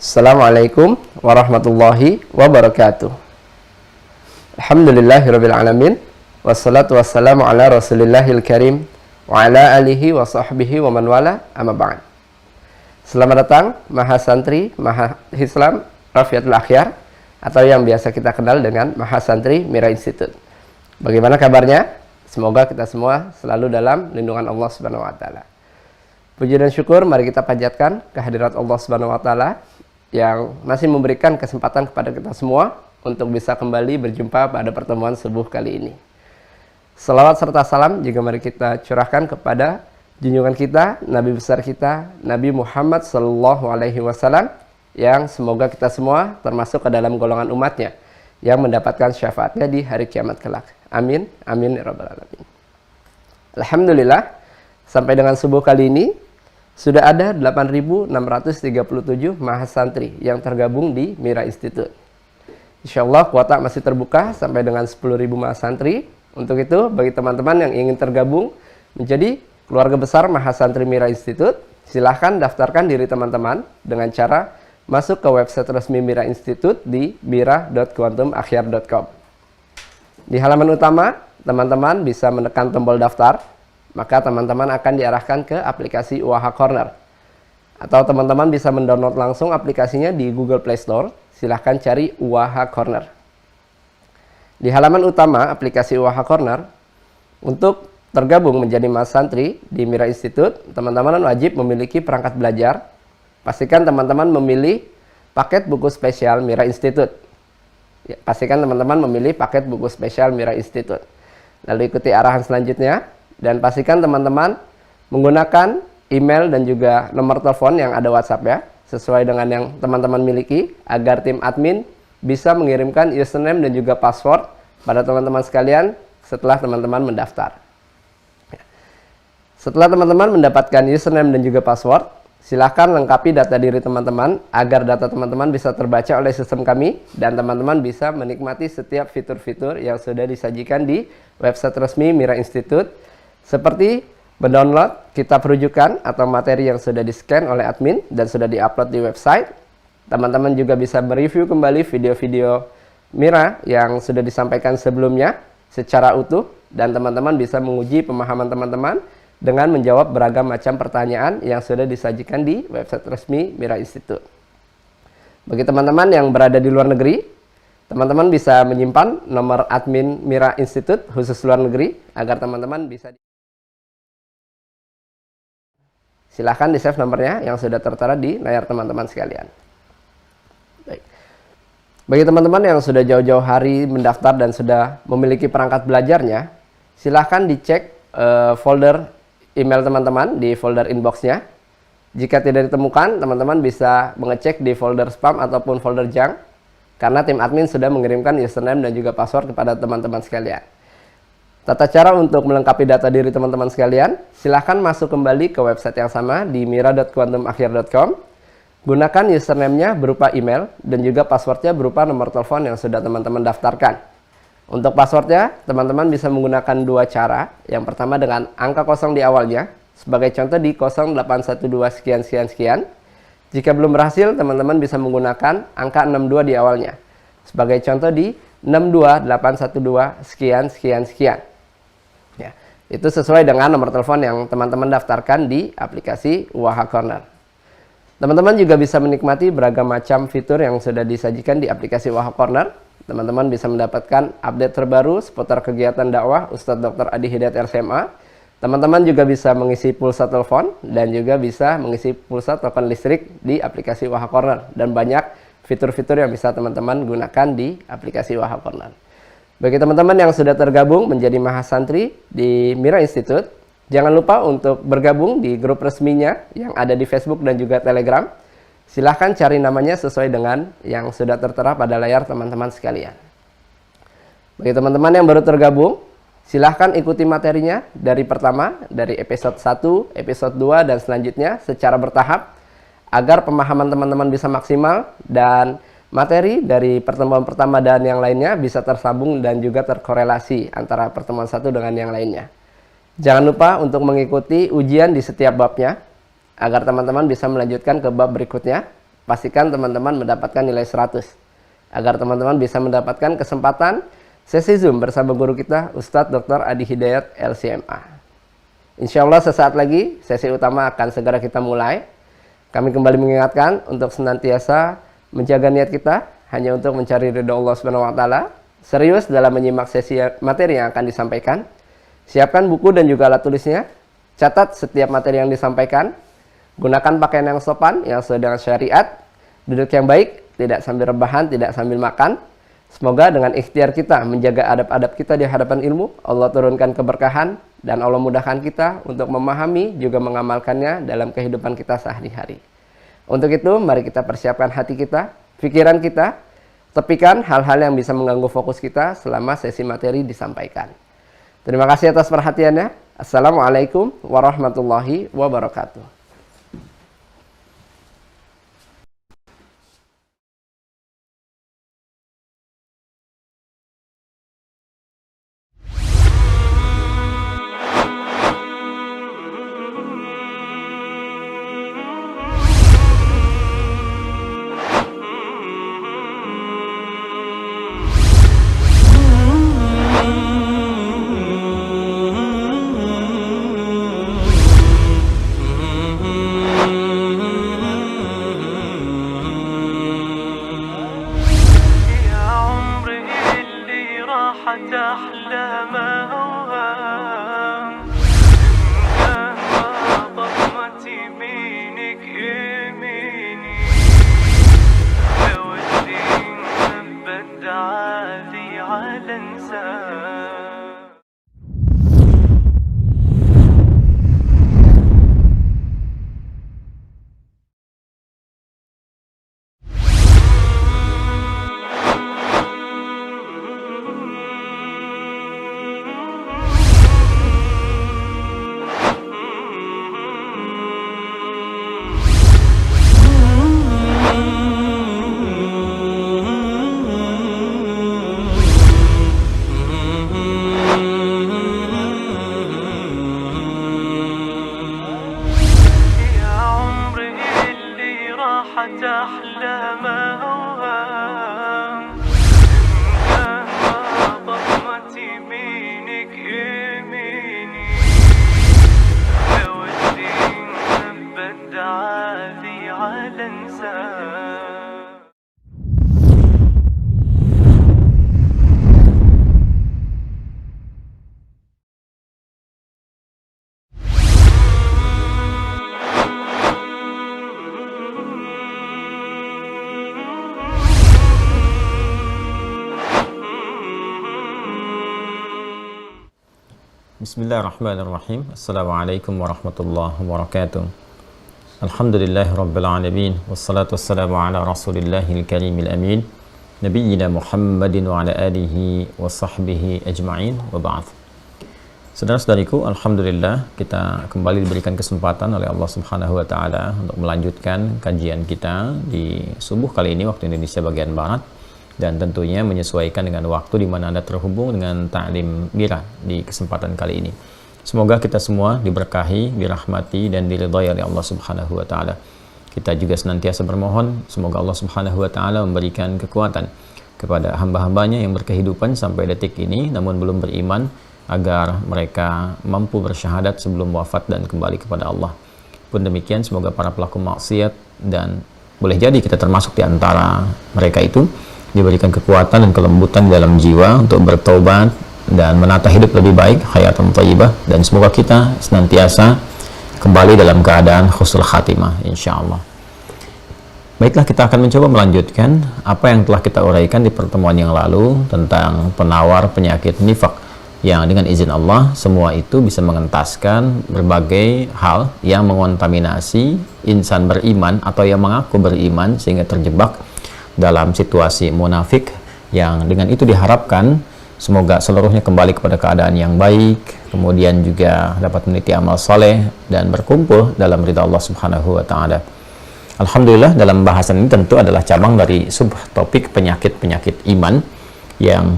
Assalamualaikum warahmatullahi wabarakatuh. Alhamdulillahirabbil alamin. Wassalatu wassalamu ala Rasulillahil karim wa ala alihi wa sahbihi wa man wala, amma ba'd. Selamat datang Mahasantri Mahaislam Rafiatul Akhyar, atau yang biasa kita kenal dengan Mahasantri Mira Institute. Bagaimana kabarnya? Semoga kita semua selalu dalam lindungan Allah Subhanahu wa taala. Puji dan syukur mari kita panjatkan kehadirat Allah Subhanahu wa taala yang masih memberikan kesempatan kepada kita semua untuk bisa kembali berjumpa pada pertemuan subuh kali ini. Salawat serta salam juga mari kita curahkan kepada junjungan kita, Nabi besar kita, Nabi Muhammad SAW, yang semoga kita semua termasuk ke dalam golongan umatnya yang mendapatkan syafaatnya di hari kiamat kelak. Amin, amin ya rabbal alamin. Alhamdulillah, sampai dengan subuh kali ini sudah ada 8.637 mahasantri yang tergabung di Mira Institute. Insya Allah kuota masih terbuka sampai dengan 10.000 mahasantri. Untuk itu, bagi teman-teman yang ingin tergabung menjadi keluarga besar Mahasantri Mira Institute, silahkan daftarkan diri teman-teman dengan cara masuk ke website resmi Mira Institute di mira.quantumakhyar.com. Di halaman utama, teman-teman bisa menekan tombol daftar, maka teman-teman akan diarahkan ke aplikasi UAH Corner. Atau teman-teman bisa mendownload langsung aplikasinya di Google Play Store, silahkan cari UAH Corner. Di halaman utama aplikasi UAH Corner, untuk tergabung menjadi mahasantri di Mira Institute, teman-teman wajib memiliki perangkat belajar. Pastikan teman-teman memilih paket buku spesial Mira Institute. Ya, pastikan teman-teman memilih paket buku spesial Mira Institute. Lalu ikuti arahan selanjutnya. Dan pastikan teman-teman menggunakan email dan juga nomor telepon yang ada WhatsApp ya, sesuai dengan yang teman-teman miliki, agar tim admin bisa mengirimkan username dan juga password pada teman-teman sekalian setelah teman-teman mendaftar. Setelah teman-teman mendapatkan username dan juga password, silakan lengkapi data diri teman-teman agar data teman-teman bisa terbaca oleh sistem kami dan teman-teman bisa menikmati setiap fitur-fitur yang sudah disajikan di website resmi Mira Institute, seperti mendownload kitab rujukan atau materi yang sudah di-scan oleh admin dan sudah di-upload di website. Teman-teman juga bisa mereview kembali video-video Mira yang sudah disampaikan sebelumnya secara utuh, dan teman-teman bisa menguji pemahaman teman-teman dengan menjawab beragam macam pertanyaan yang sudah disajikan di website resmi Mira Institute. Bagi teman-teman yang berada di luar negeri, teman-teman bisa menyimpan nomor admin Mira Institute khusus luar negeri agar teman-teman bisa silahkan di-save nomornya yang sudah tertera di layar teman-teman sekalian. Baik. Bagi teman-teman yang sudah jauh-jauh hari mendaftar dan sudah memiliki perangkat belajarnya, silahkan dicek folder email teman-teman di folder inbox-nya. Jika tidak ditemukan, teman-teman bisa mengecek di folder spam ataupun folder junk, karena tim admin sudah mengirimkan username dan juga password kepada teman-teman sekalian. Tata cara untuk melengkapi data diri teman-teman sekalian, silahkan masuk kembali ke website yang sama di mira.quantumakhyar.com. Gunakan username-nya berupa email dan juga passwordnya berupa nomor telepon yang sudah teman-teman daftarkan. Untuk passwordnya, teman-teman bisa menggunakan dua cara. Yang pertama dengan angka kosong di awalnya, sebagai contoh di 0812 sekian-sekian-sekian. Jika belum berhasil, teman-teman bisa menggunakan angka 62 di awalnya, sebagai contoh di 62812 sekian-sekian-sekian. Ya, itu sesuai dengan nomor telepon yang teman-teman daftarkan di aplikasi UAH Corner. Teman-teman juga bisa menikmati beragam macam fitur yang sudah disajikan di aplikasi UAH Corner. Teman-teman bisa mendapatkan update terbaru seputar kegiatan dakwah Ustadz Dr. Adi Hidayat LCMA. Teman-teman juga bisa mengisi pulsa telepon dan juga bisa mengisi pulsa telepon listrik di aplikasi UAH Corner, dan banyak fitur-fitur yang bisa teman-teman gunakan di aplikasi UAH Corner. Bagi teman-teman yang sudah tergabung menjadi mahasantri di Mira Institute, jangan lupa untuk bergabung di grup resminya yang ada di Facebook dan juga Telegram. Silahkan cari namanya sesuai dengan yang sudah tertera pada layar teman-teman sekalian. Bagi teman-teman yang baru tergabung, silahkan ikuti materinya dari pertama, dari episode 1, episode 2, dan selanjutnya secara bertahap, agar pemahaman teman-teman bisa maksimal dan materi dari pertemuan pertama dan yang lainnya bisa tersambung dan juga terkorelasi antara pertemuan satu dengan yang lainnya. Jangan lupa untuk mengikuti ujian di setiap babnya, agar teman-teman bisa melanjutkan ke bab berikutnya pastikan teman-teman mendapatkan nilai 100 agar teman-teman bisa mendapatkan kesempatan sesi Zoom bersama guru kita Ustadz Dr. Adi Hidayat LCMA. Insya Allah sesaat lagi sesi utama akan segera kita mulai. Kami kembali mengingatkan untuk senantiasa menjaga niat kita hanya untuk mencari ridho Allah Subhanahu wa taala. Serius dalam menyimak sesi materi yang akan disampaikan. Siapkan buku dan juga alat tulisnya. Catat setiap materi yang disampaikan. Gunakan pakaian yang sopan, yang sesuai dengan syariat. Duduk yang baik, tidak sambil rebahan, tidak sambil makan. Semoga dengan ikhtiar kita menjaga adab-adab kita di hadapan ilmu, Allah turunkan keberkahan dan Allah mudahkan kita untuk memahami juga mengamalkannya dalam kehidupan kita sehari-hari. Untuk itu, mari kita persiapkan hati kita, pikiran kita, tepikan hal-hal yang bisa mengganggu fokus kita selama sesi materi disampaikan. Terima kasih atas perhatiannya. Assalamualaikum warahmatullahi wabarakatuh. Bismillahirrahmanirrahim. Assalamualaikum warahmatullahi wabarakatuh. Alhamdulillahi rabbil alamin. Wassalatu wassalamu ala rasulillahil karimil amin. Nabiyyina Muhammadin wa ala alihi wa sahbihi ajma'in wa ba'd. Saudara-saudariku, alhamdulillah kita kembali diberikan kesempatan oleh Allah Subhanahu wa taala untuk melanjutkan kajian kita di subuh kali ini waktu Indonesia bagian barat. Dan tentunya menyesuaikan dengan waktu di mana Anda terhubung dengan Ta'lim Mira di kesempatan kali ini. Semoga kita semua diberkahi, dirahmati, dan diridhai oleh Allah Subhanahu wa taala. Kita juga senantiasa bermohon semoga Allah Subhanahu wa taala memberikan kekuatan kepada hamba-hambanya yang berkehidupan sampai detik ini namun belum beriman, agar mereka mampu bersyahadat sebelum wafat dan kembali kepada Allah. Pun demikian, semoga para pelaku maksiat dan boleh jadi kita termasuk di antara mereka itu diberikan kekuatan dan kelembutan dalam jiwa untuk bertobat dan menata hidup lebih baik, hayatan thayyibah, dan semoga kita senantiasa kembali dalam keadaan husnul khatimah insyaallah. Baiklah, kita akan mencoba melanjutkan apa yang telah kita uraikan di pertemuan yang lalu tentang penawar penyakit nifak yang dengan izin Allah semua itu bisa mengentaskan berbagai hal yang mengontaminasi insan beriman atau yang mengaku beriman sehingga terjebak dalam situasi munafik, yang dengan itu diharapkan semoga seluruhnya kembali kepada keadaan yang baik, kemudian juga dapat meniti amal soleh dan berkumpul dalam ridha Allah Subhanahu wa taala. Alhamdulillah, dalam bahasan ini tentu adalah cabang dari subtopik penyakit-penyakit iman yang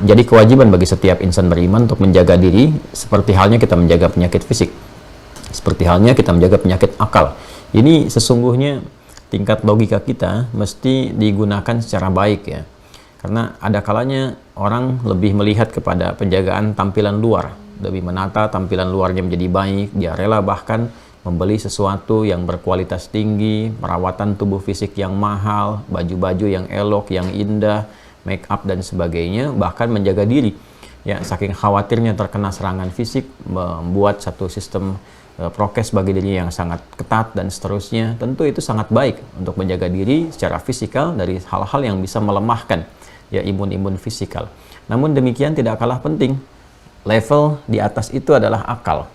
jadi kewajiban bagi setiap insan beriman untuk menjaga diri, seperti halnya kita menjaga penyakit fisik, seperti halnya kita menjaga penyakit akal. Ini sesungguhnya tingkat logika kita mesti digunakan secara baik ya. Karena ada kalanya orang lebih melihat kepada penjagaan tampilan luar, lebih menata tampilan luarnya menjadi baik, dia rela bahkan membeli sesuatu yang berkualitas tinggi, perawatan tubuh fisik yang mahal, baju-baju yang elok, yang indah, make up dan sebagainya, bahkan menjaga diri. Ya, saking khawatirnya terkena serangan fisik, membuat satu sistem prokes bagi dirinya yang sangat ketat dan seterusnya. Tentu itu sangat baik untuk menjaga diri secara fisikal dari hal-hal yang bisa melemahkan ya imun-imun fisikal. Namun demikian tidak kalah penting, level di atas itu adalah akal.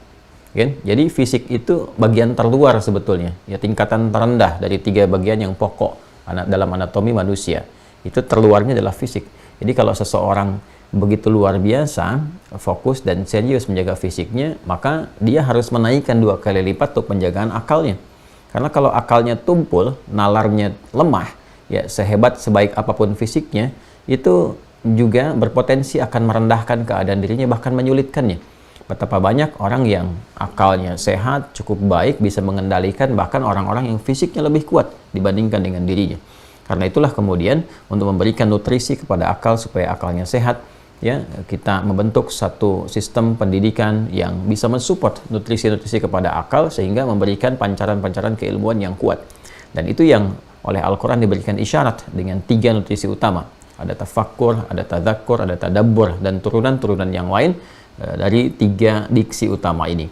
Jadi fisik itu bagian terluar sebetulnya, ya tingkatan terendah dari 3 bagian yang pokok dalam anatomi manusia. Itu terluarnya adalah fisik. Jadi kalau seseorang begitu luar biasa, fokus dan serius menjaga fisiknya, maka dia harus menaikkan 2 kali lipat untuk penjagaan akalnya. Karena kalau akalnya tumpul, nalarnya lemah, ya sehebat sebaik apapun fisiknya, itu juga berpotensi akan merendahkan keadaan dirinya, bahkan menyulitkannya. Betapa banyak orang yang akalnya sehat, cukup baik, bisa mengendalikan bahkan orang-orang yang fisiknya lebih kuat dibandingkan dengan dirinya. Karena itulah kemudian untuk memberikan nutrisi kepada akal supaya akalnya sehat, ya kita membentuk satu sistem pendidikan yang bisa mensupport nutrisi-nutrisi kepada akal sehingga memberikan pancaran-pancaran keilmuan yang kuat. Dan itu yang oleh Al-Quran diberikan isyarat dengan 3 nutrisi utama. Ada tafakkur, ada tadzakur, ada tadabbur, dan turunan-turunan yang lain dari 3 diksi utama ini.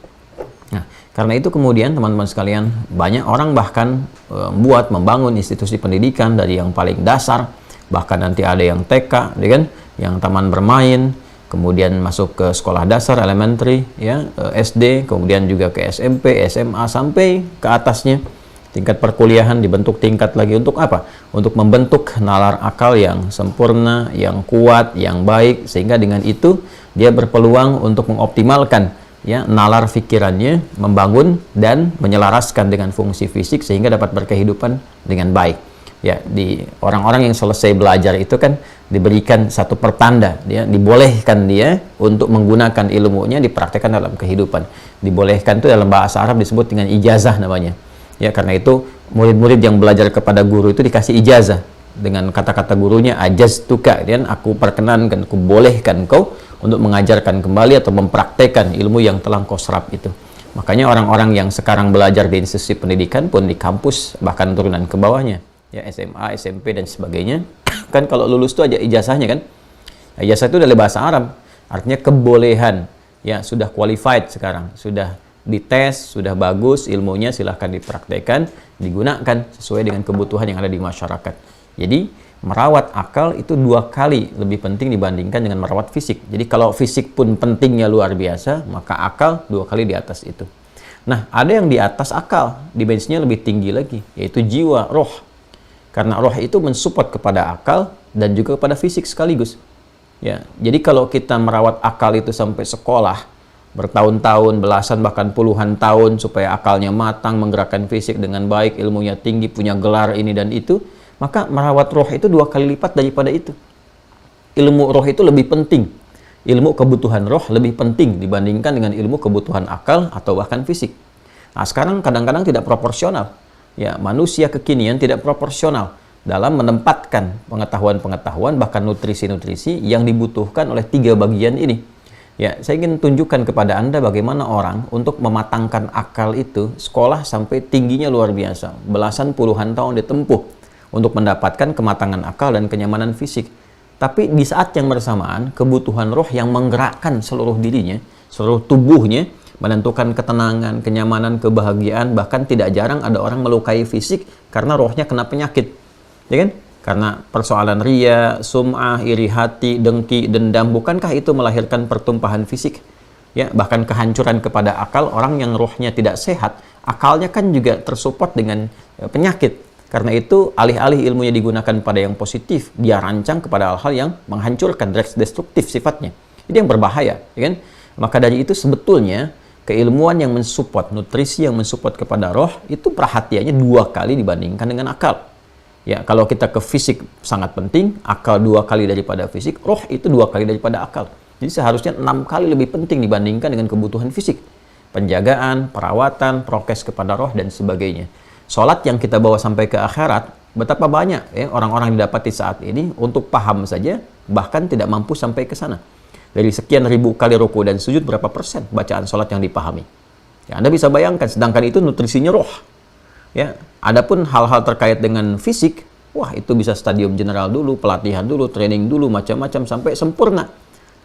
Nah, karena itu kemudian teman-teman sekalian, banyak orang bahkan membangun institusi pendidikan dari yang paling dasar, bahkan nanti ada yang TK, ya kan, yang taman bermain, kemudian masuk ke sekolah dasar elementary, ya, SD, kemudian juga ke SMP, SMA sampai ke atasnya. Tingkat perkuliahan dibentuk tingkat lagi untuk apa? Untuk membentuk nalar akal yang sempurna, yang kuat, yang baik, sehingga dengan itu dia berpeluang untuk mengoptimalkan ya nalar pikirannya, membangun dan menyelaraskan dengan fungsi fisik sehingga dapat berkehidupan dengan baik. Ya, di orang-orang yang selesai belajar itu kan diberikan satu pertanda, dia dibolehkan dia untuk menggunakan ilmunya dipraktekkan dalam kehidupan. Dibolehkan itu dalam bahasa Arab disebut dengan ijazah namanya. Ya, karena itu murid-murid yang belajar kepada guru itu dikasih ijazah dengan kata-kata gurunya, ajaztuka, dan aku perkenankan, aku bolehkan kau untuk mengajarkan kembali atau mempraktekkan ilmu yang telah kau serap itu. Makanya orang-orang yang sekarang belajar di institusi pendidikan pun di kampus, bahkan turunan ke bawahnya, ya SMA, SMP dan sebagainya, kan kalau lulus itu aja ijazahnya kan. Ijazah itu dari bahasa Arab, artinya kebolehan, ya sudah qualified sekarang, sudah dites, sudah bagus ilmunya, silahkan dipraktekkan, digunakan sesuai dengan kebutuhan yang ada di masyarakat. Jadi merawat akal itu 2 kali lebih penting dibandingkan dengan merawat fisik. Jadi kalau fisik pun pentingnya luar biasa, maka akal 2 kali di atas itu. Nah, ada yang di atas akal, dimensinya lebih tinggi lagi, yaitu jiwa, roh. Karena roh itu mensupport kepada akal dan juga kepada fisik sekaligus. Ya, jadi kalau kita merawat akal itu sampai sekolah, bertahun-tahun, belasan bahkan puluhan tahun supaya akalnya matang, menggerakkan fisik dengan baik, ilmunya tinggi, punya gelar ini dan itu, maka merawat roh itu 2 kali lipat daripada itu. Ilmu roh itu lebih penting. Ilmu kebutuhan roh lebih penting dibandingkan dengan ilmu kebutuhan akal atau bahkan fisik. Nah, sekarang kadang-kadang tidak proporsional. Ya, manusia kekinian tidak proporsional dalam menempatkan pengetahuan-pengetahuan bahkan nutrisi-nutrisi yang dibutuhkan oleh 3 bagian ini. Ya, saya ingin tunjukkan kepada Anda bagaimana orang untuk mematangkan akal itu sekolah sampai tingginya luar biasa. Belasan puluhan tahun ditempuh untuk mendapatkan kematangan akal dan kenyamanan fisik. Tapi di saat yang bersamaan, kebutuhan roh yang menggerakkan seluruh dirinya, seluruh tubuhnya, menentukan ketenangan, kenyamanan, kebahagiaan, bahkan tidak jarang ada orang melukai fisik karena rohnya kena penyakit. Ya kan? Karena persoalan ria, sum'ah, iri hati, dengki, dendam, bukankah itu melahirkan pertumpahan fisik? Ya, bahkan kehancuran kepada akal. Orang yang rohnya tidak sehat, akalnya kan juga tersupport dengan penyakit. Karena itu, alih-alih ilmunya digunakan pada yang positif, dia rancang kepada hal-hal yang menghancurkan, destruktif sifatnya. Itu yang berbahaya, ya kan? Maka dari itu sebetulnya keilmuan yang mensupport, nutrisi yang mensupport kepada roh, itu perhatiannya 2 kali dibandingkan dengan akal. Ya, kalau kita ke fisik sangat penting, akal 2 kali daripada fisik, roh itu 2 kali daripada akal. Jadi seharusnya 6 kali lebih penting dibandingkan dengan kebutuhan fisik. Penjagaan, perawatan, prokes kepada roh, dan sebagainya. sholat yang kita bawa sampai ke akhirat, betapa banyak ya orang-orang didapati saat ini untuk paham saja bahkan tidak mampu sampai ke sana. Dari sekian ribu kali ruku dan sujud, berapa persen bacaan sholat yang dipahami? Ya, Anda bisa bayangkan, sedangkan itu nutrisinya roh. Ya, adapun hal-hal terkait dengan fisik, wah itu bisa stadium general dulu, pelatihan dulu, training dulu, macam-macam sampai sempurna.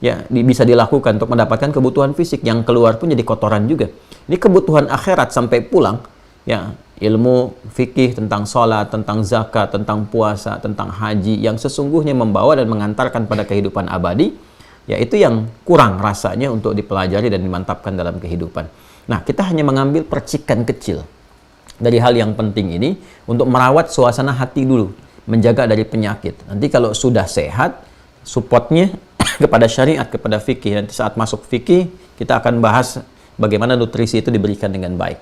Ya, bisa dilakukan untuk mendapatkan kebutuhan fisik, yang keluar pun jadi kotoran juga. Ini kebutuhan akhirat sampai pulang, ya, ilmu fikih tentang sholat, tentang zakat, tentang puasa, tentang haji, yang sesungguhnya membawa dan mengantarkan pada kehidupan abadi, ya itu yang kurang rasanya untuk dipelajari dan dimantapkan dalam kehidupan. Nah, kita hanya mengambil percikan kecil dari hal yang penting ini untuk merawat suasana hati dulu, menjaga dari penyakit. Nanti kalau sudah sehat, supportnya kepada syariat, kepada fikih. Nanti saat masuk fikih, kita akan bahas bagaimana nutrisi itu diberikan dengan baik.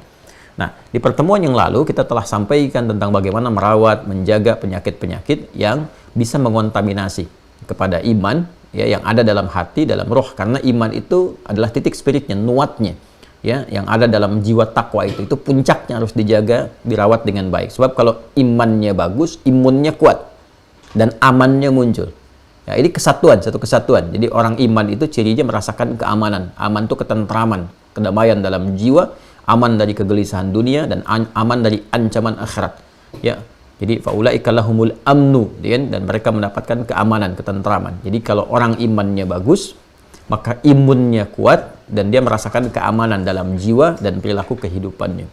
Nah, di pertemuan yang lalu kita telah sampaikan tentang bagaimana merawat, menjaga penyakit-penyakit yang bisa mengontaminasi kepada iman, ya, yang ada dalam hati, dalam roh. Karena iman itu adalah titik spiritnya, nuatnya, ya, yang ada dalam jiwa takwa itu puncaknya harus dijaga, dirawat dengan baik. Sebab kalau imannya bagus, imunnya kuat dan amannya muncul. Ya, ini kesatuan, satu kesatuan. Jadi orang iman itu cirinya merasakan keamanan. Aman itu ketentraman, kedamaian dalam jiwa, aman dari kegelisahan dunia, dan aman dari ancaman akhirat. Ya, jadi faulaika lahumul amnu, dan mereka mendapatkan keamanan, ketentraman. Jadi kalau orang imannya bagus, maka imunnya kuat dan dia merasakan keamanan dalam jiwa dan perilaku kehidupannya.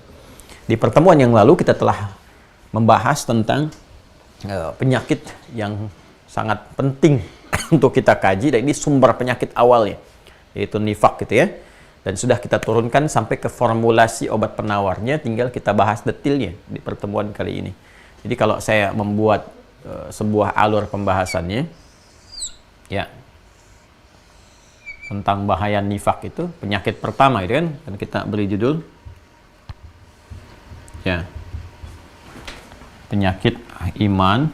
Di pertemuan yang lalu kita telah membahas tentang penyakit yang sangat penting untuk kita kaji, dan ini sumber penyakit awalnya, yaitu nifak gitu ya. Dan sudah kita turunkan sampai ke formulasi obat penawarnya, tinggal kita bahas detailnya di pertemuan kali ini. Jadi kalau saya membuat sebuah alur pembahasannya, ya, tentang bahaya nifak itu, penyakit pertama itu kan, dan kita beri judul, ya, penyakit iman.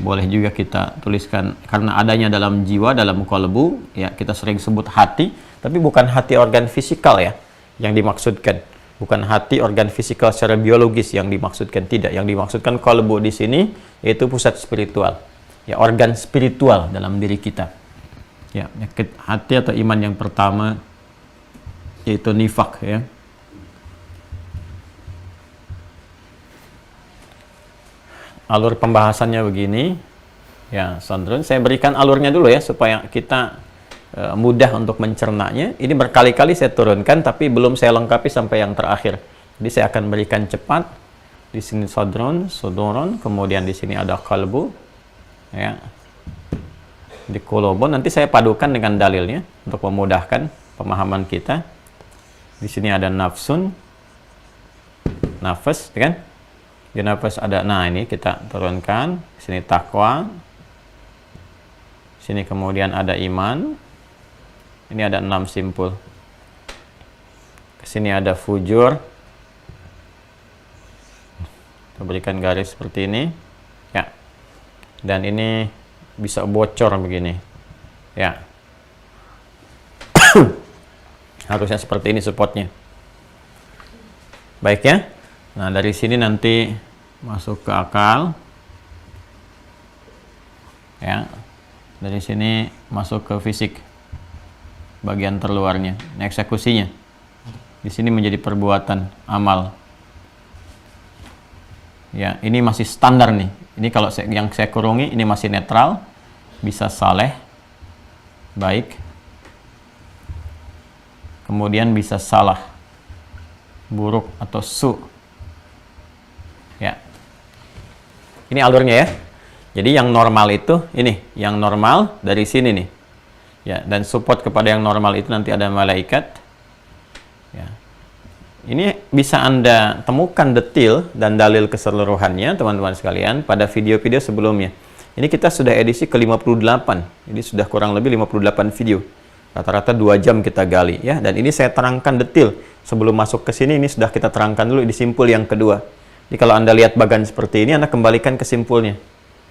Boleh juga kita tuliskan karena adanya dalam jiwa, dalam qalbu, ya, kita sering sebut hati, tapi bukan hati organ fisikal ya yang dimaksudkan. Bukan hati organ fisikal secara biologis yang dimaksudkan, tidak. Yang dimaksudkan qalbu di sini yaitu pusat spiritual. Ya, organ spiritual dalam diri kita. Ya, penyakit hati atau iman yang pertama yaitu nifak ya. Alur pembahasannya begini, ya, Sondrun. Saya berikan alurnya dulu ya, supaya kita mudah untuk mencernanya. Ini berkali-kali saya turunkan, tapi belum saya lengkapi sampai yang terakhir. Jadi saya akan berikan cepat. Di sini Sodron, Sodoron, kemudian di sini ada kalbu, ya, di kolobon. Nanti saya padukan dengan dalilnya untuk memudahkan pemahaman kita. Di sini ada nafsun, nafas, kan? Di nafas ada, nah ini kita turunkan. Sini takwa. Sini kemudian ada iman. Ini ada 6 simpul. Kesini ada fujur. Kita berikan garis seperti ini. Ya. Dan ini bisa bocor begini. Ya. Harusnya seperti ini supportnya. Baik ya. Nah, dari sini nanti masuk ke akal. Ya. Dari sini masuk ke fisik. Bagian terluarnya, eksekusinya. Di sini menjadi perbuatan, amal. Ya, ini masih standar nih. Ini kalau yang saya kurungi, ini masih netral. Bisa saleh, baik. Kemudian bisa salah, buruk atau su. Ya. Ini alurnya ya. Jadi yang normal itu, ini. Yang normal dari sini nih. Ya, dan support kepada yang normal itu nanti ada malaikat. Ya. Ini bisa Anda temukan detail dan dalil keseluruhannya, teman-teman sekalian, pada video-video sebelumnya. Ini kita sudah edisi ke-58. Ini sudah kurang lebih 58 video. Rata-rata 2 jam kita gali ya. Dan ini saya terangkan detail. Sebelum masuk ke sini, ini sudah kita terangkan dulu di simpul yang kedua. Jadi kalau Anda lihat bagan seperti ini, Anda kembalikan ke simpulnya.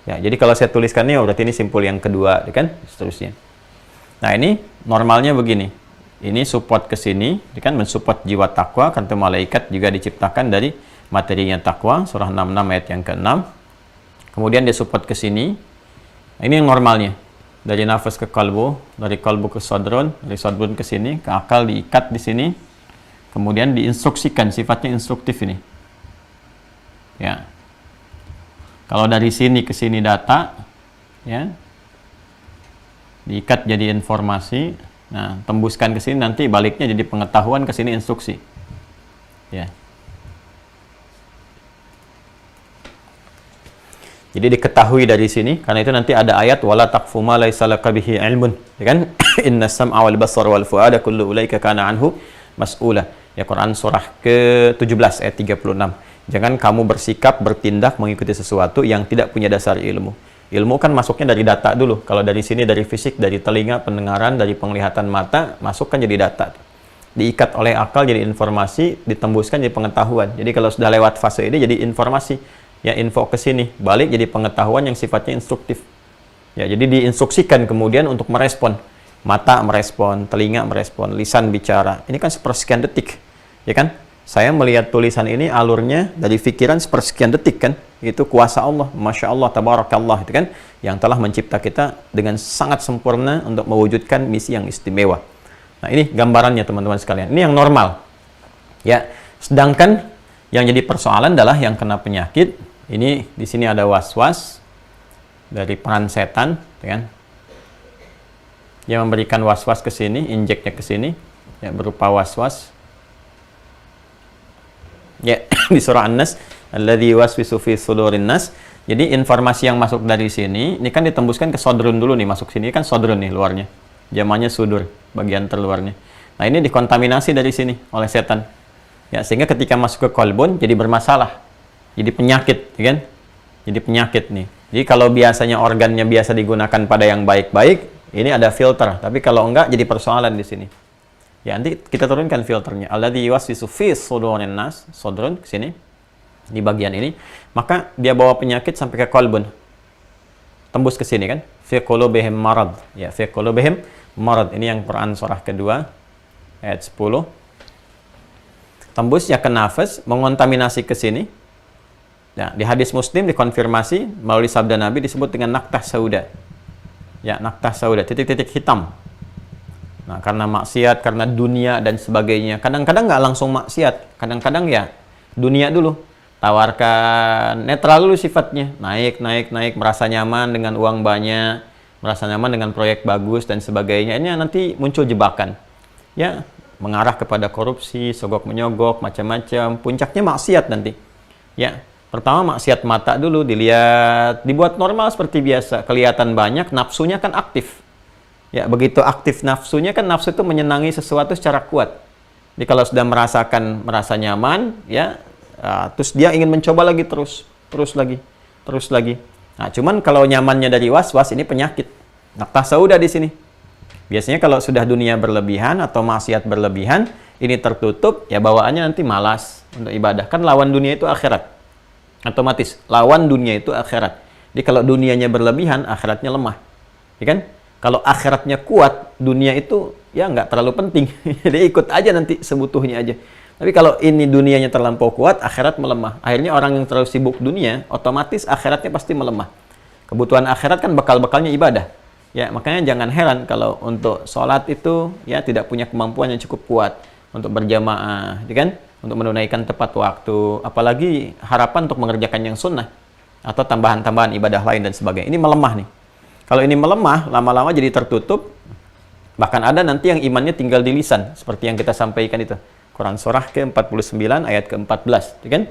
Ya, jadi kalau saya tuliskannya, berarti ini simpul yang kedua, kan? Seterusnya. Nah, ini normalnya begini. Ini support ke sini, kan mensupport jiwa takwa, karena malaikat juga diciptakan dari materinya takwa, surah 66 ayat yang ke-6. Kemudian dia support ke sini. Nah, ini yang normalnya. Dari nafas ke kalbu, dari kalbu ke sodron, dari sodron ke sini, ke akal diikat di sini. Kemudian diinstruksikan, sifatnya instruktif ini. Ya. Kalau dari sini ke sini data, ya. Diikat jadi informasi. Nah, tembuskan ke sini, nanti baliknya jadi pengetahuan, ke sini instruksi. Ya. Jadi diketahui dari sini, karena itu nanti ada ayat wala taqfu ma laysa laka bihi ilmun, ya kan? Innas sam'a wal basara wal fuada kullu ulaika kana anhu mas'ula. Ya, Quran surah ke-17 ayat 36. Jangan kamu bersikap, bertindak mengikuti sesuatu yang tidak punya dasar ilmu. Ilmu kan masuknya dari data dulu. Kalau dari sini dari fisik, dari telinga, pendengaran, dari penglihatan mata, masuk kan jadi data. Diikat oleh akal jadi informasi, ditembuskan jadi pengetahuan. Jadi kalau sudah lewat fase ini jadi informasi. Ya, info ke sini, balik jadi pengetahuan yang sifatnya instruktif. Ya, jadi diinstruksikan kemudian untuk merespon. Mata merespon, telinga merespon, lisan bicara. Ini kan sepersekian detik, ya kan? Saya melihat tulisan ini alurnya dari pikiran sepersekian detik kan? Itu kuasa Allah, Masya Allah, Tabarakallah, itu kan? Yang telah mencipta kita dengan sangat sempurna untuk mewujudkan misi yang istimewa. Nah, ini gambarannya teman-teman sekalian. Ini yang normal. Ya, sedangkan yang jadi persoalan adalah yang kena penyakit. Ini di sini ada was-was dari peran setan, ya kan? Yang memberikan was-was ke sini, injeknya ke sini, ya, berupa was-was. Ya, di surah An-Nas, alladzi waswisu fi sudurin nas. Jadi informasi yang masuk dari sini, ini kan ditembuskan ke sodrun dulu nih, masuk sini kan sodrun nih luarnya. Jamannya sudur, bagian terluarnya. Nah, ini dikontaminasi dari sini oleh setan. Ya, sehingga ketika masuk ke kolbun jadi bermasalah. Jadi penyakit, ya kan? Jadi penyakit nih. Jadi kalau biasanya organnya biasa digunakan pada yang baik-baik, ini ada filter. Tapi kalau enggak, jadi persoalan di sini. Ya, nanti kita turunkan filternya. Alladzi yuwaswisu fi sudurin nas, sodrun ke sini di bagian ini, maka dia bawa penyakit sampai ke kolbun. Tembus ke sini kan? Fi qulubihim marad. Ya, fi qulubihim marad. Ini yang Quran surah kedua ayat 10. Tembus ya ke nafas, mengontaminasi ke sini. Nah, di hadis Muslim dikonfirmasi melalui sabda Nabi disebut dengan naktah sauda. Ya, naktah sauda, titik-titik hitam. Nah, karena maksiat, karena dunia dan sebagainya. Kadang-kadang nggak langsung maksiat, kadang-kadang ya dunia dulu. Tawarkan netral dulu sifatnya, naik, merasa nyaman dengan uang banyak, merasa nyaman dengan proyek bagus dan sebagainya. Ini nanti muncul jebakan. Ya, mengarah kepada korupsi, sogok menyogok, macam-macam. Puncaknya maksiat nanti. Ya. Pertama maksiat mata dulu, dilihat, dibuat normal seperti biasa, kelihatan banyak, nafsunya kan aktif. Ya, begitu aktif nafsunya kan nafsu itu menyenangi sesuatu secara kuat. Jadi kalau sudah merasa nyaman, ya, terus dia ingin mencoba lagi terus lagi. Nah, cuman kalau nyamannya dari was-was ini penyakit. Naktah sauda di sini. Biasanya kalau sudah dunia berlebihan atau maksiat berlebihan, ini tertutup, ya bawaannya nanti malas untuk ibadah. Kan lawan dunia itu akhirat. Otomatis lawan dunia itu akhirat. Jadi kalau dunianya berlebihan, akhiratnya lemah, ya kan? Kalau akhiratnya kuat, dunia itu ya nggak terlalu penting. Jadi ikut aja nanti sebutuhnya aja. Tapi kalau ini dunianya terlampau kuat, akhirat melemah. Akhirnya orang yang terlalu sibuk dunia, otomatis akhiratnya pasti melemah. Kebutuhan akhirat kan bekal-bekalnya ibadah. Ya, makanya jangan heran kalau untuk sholat itu ya tidak punya kemampuan yang cukup kuat untuk berjamaah, ya kan? Untuk menunaikan tepat waktu, apalagi harapan untuk mengerjakan yang sunnah atau tambahan-tambahan ibadah lain dan sebagainya. Ini melemah nih. Kalau ini melemah, lama-lama jadi tertutup. Bahkan ada nanti yang imannya tinggal di lisan, seperti yang kita sampaikan itu. Quran surah ke-49 ayat ke-14, ya kan?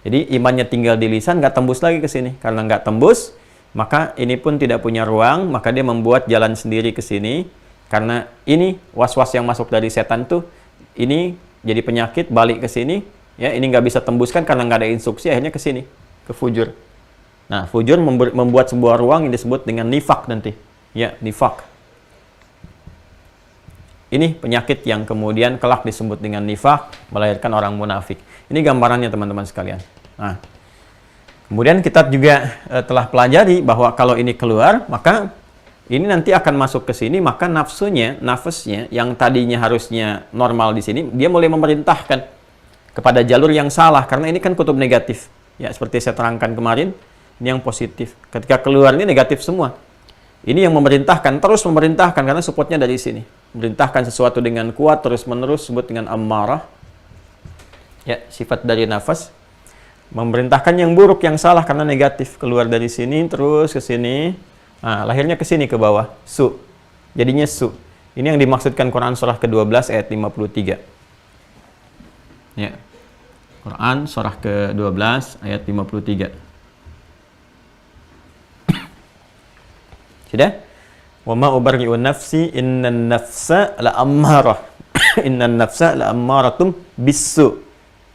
Jadi imannya tinggal di lisan, nggak tembus lagi ke sini. Karena nggak tembus, maka ini pun tidak punya ruang, maka dia membuat jalan sendiri ke sini. Karena ini was-was yang masuk dari setan tuh, ini jadi penyakit, balik ke sini, ya ini nggak bisa tembuskan karena nggak ada instruksi, akhirnya ke sini, ke fujur. Nah, fujur membuat sebuah ruang yang disebut dengan nifak nanti, ya nifak. Ini penyakit yang kemudian kelak disebut dengan nifak, melahirkan orang munafik. Ini gambarannya teman-teman sekalian. Nah, kemudian kita juga telah pelajari bahwa kalau ini keluar, maka ini nanti akan masuk ke sini, maka nafasnya yang tadinya harusnya normal di sini, dia mulai memerintahkan. kepada jalur yang salah, karena ini kan kutub negatif. Ya, seperti saya terangkan kemarin, ini yang positif. Ketika keluar ini negatif semua. Ini yang memerintahkan, terus memerintahkan, karena supportnya dari sini. Memerintahkan sesuatu dengan kuat, terus-menerus, sebut dengan ammarah. Ya, sifat dari nafas. Memerintahkan yang buruk, yang salah, karena negatif. Keluar dari sini, terus ke sini. Nah, lahirnya ke sini, ke bawah. Su. Jadinya su. Ini yang dimaksudkan Quran surah ke-12 ayat 53. Ya. Quran surah ke-12 ayat 53. Sudah? Wa ma ubarri'u nafsi innan nafsa la'ammarah. Innan nafsa la'ammaratum bisu.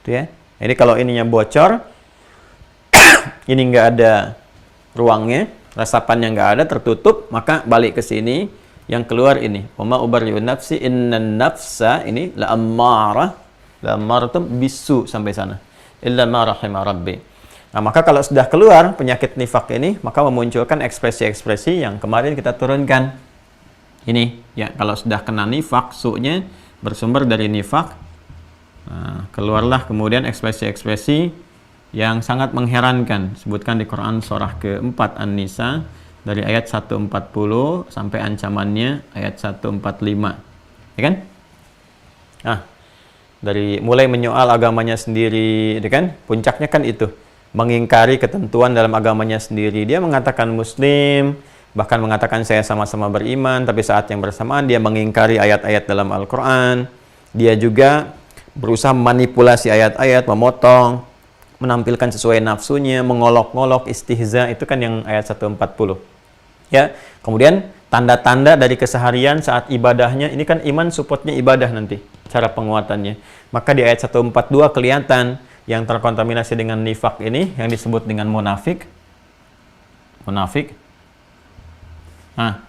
Itu ya. Jadi kalau ininya bocor, ini enggak ada ruangnya, resapannya enggak ada, tertutup, maka balik ke sini. Yang keluar ini, wa ma ubarri'u nafsi innan nafsa, ini la'ammaratum bisu sampai sana. Illa ma rahima rabbi. Nah, maka kalau sudah keluar penyakit nifak ini, maka memunculkan ekspresi-ekspresi yang kemarin kita turunkan. Ini, ya, kalau sudah kena nifak, su-nya bersumber dari nifak. Nah, keluarlah kemudian ekspresi-ekspresi yang sangat mengherankan. Sebutkan di Quran surah ke-4 An-Nisa, dari ayat 140 sampai ancamannya ayat 145. Ya kan? Nah, dari mulai menyoal agamanya sendiri, ya kan? Puncaknya kan itu, mengingkari ketentuan dalam agamanya sendiri. Dia mengatakan muslim, bahkan mengatakan saya sama-sama beriman, tapi saat yang bersamaan dia mengingkari ayat-ayat dalam Al-Quran. Dia juga berusaha manipulasi ayat-ayat, memotong, menampilkan sesuai nafsunya, mengolok-ngolok, istihza, itu kan yang ayat 140. Ya, kemudian tanda-tanda dari keseharian saat ibadahnya, ini kan iman supportnya ibadah nanti, cara penguatannya. Maka di ayat 142 kelihatan yang terkontaminasi dengan nifak ini, yang disebut dengan munafik. Munafik. Nah,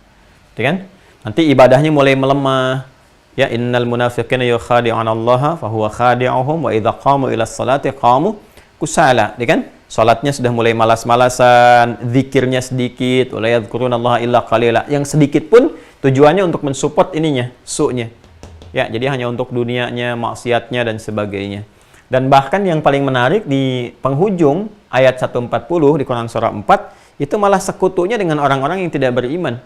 itu kan? Nanti ibadahnya mulai melemah. Ya, innal munafiqina yukhadi'una Allah fa huwa khadi'uhum wa idza qamu ila sholati qamu kusala. Ya kan? Salatnya sudah mulai malas-malasan, zikirnya sedikit, wala yadhkurunallaha illa qalila. Yang sedikit pun tujuannya untuk mensupport ininya, su-nya. Ya, jadi hanya untuk dunianya, maksiatnya dan sebagainya. Dan bahkan yang paling menarik di penghujung ayat 140 di Quran surah 4, itu malah sekutunya dengan orang-orang yang tidak beriman.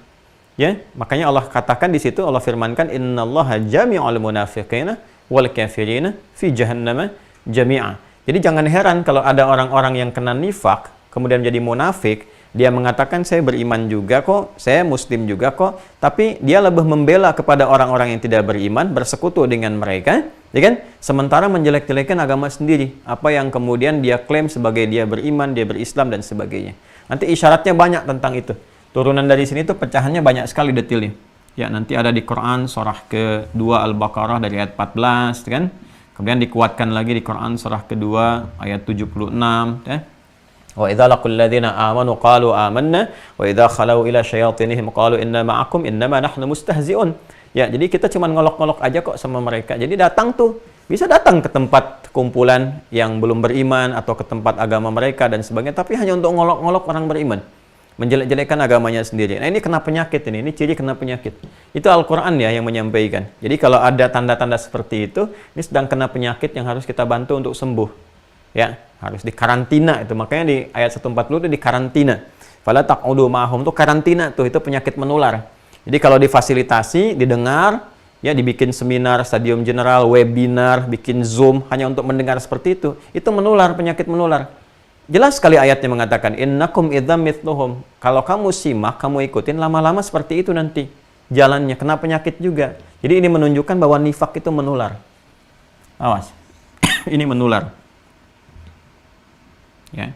Ya, makanya Allah katakan di situ, Allah firmankan, innallaha jami'ul munafiqina wal kafirina fi jahannama jami'a. Jadi jangan heran kalau ada orang-orang yang kena nifak, kemudian menjadi munafik, dia mengatakan saya beriman juga kok, saya muslim juga kok, tapi dia lebih membela kepada orang-orang yang tidak beriman, bersekutu dengan mereka, ya kan? Sementara menjelek-jelekan agama sendiri, apa yang kemudian dia klaim sebagai dia beriman, dia berislam dan sebagainya. Nanti isyaratnya banyak tentang itu. Turunan dari sini tuh pecahannya banyak sekali detailnya. Ya, nanti ada di Quran surah ke-2 Al-Baqarah dari ayat 14, kan? Kemudian dikuatkan lagi di Quran surah kedua ayat 76, ya. Wa idza laqul ladzina amanu qalu amanna wa idza khalau ila syayatinihim qalu inna ma'akum innama nahnu mustahzi'un. Ya, jadi kita cuma ngolok-ngolok aja kok sama mereka. Jadi datang tuh, bisa datang ke tempat kumpulan yang belum beriman atau ke tempat agama mereka dan sebagainya, tapi hanya untuk ngolok-ngolok orang beriman. Menjelek-jelekkan agamanya sendiri. Nah, ini kena penyakit ini ciri kena penyakit. Itu Al-Quran ya yang menyampaikan. Jadi kalau ada tanda-tanda seperti itu, ini sedang kena penyakit yang harus kita bantu untuk sembuh. Ya, harus dikarantina itu. Makanya di ayat 140 itu dikarantina. Fala taq'udu ma'hum, itu karantina tuh, itu penyakit menular. Jadi kalau difasilitasi, didengar, ya dibikin seminar, stadium general, webinar, bikin Zoom hanya untuk mendengar seperti itu menular, penyakit menular. Jelas sekali ayatnya mengatakan, innakum idzam mithluhum. Kalau kamu simak, kamu ikutin, lama-lama seperti itu nanti jalannya, kena penyakit juga. Jadi ini menunjukkan bahwa nifak itu menular. Awas. Ini menular. Ya.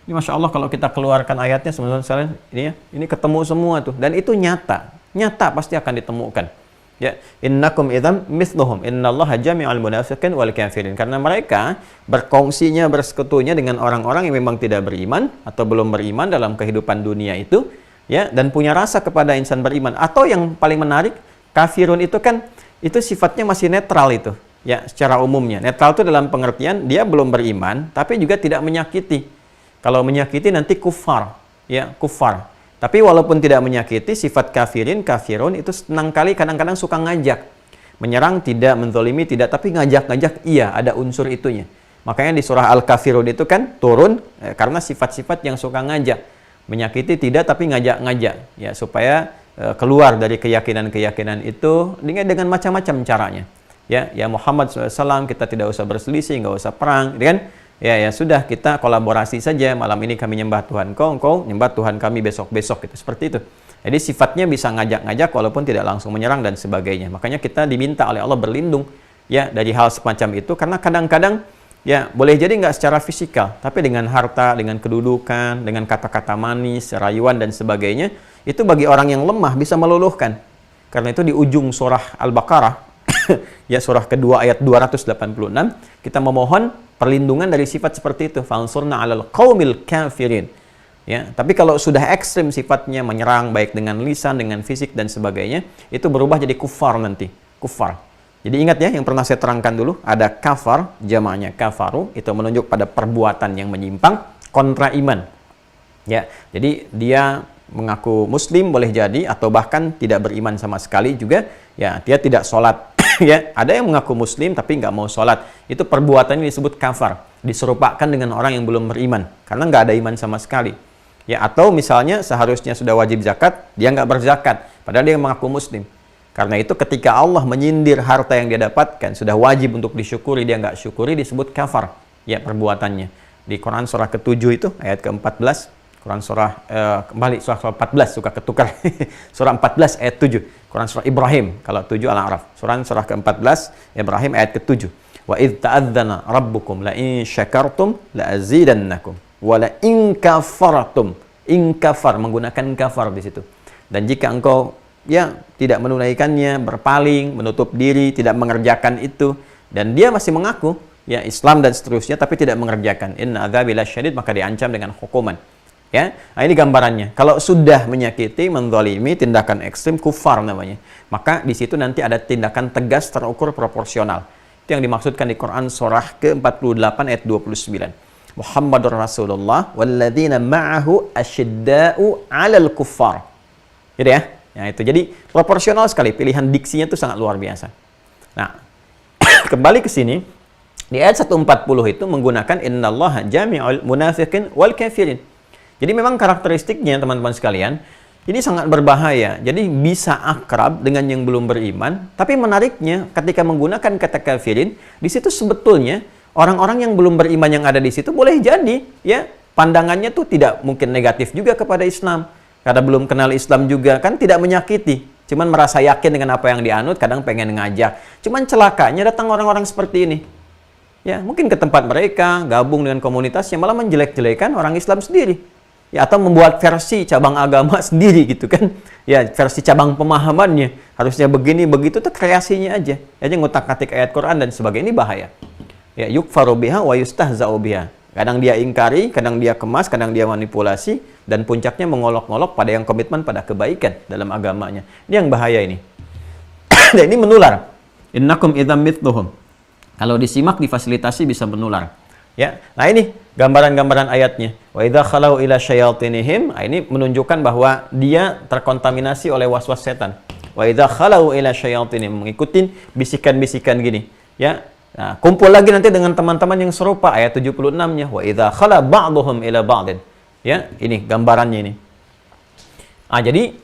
Ini Masya Allah kalau kita keluarkan ayatnya, sebenarnya ini ya, ini ketemu semua tuh. Dan itu nyata. Nyata pasti akan ditemukan. Ya, innakum idzam mithluhum innallaha jami'ul munafiqin wal kafirin, karena mereka berkongsinya, bersekutunya dengan orang-orang yang memang tidak beriman atau belum beriman dalam kehidupan dunia itu, ya, dan punya rasa kepada insan beriman. Atau yang paling menarik, kafirun itu kan itu sifatnya masih netral itu, ya, secara umumnya. Netral itu dalam pengertian dia belum beriman tapi juga tidak menyakiti. Kalau menyakiti nanti kufar, ya, kufar. Tapi walaupun tidak menyakiti, sifat kafirun itu senang kali kadang-kadang suka ngajak. menyerang tidak, menzalimi tidak, tapi ngajak-ngajak iya, ada unsur itunya. Makanya di surah Al-Kafirun itu kan turun karena sifat-sifat yang suka ngajak. Menyakiti tidak, tapi ngajak-ngajak ya, supaya keluar dari keyakinan-keyakinan itu dengan macam-macam caranya. Ya Muhammad SAW, kita tidak usah berselisih, nggak usah perang, kan? Ya sudah, kita kolaborasi saja. Malam ini kami nyembah Tuhan engkau nyembah Tuhan kami besok-besok, gitu. Seperti itu. Jadi sifatnya bisa ngajak-ngajak walaupun tidak langsung menyerang dan sebagainya. Makanya kita diminta oleh Allah berlindung ya dari hal semacam itu, karena kadang-kadang ya boleh jadi nggak secara fisikal, tapi dengan harta, dengan kedudukan, dengan kata-kata manis, rayuan dan sebagainya, itu bagi orang yang lemah bisa meluluhkan. Karena itu di ujung surah Al-Baqarah ya surah kedua ayat 286 kita memohon perlindungan dari sifat seperti itu, fansurna 'alal qaumil kafirin. Ya, tapi kalau sudah ekstrim sifatnya, menyerang baik dengan lisan, dengan fisik dan sebagainya, itu berubah jadi kufar nanti, kufar. Jadi ingat ya, yang pernah saya terangkan dulu, ada kafar, jamaknya kafaru, itu menunjuk pada perbuatan yang menyimpang kontra iman. Ya, jadi dia mengaku muslim boleh jadi, atau bahkan tidak beriman sama sekali juga, ya dia tidak sholat. Ya, ada yang mengaku muslim tapi nggak mau sholat. Itu perbuatannya disebut kafar, diserupakan dengan orang yang belum beriman, karena nggak ada iman sama sekali. Ya, atau misalnya seharusnya sudah wajib zakat, dia nggak berzakat, padahal dia mengaku muslim. Karena itu ketika Allah menyindir harta yang dia dapatkan, sudah wajib untuk disyukuri, dia nggak syukuri, disebut kafar. Ya, perbuatannya. Di Quran surah ke-7 itu, ayat ke-14, Quran surah, kembali surah 14, suka ketukar. Surah 14 ayat 7. Quran surah Ibrahim, kalau 7 Al-A'raf. Surah ke-14, Ibrahim ayat ke-7. Wa idh ta'adzana rabbukum la in syakartum la azidannakum wa la in kafartum. In kafar, menggunakan kafar di situ. Dan jika engkau ya tidak menunaikannya, berpaling, menutup diri, tidak mengerjakan itu, dan dia masih mengaku ya Islam dan seterusnya tapi tidak mengerjakan, inna adzabi lasyadid, maka diancam dengan hukuman. Ya, nah ini gambarannya. Kalau sudah menyakiti, menzalimi, tindakan ekstrim, kufar namanya. Maka di situ nanti ada tindakan tegas terukur proporsional. Itu yang dimaksudkan di Quran surah ke-48 ayat 29. Muhammadur Rasulullah walladzina ma'ahu asyidda'u 'alal kuffar. Gitu ya. Ya itu. Jadi proporsional sekali, pilihan diksinya itu sangat luar biasa. Nah, kembali ke sini di ayat 140 itu menggunakan innallaha jami'ul munafiqin wal kafirin. Jadi memang karakteristiknya teman-teman sekalian, ini sangat berbahaya. Jadi bisa akrab dengan yang belum beriman, tapi menariknya ketika menggunakan kata kafirin, di situ sebetulnya orang-orang yang belum beriman yang ada di situ boleh jadi ya pandangannya tuh tidak mungkin negatif juga kepada Islam. Karena belum kenal Islam juga, kan tidak menyakiti. Cuman merasa yakin dengan apa yang dianut, kadang pengen ngajak. Cuman celakanya datang orang-orang seperti ini. Ya, mungkin ke tempat mereka, gabung dengan komunitas yang malah menjelek-jelekan orang Islam sendiri. Ya, atau membuat versi cabang agama sendiri gitu kan. Ya, versi cabang pemahamannya. Harusnya begini, begitu, tuh kreasinya aja. Aja ngutak-ngatik ayat Quran dan sebagainya, ini bahaya. Ya, yukfaru biha wa yustahza'u biha. Kadang dia ingkari, kadang dia kemas, kadang dia manipulasi, dan puncaknya mengolok-olok pada yang komitmen pada kebaikan dalam agamanya. Ini yang bahaya ini. Dan ini menular. Innakum idzam mithluhum. Kalau disimak, difasilitasi bisa menular. Ya, nah ini gambaran-gambaran ayatnya. Wa idza khalau ila syayatinihim, ini menunjukkan bahwa dia terkontaminasi oleh waswas setan. Wa idza khalau ila syayatinihim, mengikuti bisikan-bisikan gini. Ya, nah, kumpul lagi nanti dengan teman-teman yang serupa, ayat 76-nya. Wa idza khala ba'dhum ila ba'din. Ya, ini gambarannya ini. Ah, jadi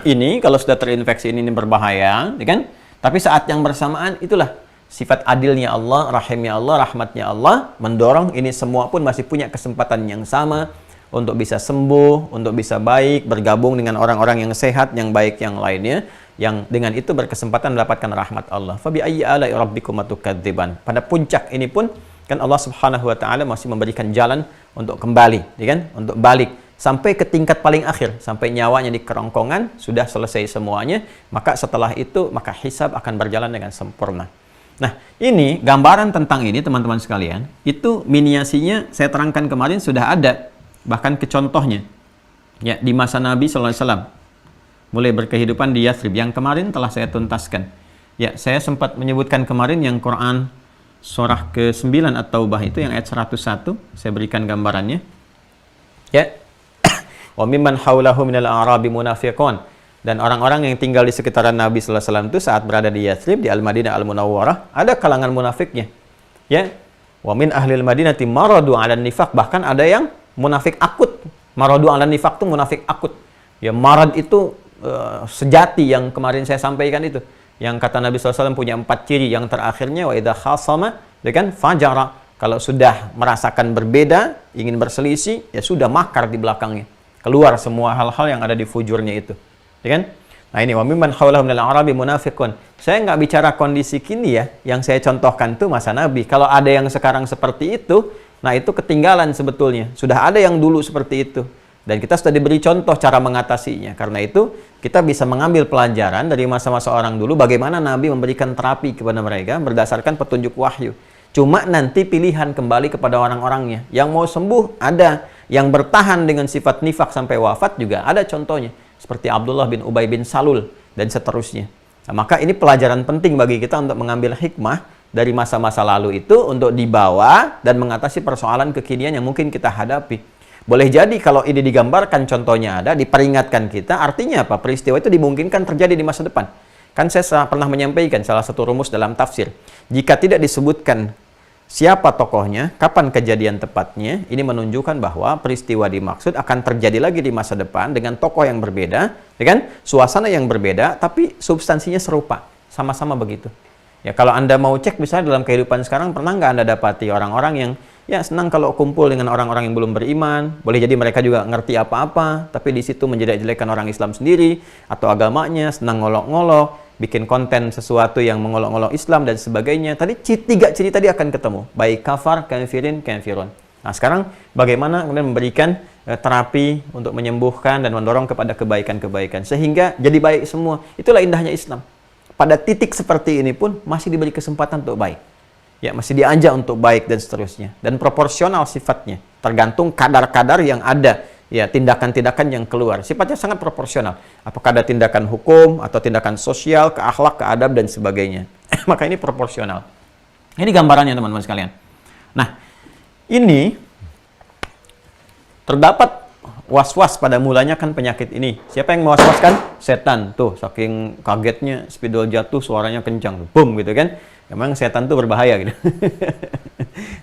ini kalau sudah terinfeksi ini berbahaya, ya kan? Tapi saat yang bersamaan itulah sifat adilnya Allah, rahimnya Allah, rahmatnya Allah mendorong ini semua pun masih punya kesempatan yang sama untuk bisa sembuh, untuk bisa baik, bergabung dengan orang-orang yang sehat, yang baik yang lainnya, yang dengan itu berkesempatan mendapatkan rahmat Allah. Fa bi ayyi ala'i rabbikuma tukadziban. Pada puncak ini pun kan Allah Subhanahu wa taala masih memberikan jalan untuk kembali, ya kan? Untuk balik sampai ke tingkat paling akhir, sampai nyawanya di kerongkongan, sudah selesai semuanya, maka setelah itu maka hisab akan berjalan dengan sempurna. Nah, ini gambaran tentang ini teman-teman sekalian, itu miniasinya saya terangkan kemarin sudah ada, bahkan ke contohnya. Ya, di masa Nabi sallallahu alaihi wasallam mulai berkehidupan di Yathrib yang kemarin telah saya tuntaskan. Ya, saya sempat menyebutkan kemarin yang Quran surah ke-9 At-Taubah itu yang ayat 101, saya berikan gambarannya. Ya. Wa mimman haulahu minal a'rabi munafiqun. Dan orang-orang yang tinggal di sekitaran Nabi sallallahu alaihi wasallam itu saat berada di Yathrib, di Al-Madinah Al-Munawwarah, ada kalangan munafiknya. Ya. Wa min ahlil Madinati maradu 'alan nifaq, bahkan ada yang munafik akut. Maradu 'alan nifaq itu munafik akut. Ya, marad itu sejati yang kemarin saya sampaikan itu. Yang kata Nabi sallallahu alaihi wasallam punya 4 ciri, yang terakhirnya wa idza khasama, ya kan, fajara. Kalau sudah merasakan berbeda, ingin berselisih, ya sudah makar di belakangnya. Keluar semua hal-hal yang ada di fujurnya itu. Ya kan? Nah ini, wa mimman haulahum minal arabi munafiqun. Saya nggak bicara kondisi kini ya, yang saya contohkan itu masa Nabi. Kalau ada yang sekarang seperti itu, nah itu ketinggalan sebetulnya. Sudah ada yang dulu seperti itu. Dan kita sudah diberi contoh cara mengatasinya. Karena itu, kita bisa mengambil pelajaran dari masa-masa orang dulu, bagaimana Nabi memberikan terapi kepada mereka berdasarkan petunjuk wahyu. Cuma nanti pilihan kembali kepada orang-orangnya. Yang mau sembuh ada, yang bertahan dengan sifat nifak sampai wafat juga ada contohnya. Seperti Abdullah bin Ubay bin Salul, dan seterusnya. Nah, maka ini pelajaran penting bagi kita untuk mengambil hikmah dari masa-masa lalu itu untuk dibawa dan mengatasi persoalan kekinian yang mungkin kita hadapi. Boleh jadi kalau ini digambarkan contohnya ada, diperingatkan kita, artinya apa? Peristiwa itu dimungkinkan terjadi di masa depan. Kan saya pernah menyampaikan salah satu rumus dalam tafsir. Jika tidak disebutkan siapa tokohnya, kapan kejadian tepatnya, ini menunjukkan bahwa peristiwa dimaksud akan terjadi lagi di masa depan dengan tokoh yang berbeda, ya kan? Suasana yang berbeda, tapi substansinya serupa, sama-sama begitu. Ya, kalau Anda mau cek misalnya dalam kehidupan sekarang, pernah nggak Anda dapati orang-orang yang ya senang kalau kumpul dengan orang-orang yang belum beriman, boleh jadi mereka juga ngerti apa-apa, tapi di situ menjelek-jelekan orang Islam sendiri atau agamanya, senang ngolok-ngolok, bikin konten sesuatu yang mengolok-olok Islam dan sebagainya. Tadi 3 ciri tadi akan ketemu. Baik kafar, kafirin, kafirun. Nah, sekarang bagaimana kemudian memberikan terapi untuk menyembuhkan dan mendorong kepada kebaikan-kebaikan sehingga jadi baik semua. Itulah indahnya Islam. Pada titik seperti ini pun masih diberi kesempatan untuk baik. Ya, masih diajak untuk baik dan seterusnya. Dan proporsional sifatnya, tergantung kadar-kadar yang ada. Ya, tindakan-tindakan yang keluar. Sifatnya sangat proporsional. Apakah ada tindakan hukum, atau tindakan sosial, ke akhlak, ke adab, dan sebagainya. Maka ini proporsional. Ini gambarannya teman-teman sekalian. Nah, ini terdapat was-was pada mulanya kan penyakit ini. Siapa yang mewaswaskan? Setan. Tuh, saking kagetnya, spidol jatuh, suaranya kencang. Boom, gitu kan. Memang setan tuh berbahaya gitu.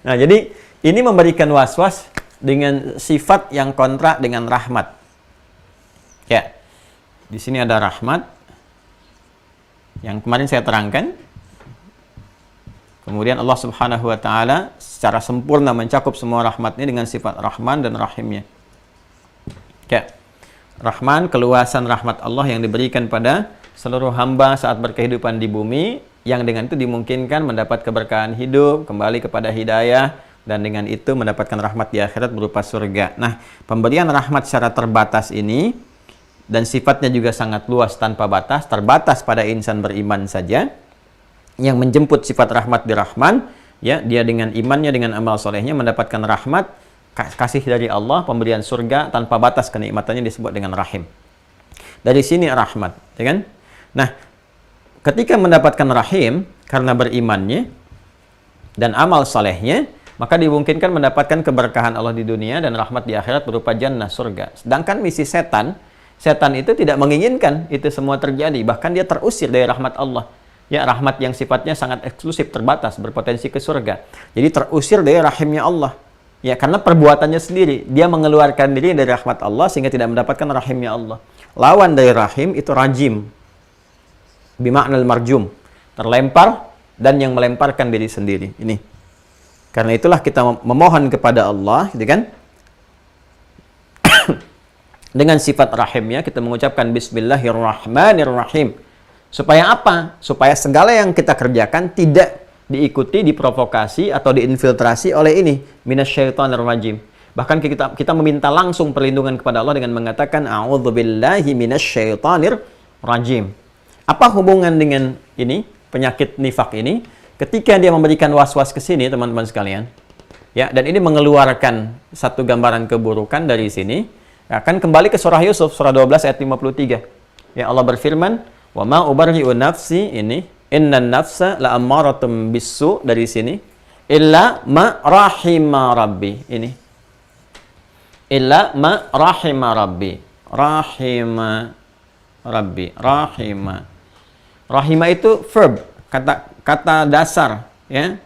Nah, jadi ini memberikan was-was dengan sifat yang kontra dengan rahmat. Ya, di sini ada rahmat yang kemarin saya terangkan. Kemudian Allah Subhanahu wa Ta'ala secara sempurna mencakup semua rahmatnya dengan sifat Rahman dan Rahimnya. Ya, Rahman, keluasan rahmat Allah yang diberikan pada seluruh hamba saat berkehidupan di bumi, yang dengan itu dimungkinkan mendapat keberkahan hidup, kembali kepada hidayah, dan dengan itu mendapatkan rahmat di akhirat berupa surga. Nah, pemberian rahmat secara terbatas ini, dan sifatnya juga sangat luas tanpa batas, terbatas pada insan beriman saja, yang menjemput sifat rahmat di Rahman, ya, dia dengan imannya, dengan amal solehnya mendapatkan rahmat, kasih dari Allah, pemberian surga tanpa batas kenikmatannya disebut dengan Rahim. Dari sini rahmat, ya kan? Nah, ketika mendapatkan Rahim, karena berimannya, dan amal solehnya, maka dimungkinkan mendapatkan keberkahan Allah di dunia dan rahmat di akhirat berupa jannah, surga. Sedangkan misi setan itu tidak menginginkan itu semua terjadi. Bahkan dia terusir dari rahmat Allah. Ya, rahmat yang sifatnya sangat eksklusif, terbatas, berpotensi ke surga. Jadi terusir dari rahimnya Allah. Ya, karena perbuatannya sendiri. Dia mengeluarkan diri dari rahmat Allah sehingga tidak mendapatkan rahimnya Allah. Lawan dari rahim itu rajim. Bima'nal marjum. Terlempar dan yang melemparkan diri sendiri. Ini. Karena itulah kita memohon kepada Allah, gitu kan? Dengan sifat rahimnya, kita mengucapkan Bismillahirrahmanirrahim. Supaya apa? Supaya segala yang kita kerjakan tidak diikuti, diprovokasi, atau diinfiltrasi oleh ini. Minasyaitonirrajim. Bahkan kita meminta langsung perlindungan kepada Allah dengan mengatakan A'udzubillahi minasyaitonirrajim. Apa hubungan dengan ini, penyakit nifak ini? Ketika dia memberikan was-was ke sini, teman-teman sekalian, ya, dan ini mengeluarkan satu gambaran keburukan dari sini, akan kembali ke surah Yusuf, surah 12 ayat 53. Ya, Allah berfirman, "Wa ma ubarri'u nafsi," ini, "innan nafsa la'ammaratun bisu," dari sini, "illa ma rahima rabbi." Ini. Illa ma rahima rabbi. rabbi. Rahima. Rahima itu verb, kata dasar, ya.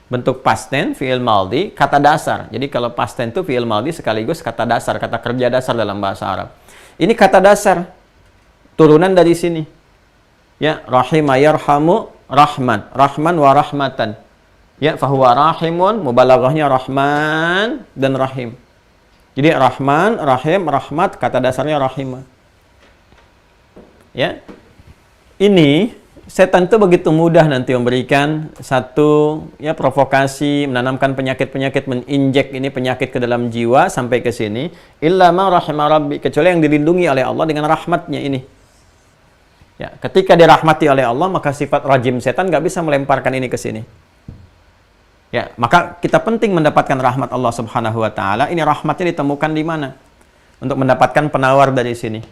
Bentuk past tense, fi'il maldi, kata dasar. Jadi kalau past tense itu fi'il maldi sekaligus kata dasar, kata kerja dasar dalam bahasa Arab. Ini kata dasar, turunan dari sini. Ya, rahima yarhamu rahman, rahman wa rahmatan. Ya, fahuwa rahimun, mubalaghahnya rahman dan rahim. Jadi rahman, rahim, rahmat, kata dasarnya rahimah. Ya. Ini setan itu begitu mudah nanti memberikan satu ya provokasi, menanamkan penyakit-penyakit, menginjek ini penyakit ke dalam jiwa sampai ke sini. Illa ma rahima rabbi, kecuali yang dilindungi oleh Allah dengan rahmatnya ini. Ya, ketika dirahmati oleh Allah, maka sifat rajim setan nggak bisa melemparkan ini ke sini. Ya, maka kita penting mendapatkan rahmat Allah Subhanahu wa taala. Ini rahmatnya ditemukan di mana? Untuk mendapatkan penawar dari sini.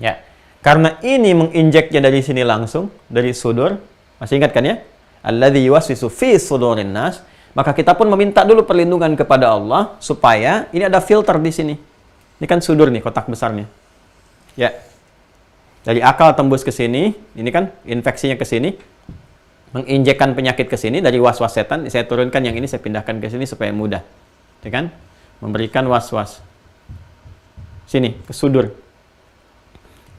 Ya. Karena ini menginjeknya dari sini langsung, dari sudur. Masih ingat kan ya? Alladzi yuwaswisu fi sudurin nas. Maka kita pun meminta dulu perlindungan kepada Allah supaya ini ada filter di sini. Ini kan sudur nih, kotak besarnya. Ya. Dari akal tembus ke sini, ini kan infeksinya ke sini. Menginjekkan penyakit ke sini dari was-was setan. Saya turunkan yang ini, saya pindahkan ke sini supaya mudah. Ya kan? Memberikan was-was. Sini, ke sudur.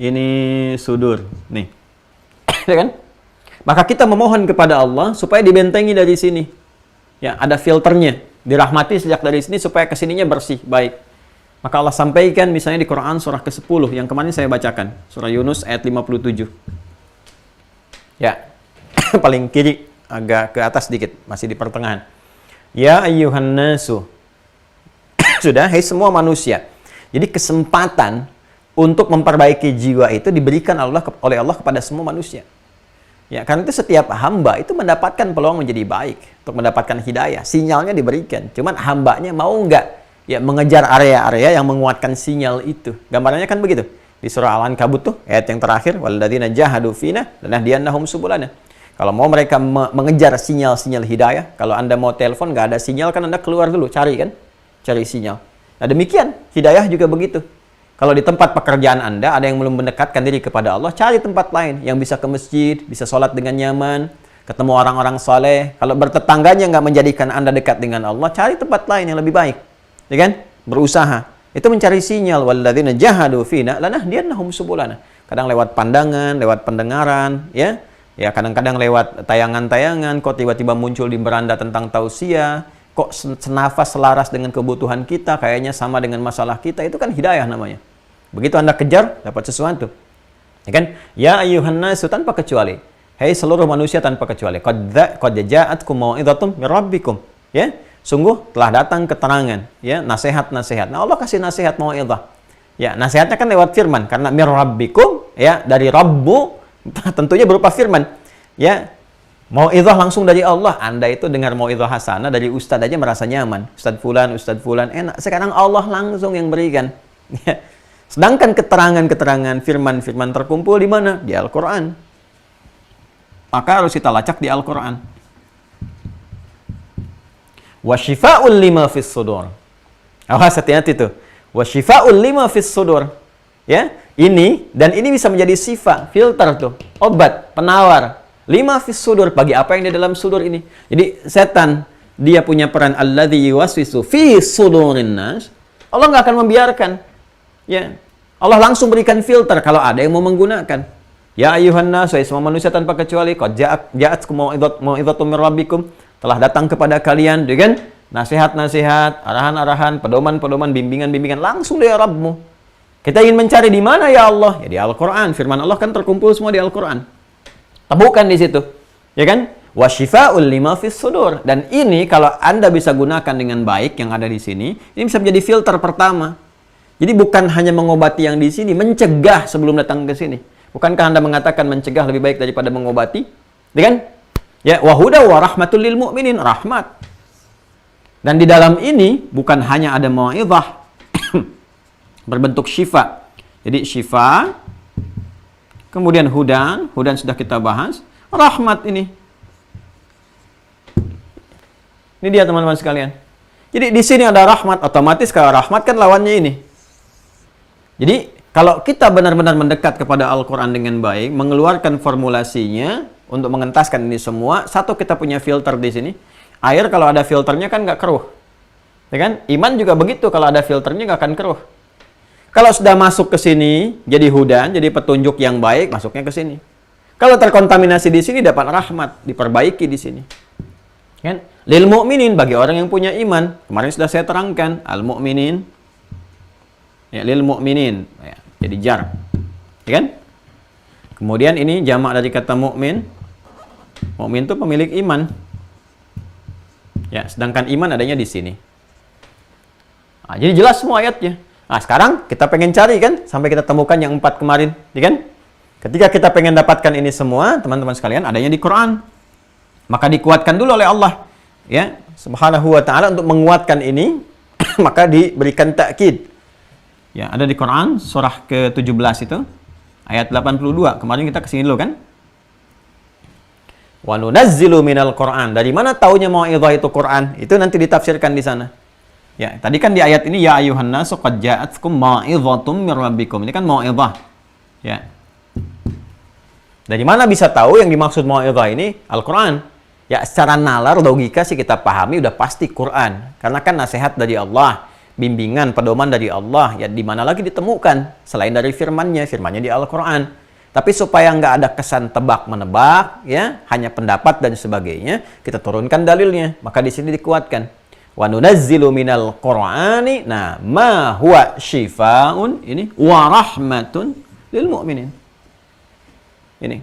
Ini sudur, nih, ya kan? Maka kita memohon kepada Allah supaya dibentengi dari sini. Ya, ada filternya, dirahmati sejak dari sini supaya kesininya bersih, baik. Maka Allah sampaikan misalnya di Quran surah ke-10 yang kemarin saya bacakan, surah Yunus ayat 57. Ya, paling kiri, agak ke atas sedikit, masih di pertengahan. Ya ayyuhan nasu. Sudah, hai semua manusia. Jadi kesempatan untuk memperbaiki jiwa itu diberikan oleh Allah kepada semua manusia. Ya, karena itu setiap hamba itu mendapatkan peluang menjadi baik, untuk mendapatkan hidayah. Sinyalnya diberikan. Cuman hambanya mau nggak ya mengejar area-area yang menguatkan sinyal itu. Gambarannya kan begitu. Di surah Al-Ankabut tuh ayat yang terakhir, walladzina jahadu fina lanahdiyannahum subulana. Kalau mau mereka mengejar sinyal-sinyal hidayah, kalau Anda mau telepon nggak ada sinyal kan Anda keluar dulu cari kan? Cari sinyal. Nah, demikian hidayah juga begitu. Kalau di tempat pekerjaan Anda ada yang belum mendekatkan diri kepada Allah, cari tempat lain yang bisa ke masjid, bisa sholat dengan nyaman, ketemu orang-orang soleh. Kalau bertetangganya nggak menjadikan Anda dekat dengan Allah, cari tempat lain yang lebih baik, ya kan? Berusaha. Itu mencari sinyal. Walladzina jahadu fina lanahdiyannahum subulana. Kadang lewat pandangan, lewat pendengaran, ya. Ya kadang-kadang lewat tayangan-tayangan. Kok tiba-tiba muncul di beranda tentang tausiah. Kok senafas selaras dengan kebutuhan kita, kayaknya sama dengan masalah kita, itu kan hidayah namanya. Begitu Anda kejar, dapat sesuatu. Ya kan? Ya ayyuhan nasu, tanpa kecuali. Hei seluruh manusia tanpa kecuali. Qad ja'atkum mau'idhatum mir rabbikum. Ya, sungguh telah datang keterangan, ya, nasihat-nasihat. Nah, Allah kasih nasihat mau'idhah. Ya, nasihatnya kan lewat firman, karena mir rabbikum, ya, dari Rabbu, tentunya berupa firman. Ya, mau'idhah langsung dari Allah. Anda itu dengar mau'idhah hasanah dari ustadz aja merasa nyaman. Ustadz fulan, enak. Sekarang Allah langsung yang berikan. Sedangkan keterangan-keterangan firman-firman terkumpul di mana? Di Al-Quran. Maka harus kita lacak di Al-Quran. Wa syifa'ul lima fis sudur. Awas, hati-hati tuh. Wa syifa'ul lima fis sudur. Ya, ini dan ini bisa menjadi sifat, filter tuh, obat, penawar. Lima fis sudur, bagi apa yang di dalam sudur ini. Jadi setan, dia punya peran alladzi yuwaswisu fi sudurin nas. Allah nggak akan membiarkan. Ya, Allah langsung berikan filter kalau ada yang mau menggunakan. Ya ayuhan nas, semua manusia tanpa kecuali, qad ja'atkum mau'idhatum mir rabbikum, telah datang kepada kalian dengan nasihat-nasihat, arahan-arahan, pedoman-pedoman, bimbingan-bimbingan langsung dari Rabbmu. Kita ingin mencari di mana ya Allah? Ya di Al-Qur'an. Firman Allah kan terkumpul semua di Al-Qur'an. Temukan di situ. Ya kan? Wa syifa'ul lima fis sudur. Dan ini kalau Anda bisa gunakan dengan baik yang ada di sini, ini bisa menjadi filter pertama. Jadi bukan hanya mengobati yang di sini, mencegah sebelum datang ke sini. Bukankah Anda mengatakan mencegah lebih baik daripada mengobati? Ya kan? Ya, wa huda wa rahmatul lil mu'minin, rahmat. Dan di dalam ini bukan hanya ada mau'izah berbentuk syifa. Jadi syifa, kemudian hudan sudah kita bahas, rahmat ini. Ini dia teman-teman sekalian. Jadi di sini ada rahmat, otomatis kalau rahmat kan lawannya ini. Jadi Kalau kita benar-benar mendekat kepada Al-Quran dengan baik, mengeluarkan formulasinya untuk mengentaskan ini semua, satu kita punya filter di sini. Air kalau ada filternya kan nggak keruh. Ya kan? Iman juga begitu, kalau ada filternya nggak akan keruh. Kalau sudah masuk ke sini, jadi hudan, jadi petunjuk yang baik, masuknya ke sini. Kalau terkontaminasi di sini, dapat rahmat, diperbaiki di sini. Kan? Lil mu'minin, bagi orang yang punya iman. Kemarin sudah saya terangkan, al-mu'minin. Ya, lil mu'minin. Ya, jadi jar. Ya kan? Kemudian ini jamak dari kata mu'min. Mu'min itu pemilik iman. Ya, sedangkan iman adanya di sini. Nah, jadi jelas semua ayatnya. Nah, sekarang kita pengen cari kan, sampai kita temukan yang 4 kemarin, ya kan? Ketika kita pengen dapatkan ini semua, teman-teman sekalian, adanya di Quran. Maka dikuatkan dulu oleh Allah, ya, Subhanahu wa taala untuk menguatkan ini, maka diberikan takkid. Ya, ada di Quran surah ke-17 itu, ayat 82. Kemarin kita kesini dulu kan? Wa nunazzilu minal Qur'an. Dari mana taunya mau'izah itu Quran? Itu nanti ditafsirkan di sana. Ya, tadi kan di ayat ini ya ayuhan nasu qad ja'atkum mau'izatum mir rabbikum. Ini kan mau'izah. Ya. Dari mana bisa tahu yang dimaksud mau'izah ini Al-Qur'an? Ya, secara nalar logika sih kita pahami udah pasti Quran. Karena kan nasihat dari Allah, bimbingan, pedoman dari Allah, ya di mana lagi ditemukan selain dari firman-Nya di Al-Qur'an. Tapi supaya nggak ada kesan tebak-menebak, ya, hanya pendapat dan sebagainya, kita turunkan dalilnya. Maka di sini dikuatkan. Wa nunazzilu minal Qur'ani, nah, ma huwa syifaa'un, ini, wa rahmatun lil mu'minin. Ini.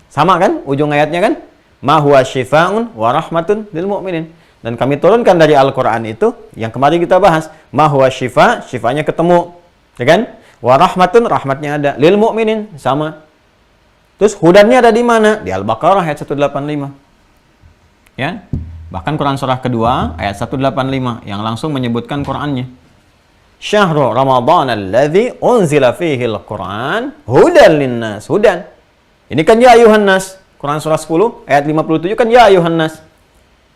Sama kan ujung ayatnya kan? Ma huwa syifaa'un wa rahmatun lil mu'minin. Dan kami turunkan dari Al-Qur'an itu yang kemarin kita bahas, ma huwa syifa', syifanya ketemu, ya kan? Wa rahmatun, rahmatnya ada, lil mu'minin, sama. Terus hudannya ada di mana? Di Al-Baqarah ayat 185. Ya. Bahkan Quran surah kedua ayat 185 yang langsung menyebutkan Qur'annya. Syahrul Ramadan alladzi unzila fihi al-Qur'an hudan linnas. Hudan. Ini kan ya ayuhan nas. Quran surah 10 ayat 57 kan ya ayuhan nas.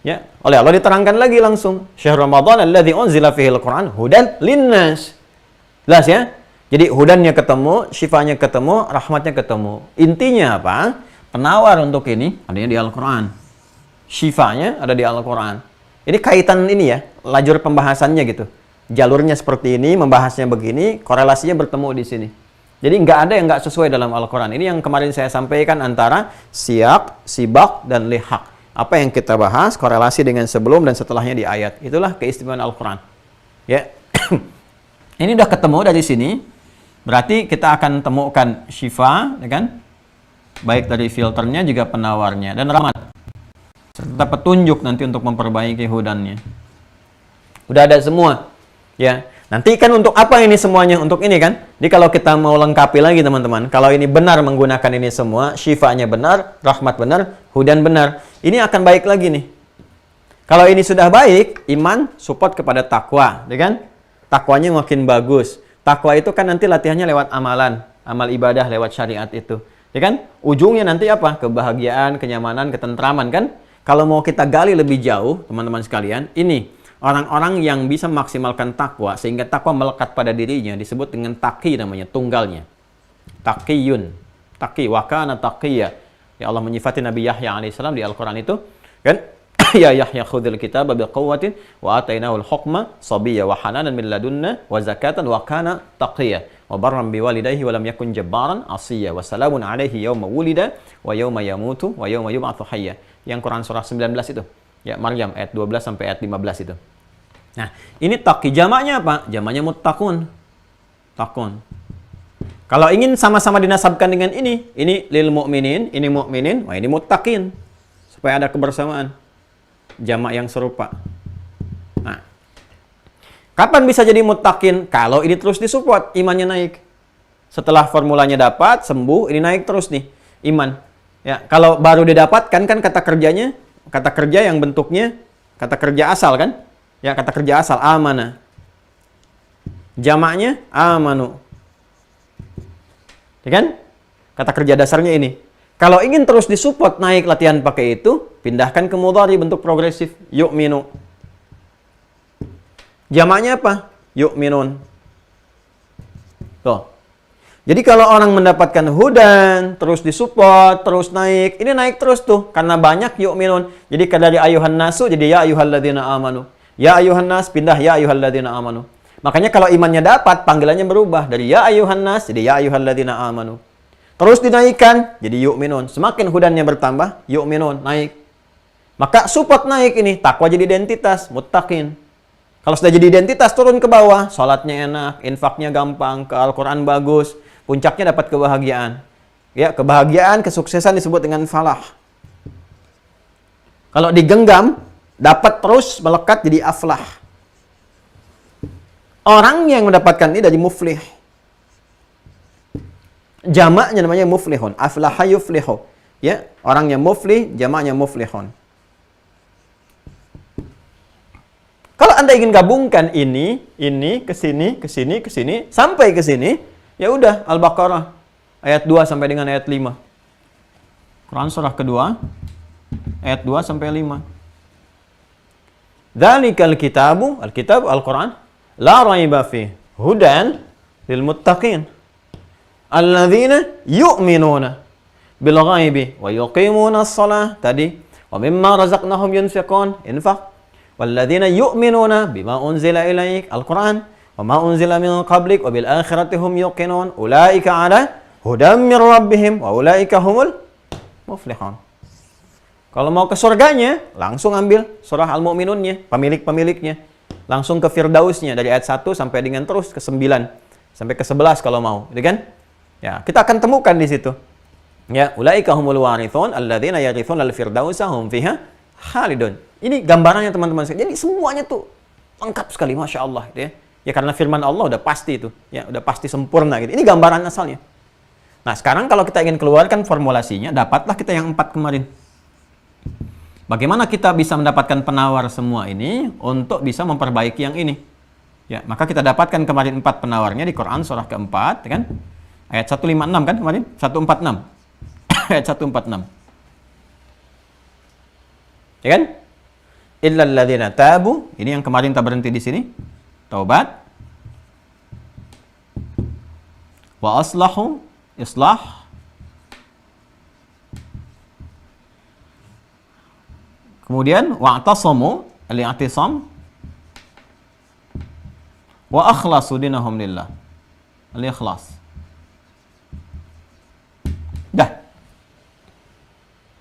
Ya, oleh Allah diterangkan lagi langsung. Syahrul Ramadan alladzi unzila fihi al-Qur'an hudan linnas. Jelas ya? Jadi hudannya ketemu, syifanya ketemu, rahmatnya ketemu. Intinya apa? Penawar untuk ini adanya di Al-Qur'an. Syifanya ada di Al-Quran. Ini kaitan ini ya, lajur pembahasannya gitu. Jalurnya seperti ini, membahasnya begini, korelasinya bertemu di sini. Jadi nggak ada yang nggak sesuai dalam Al-Quran. Ini yang kemarin saya sampaikan antara siyak, sibak, dan lihak. Apa yang kita bahas, korelasi dengan sebelum dan setelahnya di ayat. Itulah keistimewaan Al-Quran. Ya. Ini udah ketemu dari sini. Berarti kita akan temukan syifa, ya kan? Baik dari filternya juga penawarnya. Dan rahmat. Serta petunjuk nanti untuk memperbaiki hudannya. Udah ada semua. Ya. Nanti kan untuk apa ini semuanya? Untuk ini kan? Jadi kalau kita mau lengkapi lagi teman-teman, kalau ini benar menggunakan ini semua, syifanya benar, rahmat benar, hudan benar, ini akan baik lagi nih. Kalau ini sudah baik, iman support kepada takwa, ya kan? Takwanya makin bagus. Takwa itu kan nanti latihannya lewat amalan, amal ibadah lewat syariat itu. Ya kan? Ujungnya nanti apa? Kebahagiaan, kenyamanan, ketentraman kan? Kalau mau kita gali lebih jauh, teman-teman sekalian, ini orang-orang yang bisa memaksimalkan takwa sehingga takwa melekat pada dirinya disebut dengan taqi namanya, tunggalnya. Taqiyun. Taqi wa kana taqiyya. Ya Allah menyifati Nabi Yahya alaihissalam di Al-Qur'an itu, kan? Ya Yahya khudhil kitaba biquwwatin wa atainahu al-hukma sabiyya wa hananan min ladunna wa zakatan wa kana taqiyya wa barran biwalidayhi wa lam yakun jabbaran asiyya wa salamun alaihi yawma wulida wa yawma yamutu wa yawma yub'atsu hayya. Yang Quran surah 19 itu. Ya, Maryam ayat 12 sampai ayat 15 itu. Nah, ini taqi jamaknya apa? Jamaknya muttaqun. Taqun. Kalau ingin sama-sama dinasabkan dengan ini lil mu'minin, ini mu'minin, wah ini muttaqin. Supaya ada kebersamaan. Jamak yang serupa. Nah, kapan bisa jadi muttaqin? Kalau ini terus disupport, imannya naik. Setelah formulanya dapat, sembuh, ini naik terus nih, iman. Ya, kalau baru didapatkan kan kata kerja yang bentuknya kata kerja asal kan? Ya, kata kerja asal amana. Jamaknya amanu. Ya kan? Kata kerja dasarnya ini. Kalau ingin terus disupport naik latihan pakai itu, pindahkan ke mudhari bentuk progresif, yu'minu. Jamaknya apa? Yu'minun. Tuh. Jadi kalau orang mendapatkan hudan, terus disupport, terus naik, ini naik terus tuh, karena banyak yu'minun. Jadi dari ayuhan nasu, jadi ya ayuhalladzina amanu. Ya ayuhan nas, pindah ya ayuhalladzina amanu. Makanya kalau imannya dapat, panggilannya berubah. Dari ya ayuhan nas, jadi ya ayuhalladzina amanu. Terus dinaikkan, jadi yu'minun. Semakin hudannya bertambah, yu'minun, naik. Maka support naik ini, takwa jadi identitas, muttaqin. Kalau sudah jadi identitas, turun ke bawah, sholatnya enak, infaknya gampang, ke Al-Quran bagus, puncaknya dapat kebahagiaan. Ya, kebahagiaan, kesuksesan disebut dengan falah. Kalau digenggam, dapat terus melekat jadi aflah. Orang yang mendapatkan ini dari muflih. Jamaknya namanya muflihun. Aflaha yuflihu. Ya, orang yang muflih, jamaknya muflihun. Kalau Anda ingin gabungkan ini ke sini, ke sini, ke sini, sampai ke sini, ya udah, Al-Baqarah ayat 2 sampai dengan ayat 5. Quran surah kedua, ayat 2 sampai 5. Dzalikal kitabu, Al-Kitab, Al-Quran, la raiba fih, hudan lil muttaqin. Alladzina yu'minuna bil ghaibi wa yuqimuna as-salah, tadi, wa mimma razaqnahum yunfiqun, infaq. Walladzina yu'minuna bima unzila ilaik, Al-Quran. وَمَا أُنْزِلَ مِنْ قَبْلِكَ وَبِالْآخِرَةِ هُمْ يُوقِنُونَ أُولَئِكَ عَلَى هُدًى مِنْ رَبِّهِمْ وَأُولَئِكَ هُمُ الْمُفْلِحُونَ. Kalau mau ke surganya, langsung ambil surah Al-Mu'minunnya, pemilik-pemiliknya. Langsung ke Firdausnya, dari ayat 1 sampai dengan terus ke 9. Sampai ke 11 kalau mau. Gitu kan? Ya, kita akan temukan di situ. Ya, ulaika humul warithun alladzina yarithuna al-firdausa hum fiha khalidun. Ini gambarannya teman-teman. Jadi semuanya tuh lengkap sekali, Masya Allah. Gitu ya. Ya karena firman Allah udah pasti itu, ya udah pasti sempurna gitu. Ini gambaran asalnya. Nah sekarang kalau kita ingin keluarkan formulasinya, dapatlah kita yang 4 kemarin. Bagaimana kita bisa mendapatkan penawar semua ini untuk bisa memperbaiki yang ini? Ya maka kita dapatkan kemarin 4 penawarnya di Quran surah keempat, ya kan? Ayat 156 kan kemarin? 146. Ayat 146. Ya kan? Illal ladzina tabu, ini yang kemarin tak berhenti di sini. Taubat, wa aslahu, islah, kemudian wa'tasamu, al-i'tisam, wa akhlasu dinahum lillah, al-ikhlas. Dah.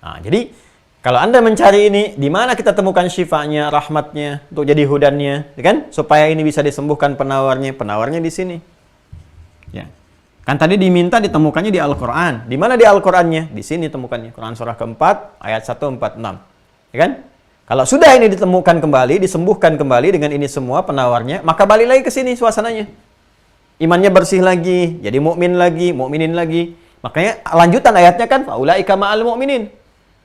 Nah, jadi kalau Anda mencari ini, di mana kita temukan syifanya, rahmatnya, untuk jadi hudannya, ya kan? Supaya ini bisa disembuhkan penawarnya di sini. Ya. Kan tadi diminta ditemukannya di Al-Quran. Di mana di Al-Qurannya? Di sini temukannya. Quran surah keempat, ayat 146. Ya kan? Kalau sudah ini ditemukan kembali, disembuhkan kembali dengan ini semua penawarnya, maka balik lagi ke sini suasananya. Imannya bersih lagi, jadi mukmin lagi, mukminin lagi. Makanya lanjutan ayatnya kan, faulaika ma'al mu'minin.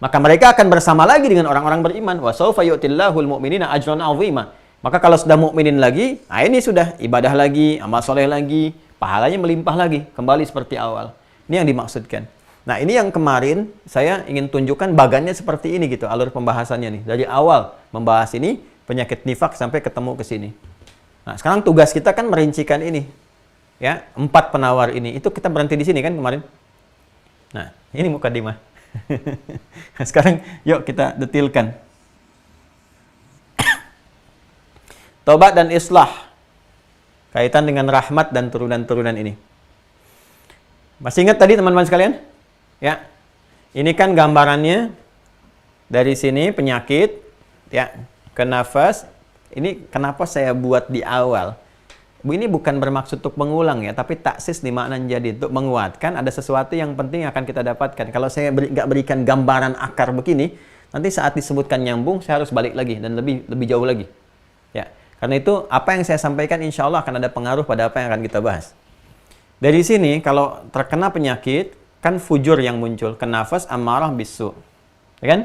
Maka mereka akan bersama lagi dengan orang-orang beriman. Wa sawfa yu'tillahul mu'minina ajran 'azima. Maka kalau sudah mukminin lagi, nah ini sudah ibadah lagi, amal soleh lagi, pahalanya melimpah lagi, kembali seperti awal. Ini yang dimaksudkan. Nah, ini yang kemarin saya ingin tunjukkan bagannya seperti ini gitu, alur pembahasannya nih. Dari awal membahas ini, penyakit nifak sampai ketemu ke sini. Nah, sekarang tugas kita kan merincikan ini. Ya, 4 penawar ini. Itu kita berhenti di sini kan kemarin. Nah, ini mukadimah. Sekarang yuk kita detilkan. Taubat dan islah, kaitan dengan rahmat dan turunan-turunan ini. Masih ingat tadi teman-teman sekalian? Ya. Ini kan gambarannya dari sini penyakit ya, ke nafas. Ini kenapa saya buat di awal? Ini bukan bermaksud untuk mengulang ya, tapi taksis di makna jadi untuk menguatkan ada sesuatu yang penting akan kita dapatkan. Kalau saya nggak berikan gambaran akar begini, nanti saat disebutkan nyambung, saya harus balik lagi dan lebih jauh lagi. Ya, karena itu apa yang saya sampaikan insya Allah akan ada pengaruh pada apa yang akan kita bahas. Dari sini kalau terkena penyakit, kan fujur yang muncul, kenafas amarah bisu, ya kan?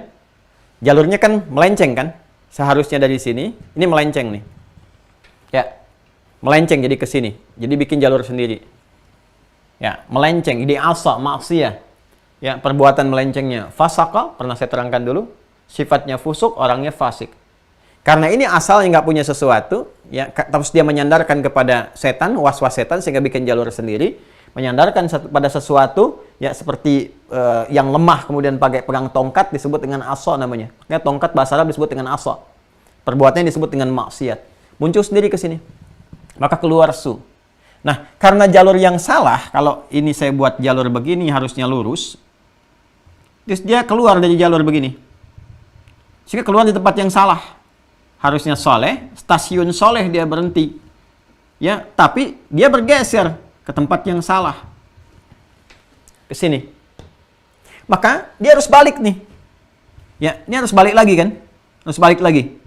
Jalurnya kan melenceng kan? Seharusnya dari sini, ini melenceng nih. Ya. Melenceng jadi ke sini. Jadi bikin jalur sendiri. Ya, melenceng jadi asa, maksiyah. Ya, perbuatan melencengnya fasaka, pernah saya terangkan dulu. Sifatnya fusuk, orangnya fasik. Karena ini asalnya nggak punya sesuatu, ya, terus dia menyandarkan kepada setan, was-was setan, sehingga bikin jalur sendiri, menyandarkan pada sesuatu, ya, seperti yang lemah, kemudian pakai pegang tongkat, disebut dengan asa namanya. Ya, tongkat bahasa Arab disebut dengan asa. Perbuatannya disebut dengan maksiat. Muncul sendiri ke sini. Maka keluar su. Nah, karena jalur yang salah, kalau ini saya buat jalur begini, harusnya lurus. Terus dia keluar dari jalur begini. Sehingga keluar di tempat yang salah. Harusnya soleh, stasiun soleh dia berhenti. Ya, tapi dia bergeser ke tempat yang salah. Ke sini. Maka dia harus balik nih. Ya, ini harus balik lagi kan? Harus balik lagi.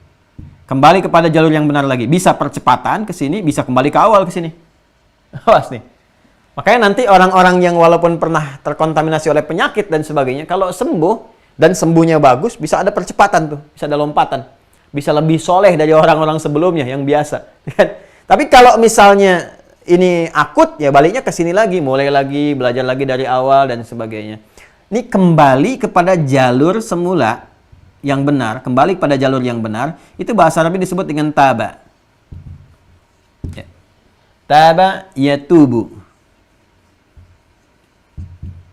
Kembali kepada jalur yang benar lagi. Bisa percepatan ke sini, bisa kembali ke awal ke sini. Awas nih. Makanya nanti orang-orang yang walaupun pernah terkontaminasi oleh penyakit dan sebagainya, kalau sembuh dan sembuhnya bagus, bisa ada percepatan tuh, bisa ada lompatan. Bisa lebih soleh dari orang-orang sebelumnya yang biasa. Tapi kalau misalnya ini akut, ya baliknya ke sini lagi, mulai lagi, belajar lagi dari awal dan sebagainya. Ini kembali kepada jalur semula yang benar, kembali kepada jalur yang benar, itu bahasa Arabnya disebut dengan taba. Ya. Taba yatubu.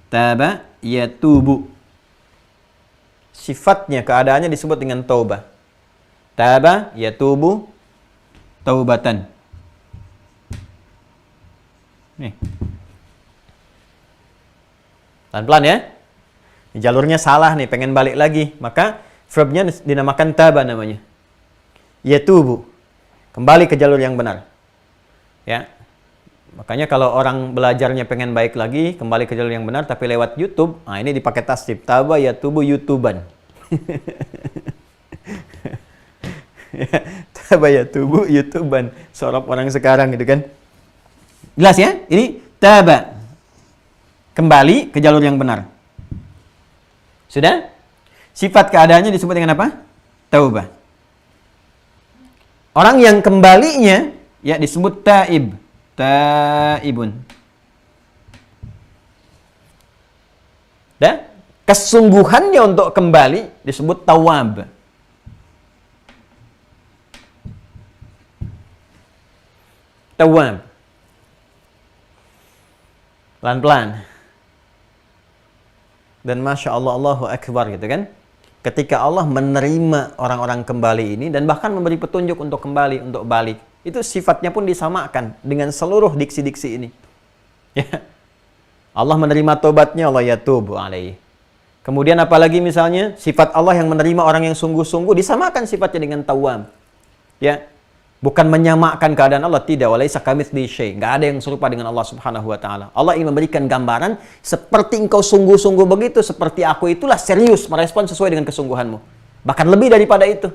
Taba yatubu. Sifatnya, keadaannya disebut dengan taubah. Taba yatubu taubatan. Nih. Pelan-pelan ya. Jalurnya salah nih, pengen balik lagi. Maka verbnya dinamakan taba namanya. Yatubu. Kembali ke jalur yang benar. Ya. Makanya kalau orang belajarnya pengen baik lagi, kembali ke jalur yang benar, tapi lewat YouTube, nah ini dipakai tasdif. Taba yatubu YouTuban. Taba yatubu YouTuban. Sorop orang sekarang gitu kan. Jelas ya? Ini taba. Kembali ke jalur yang benar. Sudah? Sifat keadaannya disebut dengan apa? Taubah. Orang yang kembalinya ya disebut taib. Taibun. Dan kesungguhannya untuk kembali disebut tawab. Tawab. Pelan-pelan. Dan Masya Allah, Allahu Akbar gitu kan. Ketika Allah menerima orang-orang kembali ini dan bahkan memberi petunjuk untuk kembali, untuk balik. Itu sifatnya pun disamakan dengan seluruh diksi-diksi ini. Ya. Allah menerima tobatnya, Allah yatubu alaihi. Kemudian apalagi misalnya sifat Allah yang menerima orang yang sungguh-sungguh disamakan sifatnya dengan tawwab. Ya. Bukan menyamakan keadaan Allah, tidak. Walaisa kamitslihi syai'. Enggak ada yang serupa dengan Allah Subhanahu wa taala. Allah ingin memberikan gambaran seperti engkau sungguh-sungguh begitu, seperti aku itulah serius merespon sesuai dengan kesungguhanmu. Bahkan lebih daripada itu.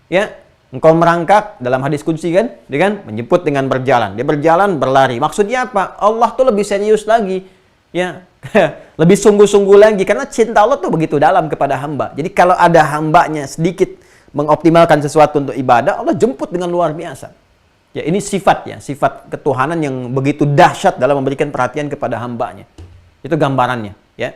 Ya, engkau merangkak dalam hadis qudsi kan, dia kan menjemput dengan berjalan. Dia berjalan, berlari. Maksudnya apa? Allah tuh lebih serius lagi. Ya, lebih sungguh-sungguh lagi karena cinta Allah tuh begitu dalam kepada hamba. Jadi kalau ada hambanya sedikit mengoptimalkan sesuatu untuk ibadah, Allah jemput dengan luar biasa. Ya, ini sifatnya, sifat ketuhanan yang begitu dahsyat dalam memberikan perhatian kepada hambanya. Itu gambarannya, ya.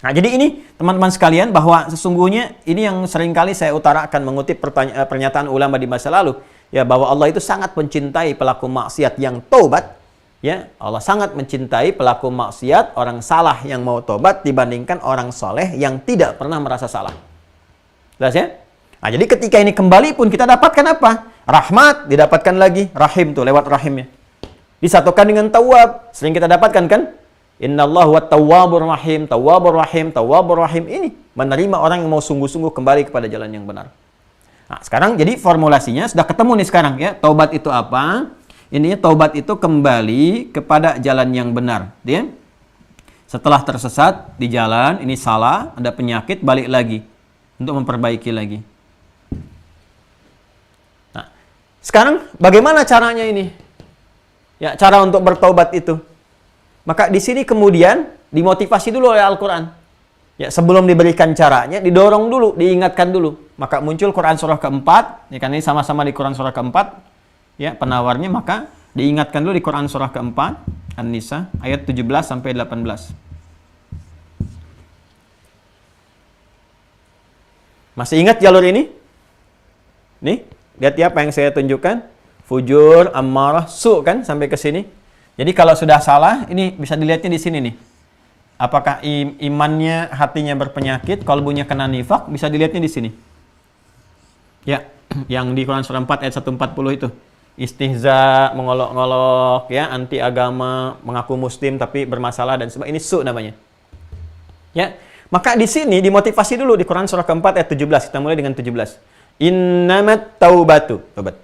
Nah, jadi ini teman-teman sekalian bahwa sesungguhnya ini yang seringkali saya utarakan mengutip pernyataan ulama di masa lalu, ya, bahwa Allah itu sangat mencintai pelaku maksiat yang taubat. Ya, Allah sangat mencintai pelaku maksiat, orang salah yang mau tobat dibandingkan orang soleh yang tidak pernah merasa salah. Jelas ya? Nah, jadi ketika ini kembali pun kita dapatkan apa? Rahmat didapatkan lagi, rahim tuh lewat rahimnya. Disatukan dengan tawwab, sering kita dapatkan kan? Innallahu wat tawwabur rahim, tawwabur rahim, tawwabur rahim. Ini menerima orang yang mau sungguh-sungguh kembali kepada jalan yang benar. Nah, sekarang jadi formulasinya sudah ketemu nih sekarang ya. Taubat itu apa? Ini taubat itu kembali kepada jalan yang benar, ya. Setelah tersesat di jalan, ini salah, ada penyakit, balik lagi untuk memperbaiki lagi. Nah, sekarang bagaimana caranya ini? Ya, cara untuk bertaubat itu. Maka di sini kemudian dimotivasi dulu oleh Al-Quran. Ya, sebelum diberikan caranya, didorong dulu, diingatkan dulu. Maka muncul Quran surah keempat, ya kan ini sama-sama di Quran surah keempat. Ya, penawarnya, maka diingatkan dulu di Quran surah keempat, An-Nisa, ayat 17 sampai 18. Masih ingat jalur ini? Nih, lihat ya apa yang saya tunjukkan. Fujur, ammarah, su kan sampai ke sini. Jadi kalau sudah salah, ini bisa dilihatnya di sini nih. Apakah imannya, hatinya berpenyakit, kalbunya kena nifak, bisa dilihatnya di sini. Ya, yang di Quran surah 4 ayat 140 itu. Istihza, mengolok-ngolok, ya, anti agama, mengaku muslim tapi bermasalah dan sebagainya. Ini su namanya. Ya, maka di sini dimotivasi dulu di Quran surah keempat ayat 17. Kita mulai dengan 17. Innamat taubatu. Taubat.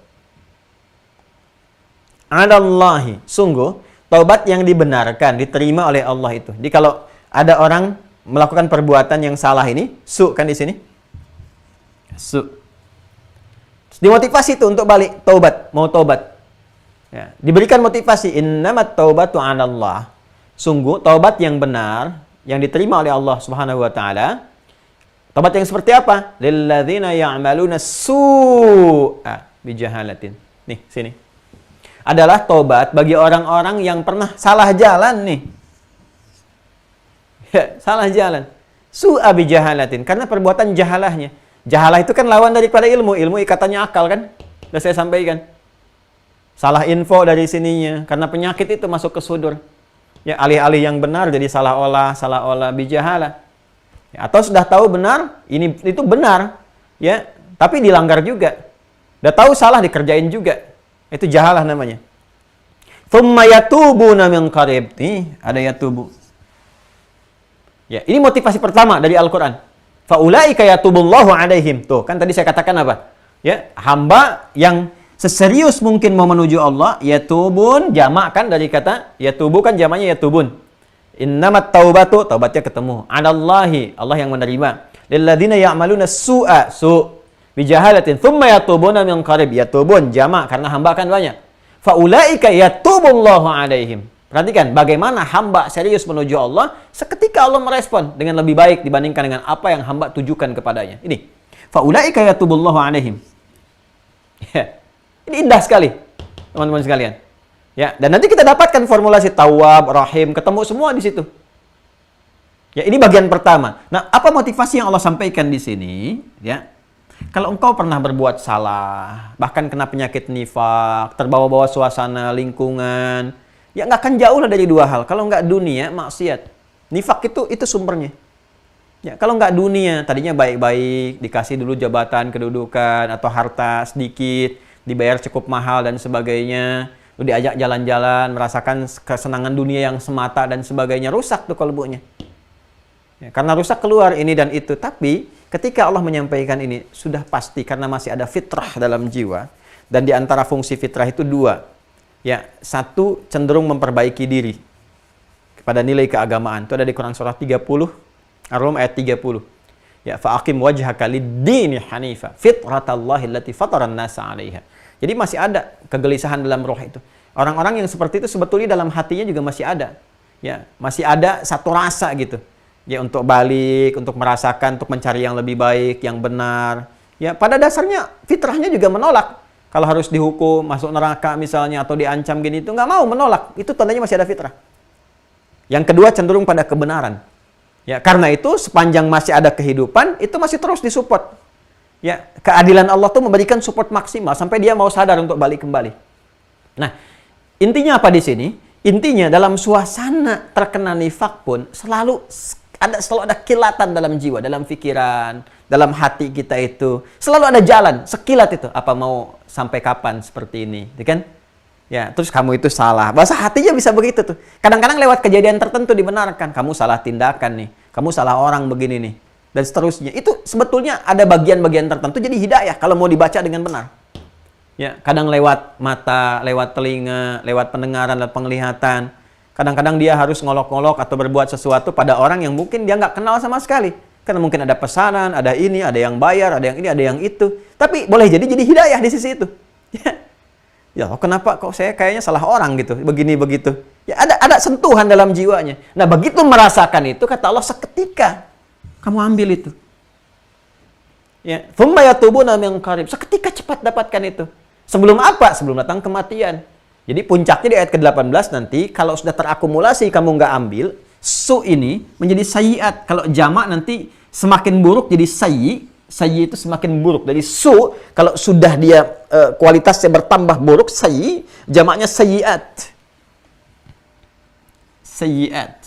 Adallahi. Sungguh, taubat yang dibenarkan, diterima oleh Allah itu. Jadi kalau ada orang melakukan perbuatan yang salah ini, su kan di sini. Su. Dimotivasi itu untuk balik, taubat, mau taubat. Ya, diberikan motivasi, innamat taubatu 'alallah. Sungguh taubat yang benar yang diterima oleh Allah Subhanahu wa taala. Taubat yang seperti apa? Lilladzina ya'maluna su'a bijahalatin. Nih, sini. Adalah taubat bagi orang-orang yang pernah salah jalan nih. Ya, salah jalan. Su'a bijahalatin karena perbuatan jahalahnya. Jahalah itu kan lawan daripada ilmu. Ilmu ikatannya akal kan? Sudah saya sampaikan. Salah info dari sininya. Karena penyakit itu masuk ke sudur. Ya, alih-alih yang benar jadi salah olah bijahalah. Ya, atau sudah tahu benar, ini itu benar. Ya, tapi dilanggar juga. Udah tahu salah dikerjain juga. Itu jahalah namanya. Tsumma yatubuna min qarib. Nih, ada yatubu. Ya, ini motivasi pertama dari Al-Qur'an. Faulaika yatubullahu alaihim. Tuh, kan tadi saya katakan apa? Ya, hamba yang seserius mungkin mau menuju Allah, yatubun, jamak kan dari kata yatubu kan jamaknya yatubun. Innamat taubatu, taubatnya ketemu. Adallahi, Allah yang menerima. Lilladzina ya'maluna su'a, su' bijahalatin, thumma yatubuna min qarib. Yatubun, jamak karena hamba kan banyak. Faulaika yatubullahu alaihim. Perhatikan bagaimana hamba serius menuju Allah, seketika Allah merespon dengan lebih baik dibandingkan dengan apa yang hamba tujukan kepadanya. Ini, faulaika yatubullahu alaihim. Ya. Ini indah sekali, teman-teman sekalian. Ya, dan nanti kita dapatkan formulasi tawab, rahim, ketemu semua di situ. Ya, ini bagian pertama. Nah, apa motivasi yang Allah sampaikan di sini? Ya, kalau engkau pernah berbuat salah, bahkan kena penyakit nifak, terbawa-bawa suasana lingkungan, ya nggak akan jauh lah dari dua hal. Kalau nggak dunia, maksiat. Nifak itu sumbernya. Ya, kalau nggak dunia, tadinya baik-baik, dikasih dulu jabatan, kedudukan, atau harta sedikit, dibayar cukup mahal dan sebagainya, diajak jalan-jalan, merasakan kesenangan dunia yang semata dan sebagainya, rusak tuh kalbunya. Ya, karena rusak keluar ini dan itu. Tapi ketika Allah menyampaikan ini, sudah pasti karena masih ada fitrah dalam jiwa. Dan di antara fungsi fitrah itu dua. Ya, satu cenderung memperbaiki diri kepada nilai keagamaan. Itu ada di Quran surah 30, Ar-Rum ayat 30. Ya, fa'aqim wajhaka lid-dini hanifa fitratallahi allati fataran nasa 'alaiha. Jadi masih ada kegelisahan dalam roh itu. Orang-orang yang seperti itu sebetulnya dalam hatinya juga masih ada. Ya, masih ada satu rasa gitu. Ya, untuk balik, untuk merasakan, untuk mencari yang lebih baik, yang benar. Ya, pada dasarnya fitrahnya juga menolak. Kalau harus dihukum, masuk neraka misalnya, atau diancam gini, itu nggak mau, menolak. Itu tandanya masih ada fitrah. Yang kedua cenderung pada kebenaran. Ya, karena itu sepanjang masih ada kehidupan, itu masih terus disupport. Ya, keadilan Allah tuh memberikan support maksimal sampai dia mau sadar untuk balik kembali. Nah, intinya apa di sini? Intinya dalam suasana terkena nifak pun selalu ada kilatan dalam jiwa, dalam pikiran, dalam hati kita itu. Selalu ada jalan, sekilat itu. Apa mau sampai kapan seperti ini, kan? Ya, terus kamu itu salah. Bahasa hatinya bisa begitu tuh. Kadang-kadang lewat kejadian tertentu dibenarkan. Kamu salah tindakan nih. Kamu salah orang begini nih. Dan seterusnya. Itu sebetulnya ada bagian-bagian tertentu jadi hidayah kalau mau dibaca dengan benar. Ya, kadang lewat mata, lewat telinga, lewat pendengaran, lewat penglihatan. Kadang-kadang dia harus ngolok-ngolok atau berbuat sesuatu pada orang yang mungkin dia nggak kenal sama sekali. Karena mungkin ada pesanan, ada ini, ada yang bayar, ada yang ini, ada yang itu. Tapi boleh jadi hidayah di sisi itu. Ya, kenapa kok saya kayaknya salah orang gitu, begini begitu. Ya, ada sentuhan dalam jiwanya. Nah, begitu merasakan itu, kata Allah, seketika kamu ambil itu. Ya, tsumma yatubuna min qarib. Seketika cepat dapatkan itu. Sebelum apa? Sebelum datang kematian. Jadi puncaknya di ayat ke-18 nanti, kalau sudah terakumulasi kamu nggak ambil, su ini menjadi sayyiat. Kalau jamak nanti semakin buruk jadi sayyi, sayyi itu semakin buruk. Dari su, kalau sudah dia kualitasnya bertambah buruk, sayyi, jamaknya sayyiat. Sayyiat.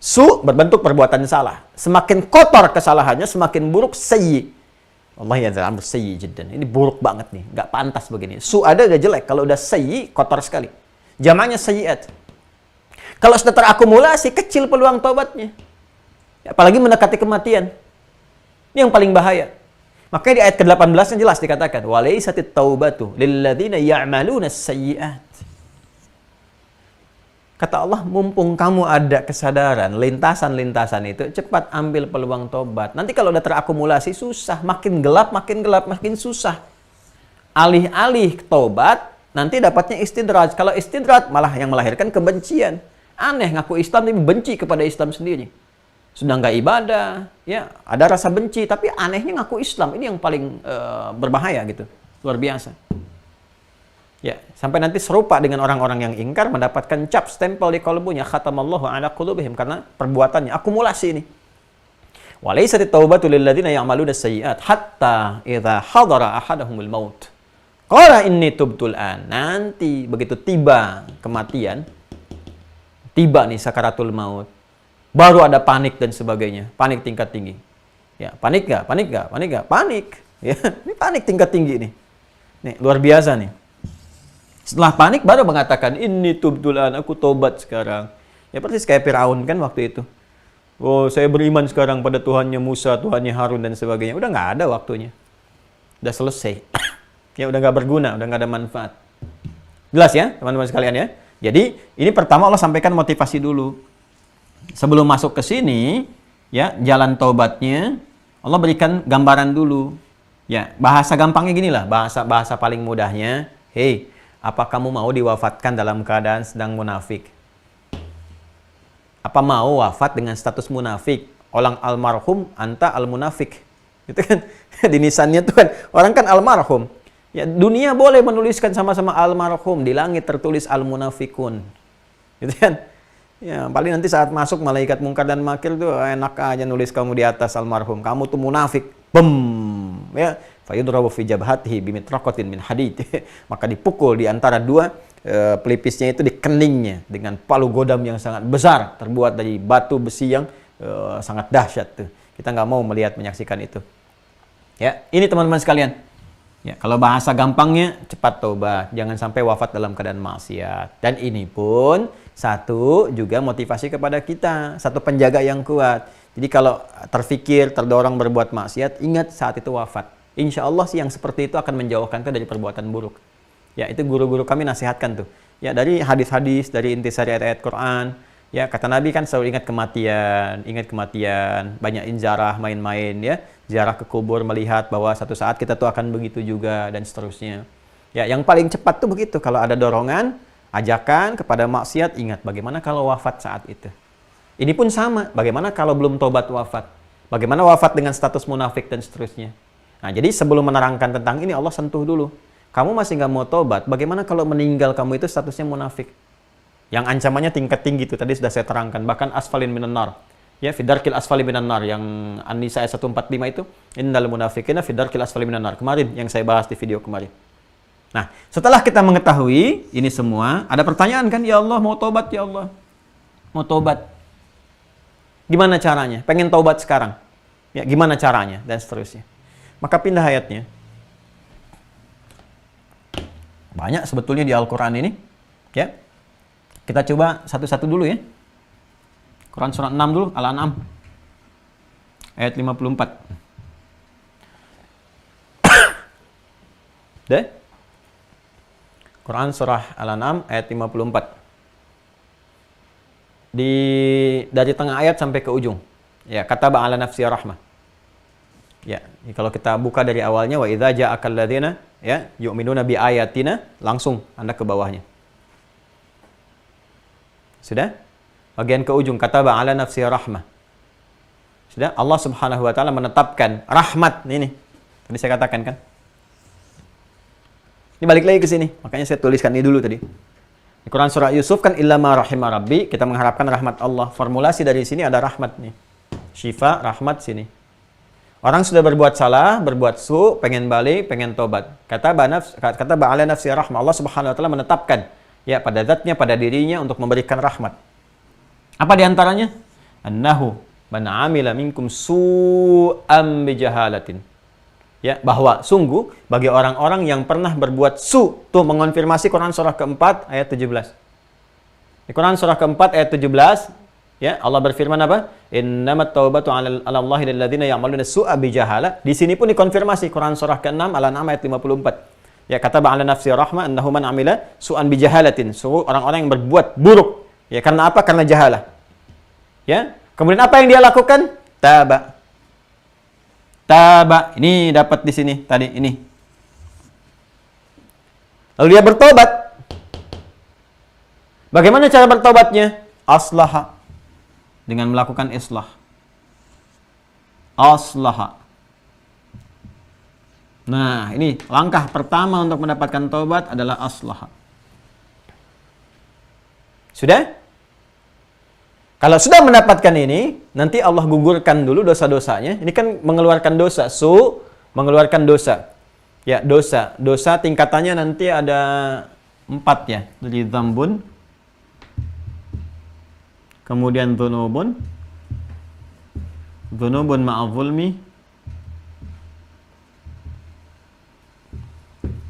Su berbentuk perbuatan salah. Semakin kotor kesalahannya, semakin buruk sayyi. Allah ya zalam sayyi jiddan. Ini buruk banget nih, nggak pantas begini. Su ada udah jelek, kalau udah sayyi kotor sekali. Jamaknya sayyiat. Kalau sudah terakumulasi, kecil peluang taubatnya. Apalagi mendekati kematian. Ini yang paling bahaya. Makanya di ayat ke-18 jelas dikatakan, "Walaisatit taubatu lilladzina ya'maluna sayyi'at." Kata Allah, mumpung kamu ada kesadaran, lintasan-lintasan itu, cepat ambil peluang tobat. Nanti kalau udah terakumulasi, susah. Makin gelap, makin susah. Alih-alih tobat, nanti dapatnya istidraj. Kalau istidraj, malah yang melahirkan kebencian. Aneh, ngaku Islam tapi benci kepada Islam sendiri. Sudah nggak ibadah, ya ada rasa benci, tapi anehnya ngaku Islam. Ini yang paling berbahaya gitu. Luar biasa. Ya, sampai nanti serupa dengan orang-orang yang ingkar mendapatkan cap stempel di qalbunya khatamallahu ala qulubihim karena perbuatannya akumulasi ini. Walaisatit taubatu lil ladzina ya'maluna sayyi'at hatta idza hadara ahadahumul maut. Qala inni tubtul an. Nanti begitu tiba kematian, tiba nih sakaratul maut, baru ada panik dan sebagainya, panik tingkat tinggi. Ya, panik nggak? Panik. Ya, ini panik tingkat tinggi nih. Nih, luar biasa nih. Setelah panik baru mengatakan ini tubtulan, aku tobat sekarang. Ya persis kayak Firaun kan waktu itu. Oh, saya beriman sekarang pada Tuhannya Musa, Tuhannya Harun dan sebagainya. Udah nggak ada waktunya. Udah selesai. Ya udah nggak berguna, udah nggak ada manfaat. Jelas ya teman-teman sekalian ya. Jadi ini pertama Allah sampaikan motivasi dulu. Sebelum masuk ke sini, ya jalan taubatnya Allah berikan gambaran dulu. Ya bahasa gampangnya gini lah, bahasa paling mudahnya. Hei, apa kamu mau diwafatkan dalam keadaan sedang munafik? Apa mau wafat dengan status munafik? Orang almarhum, anta al-munafik. Gitu kan? Di nisannya tuh kan, orang kan almarhum. Ya, dunia boleh menuliskan sama-sama almarhum. Di langit tertulis al-munafikun. Gitu kan? Ya, paling nanti saat masuk malaikat mungkar dan makir tuh enak aja nulis kamu di atas almarhum. Kamu tuh munafik. Bem! Ya. Fayudrabu fi jabhatihi bimitraqatin min hadid. Maka dipukul di antara dua pelipisnya itu di keningnya dengan palu godam yang sangat besar terbuat dari batu besi yang sangat dahsyat tuh. Kita nggak mau melihat menyaksikan itu. Ya, ini teman-teman sekalian. Ya, kalau bahasa gampangnya cepat tobat, jangan sampai wafat dalam keadaan maksiat. Dan ini pun satu juga motivasi kepada kita, satu penjaga yang kuat. Jadi kalau terfikir, terdorong berbuat maksiat, ingat saat itu wafat. Insya Allah sih yang seperti itu akan menjauhkan kita dari perbuatan buruk. Ya, itu guru-guru kami nasihatkan tuh. Ya, dari hadis-hadis, dari intisari ayat-ayat Quran. Ya, kata Nabi kan selalu ingat kematian. Banyakin ziarah, main-main ya. Ziarah ke kubur, melihat bahwa satu saat kita tuh akan begitu juga dan seterusnya. Ya, yang paling cepat tuh begitu. Kalau ada dorongan, ajakan kepada maksiat, ingat bagaimana kalau wafat saat itu. Ini pun sama, bagaimana kalau belum tobat wafat? Bagaimana wafat dengan status munafik dan seterusnya? Nah, jadi sebelum menerangkan tentang ini, Allah sentuh dulu. Kamu masih nggak mau tobat, bagaimana kalau meninggal kamu itu statusnya munafik? Yang ancamannya tingkat tinggi itu, tadi sudah saya terangkan. Bahkan asfalin minan nar. Ya, fidarkil asfali minan nar. Yang An-Nisa ayat 145 itu, innal munafiqina fidarkil asfali minan nar. Kemarin, yang saya bahas di video kemarin. Nah, setelah kita mengetahui ini semua, ada pertanyaan kan, ya Allah, mau tobat ya Allah. Mau tobat. Gimana caranya? Pengen tobat sekarang. Ya, gimana caranya? Dan seterusnya. Maka pindah ayatnya. Banyak sebetulnya di Al-Quran ini. Ya. Kita coba satu-satu dulu ya. Quran surat 6 dulu, Al-An'am. Ayat 54. Deh. Quran surah Al-An'am ayat 54. Dari tengah ayat sampai ke ujung. Ya, kataba ala nafsi rahmah. Ya, kalau kita buka dari awalnya wa idza ja'akal ladzina ya yu'minuna bi ayatina, langsung Anda ke bawahnya. Sudah? Bagian ke ujung kataba ala nafsi rahmah. Sudah? Allah Subhanahu wa taala menetapkan rahmat ini. Tadi saya katakan kan. Ini balik lagi ke sini. Makanya saya tuliskan ini dulu tadi. Di Quran surah Yusuf kan illa ma rahima rabbi, kita mengharapkan rahmat Allah. Formulasi dari sini ada rahmat nih. Syifa, rahmat sini. Orang sudah berbuat salah, berbuat su, pengen balik, pengen tobat. Kata ba'ala nafsi rahmah. Allah Subhanahu wa taala menetapkan ya pada zatnya, pada dirinya untuk memberikan rahmat. Apa di antaranya? Annahu man 'amila minkum su'an bijahalatin. Ya, bahwa sungguh bagi orang-orang yang pernah berbuat tuh mengonfirmasi Quran surah keempat ayat 17. Di Quran surah keempat ayat 17, ya, Allah berfirman apa? Innamat taubatu 'ala Allahi lil ladzina ya'maluna su'a bijahala. Di sini pun dikonfirmasi Quran surah ke-6 Al-An'am ayat 54. Ya, kata ba'ala nafsi rahmah annahu man 'amila su'an bijahalatin. Orang-orang yang berbuat buruk. Ya, karena apa? Karena jahalah. Ya. Kemudian apa yang dia lakukan? Taba. Ini dapat di sini tadi ini. Lalu dia bertobat. Bagaimana cara bertobatnya? Aslaha. Dengan melakukan islah. Aslaha. Nah, ini langkah pertama untuk mendapatkan taubat adalah aslaha. Sudah? Kalau sudah mendapatkan ini, nanti Allah gugurkan dulu dosa-dosanya. Ini kan mengeluarkan dosa, mengeluarkan dosa. Ya, dosa. Dosa tingkatannya nanti ada 4 ya. Dari dzambun, kemudian dzunubun ma'adzulmi,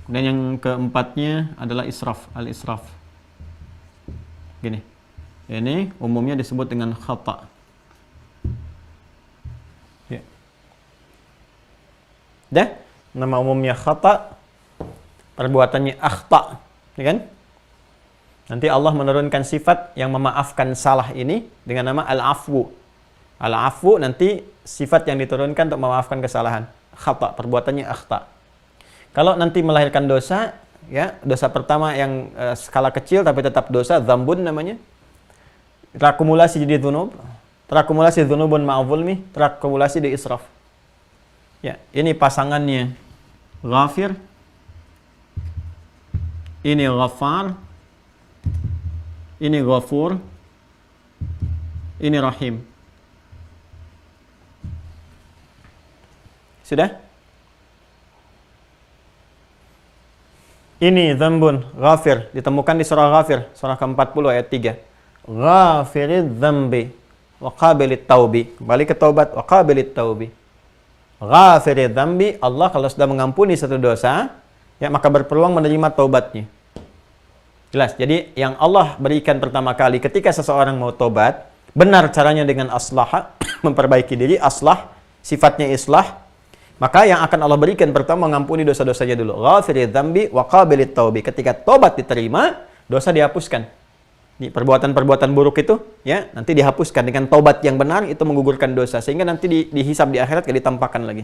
kemudian yang keempatnya adalah israf, al-israf. Gini. Ini umumnya disebut dengan khata. Ya. Dah, nama umumnya khata, perbuatannya akhta, ya kan? Nanti Allah menurunkan sifat yang memaafkan salah ini dengan nama al-afwu. Al-afwu nanti sifat yang diturunkan untuk memaafkan kesalahan. Khata, perbuatannya akhta. Kalau nanti melahirkan dosa, ya, dosa pertama yang skala kecil tapi tetap dosa, dzambun namanya. Terakumulasi jadi dzunub, terakumulasi dzunubun ma'adzulmi, terakumulasi di israf. Ya, ini pasangannya ghafir, ini ghaffar, ini ghafur, ini rahim. Sudah? Ini dzambun, ghafir, ditemukan di surah Ghafir, surah ke-40 ayat 3. Ghafiridz dzambi wa qabilit taubi. Kembali ke taubat, wa qabilit taubi. Ghafiridz dzambi, Allah kalau sudah mengampuni satu dosa, ya, maka berpeluang menerima taubatnya. Jelas. Jadi yang Allah berikan pertama kali ketika seseorang mau taubat, benar caranya dengan aslaha, memperbaiki diri, aslah, sifatnya islah. Maka yang akan Allah berikan pertama mengampuni dosa-dosanya dulu. Ghafiridz dzambi wa qabilit taubi. Ketika taubat diterima, dosa dihapuskan. Perbuatan-perbuatan buruk itu, ya, nanti dihapuskan dengan taubat yang benar, itu menggugurkan dosa sehingga nanti dihisab di akhirat gak ditampakkan lagi.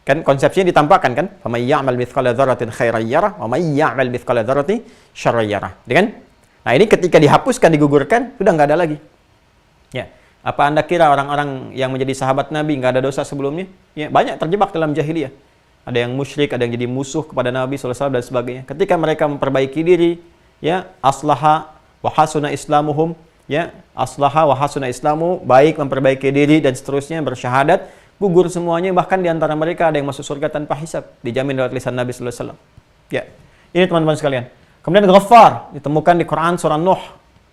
Kan konsepsinya ditampakkan kan? Fa may ya'mal mithqala dzarratin khairan yarah wa may ya'mal mithqala dzarratin syarran yarah. Ya kan? Nah, ini ketika dihapuskan, digugurkan, sudah nggak ada lagi. Ya. Apa Anda kira orang-orang yang menjadi sahabat Nabi nggak ada dosa sebelumnya? Ya, banyak terjebak dalam jahiliyah. Ada yang musyrik, ada yang jadi musuh kepada Nabi SAW dan sebagainya. Ketika mereka memperbaiki diri, ya, aslaha wa hasuna islamuhum, ya, aslaha wa hasuna islamu, baik, memperbaiki diri dan seterusnya, bersyahadat, gugur semuanya, bahkan di antara mereka ada yang masuk surga tanpa hisab, dijamin lewat lisan Nabi sallallahu alaihi wasallam. Ya. Ini teman-teman sekalian. Kemudian Ghaffar ditemukan di Quran surah Nuh,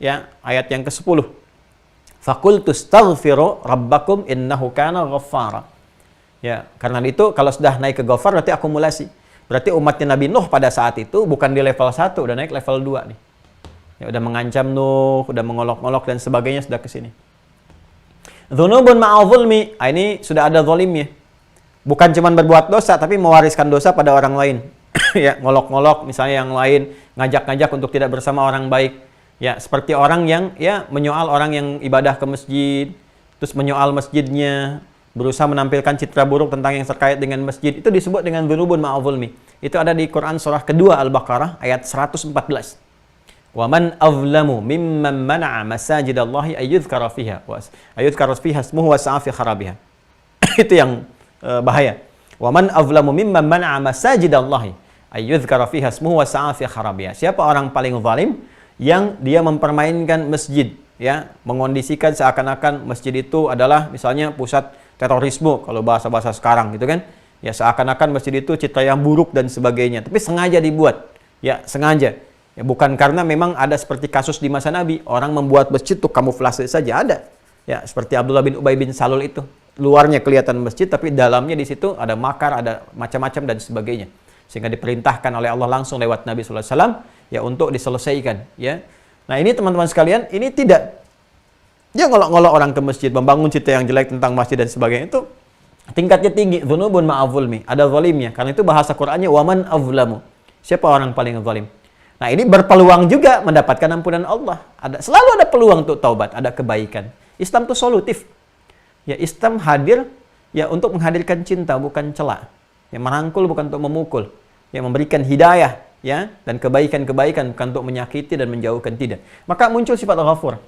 ya, ayat yang ke-10. Faqultu astaghfiru rabbakum innahu kana ghaffara. Ya, karena itu kalau sudah naik ke Ghaffar berarti akumulasi. Berarti umatnya Nabi Nuh pada saat itu bukan di level 1, udah naik level 2 nih. Ya, udah mengancam Nuh, udah mengolok-olok dan sebagainya, sudah ke sini. Dzunubun ma'adzulmi, ini sudah ada zalimnya. Bukan cuma berbuat dosa tapi mewariskan dosa pada orang lain. Ya, ngolok-ngolok misalnya yang lain, ngajak-ngajak untuk tidak bersama orang baik. Ya, seperti orang yang, ya, menyoal orang yang ibadah ke masjid, terus menyoal masjidnya, berusaha menampilkan citra buruk tentang yang terkait dengan masjid. Itu disebut dengan dzunubun ma'adzulmi. Itu ada di Quran surah kedua Al-Baqarah ayat 114. Wa man azlamu mimman mana'a masajidallahi ayyudhkara fiha ismuhu wa sa'a fi kharabiha. Itu yang bahaya. Wa man azlamu mimman mana'a masajidallahi ayyudhkara fiha ismuhu wa sa'a fi kharabiha. Siapa orang paling zalim yang dia mempermainkan masjid, ya, mengondisikan seakan-akan masjid itu adalah misalnya pusat terorisme kalau bahasa-bahasa sekarang gitu kan. Ya, seakan-akan masjid itu citra yang buruk dan sebagainya, tapi sengaja dibuat. Ya, sengaja. Ya, bukan karena memang ada seperti kasus di masa Nabi, orang membuat masjid itu kamuflase saja, ada. Ya, seperti Abdullah bin Ubay bin Salul itu. Luarnya kelihatan masjid, tapi dalamnya di situ ada makar, ada macam-macam dan sebagainya. Sehingga diperintahkan oleh Allah langsung lewat Nabi sallallahu alaihi wasallam ya untuk diselesaikan, ya. Nah, ini teman-teman sekalian, ini tidak dia ngolok-ngolok orang ke masjid, membangun citra yang jelek tentang masjid dan sebagainya, itu tingkatnya tinggi, dzunubun ma'adzulmi, ada zalimnya. Karena itu bahasa Qur'annya waman azlamu. Siapa orang paling zalim? Nah, ini berpeluang juga mendapatkan ampunan Allah. Selalu ada peluang untuk taubat, ada kebaikan. Islam itu solutif. Ya, Islam hadir ya untuk menghadirkan cinta, bukan celak. Ya, merangkul bukan untuk memukul. Ya, memberikan hidayah, ya, dan kebaikan-kebaikan, bukan untuk menyakiti dan menjauhkan, tidak. Maka muncul sifat ghafur.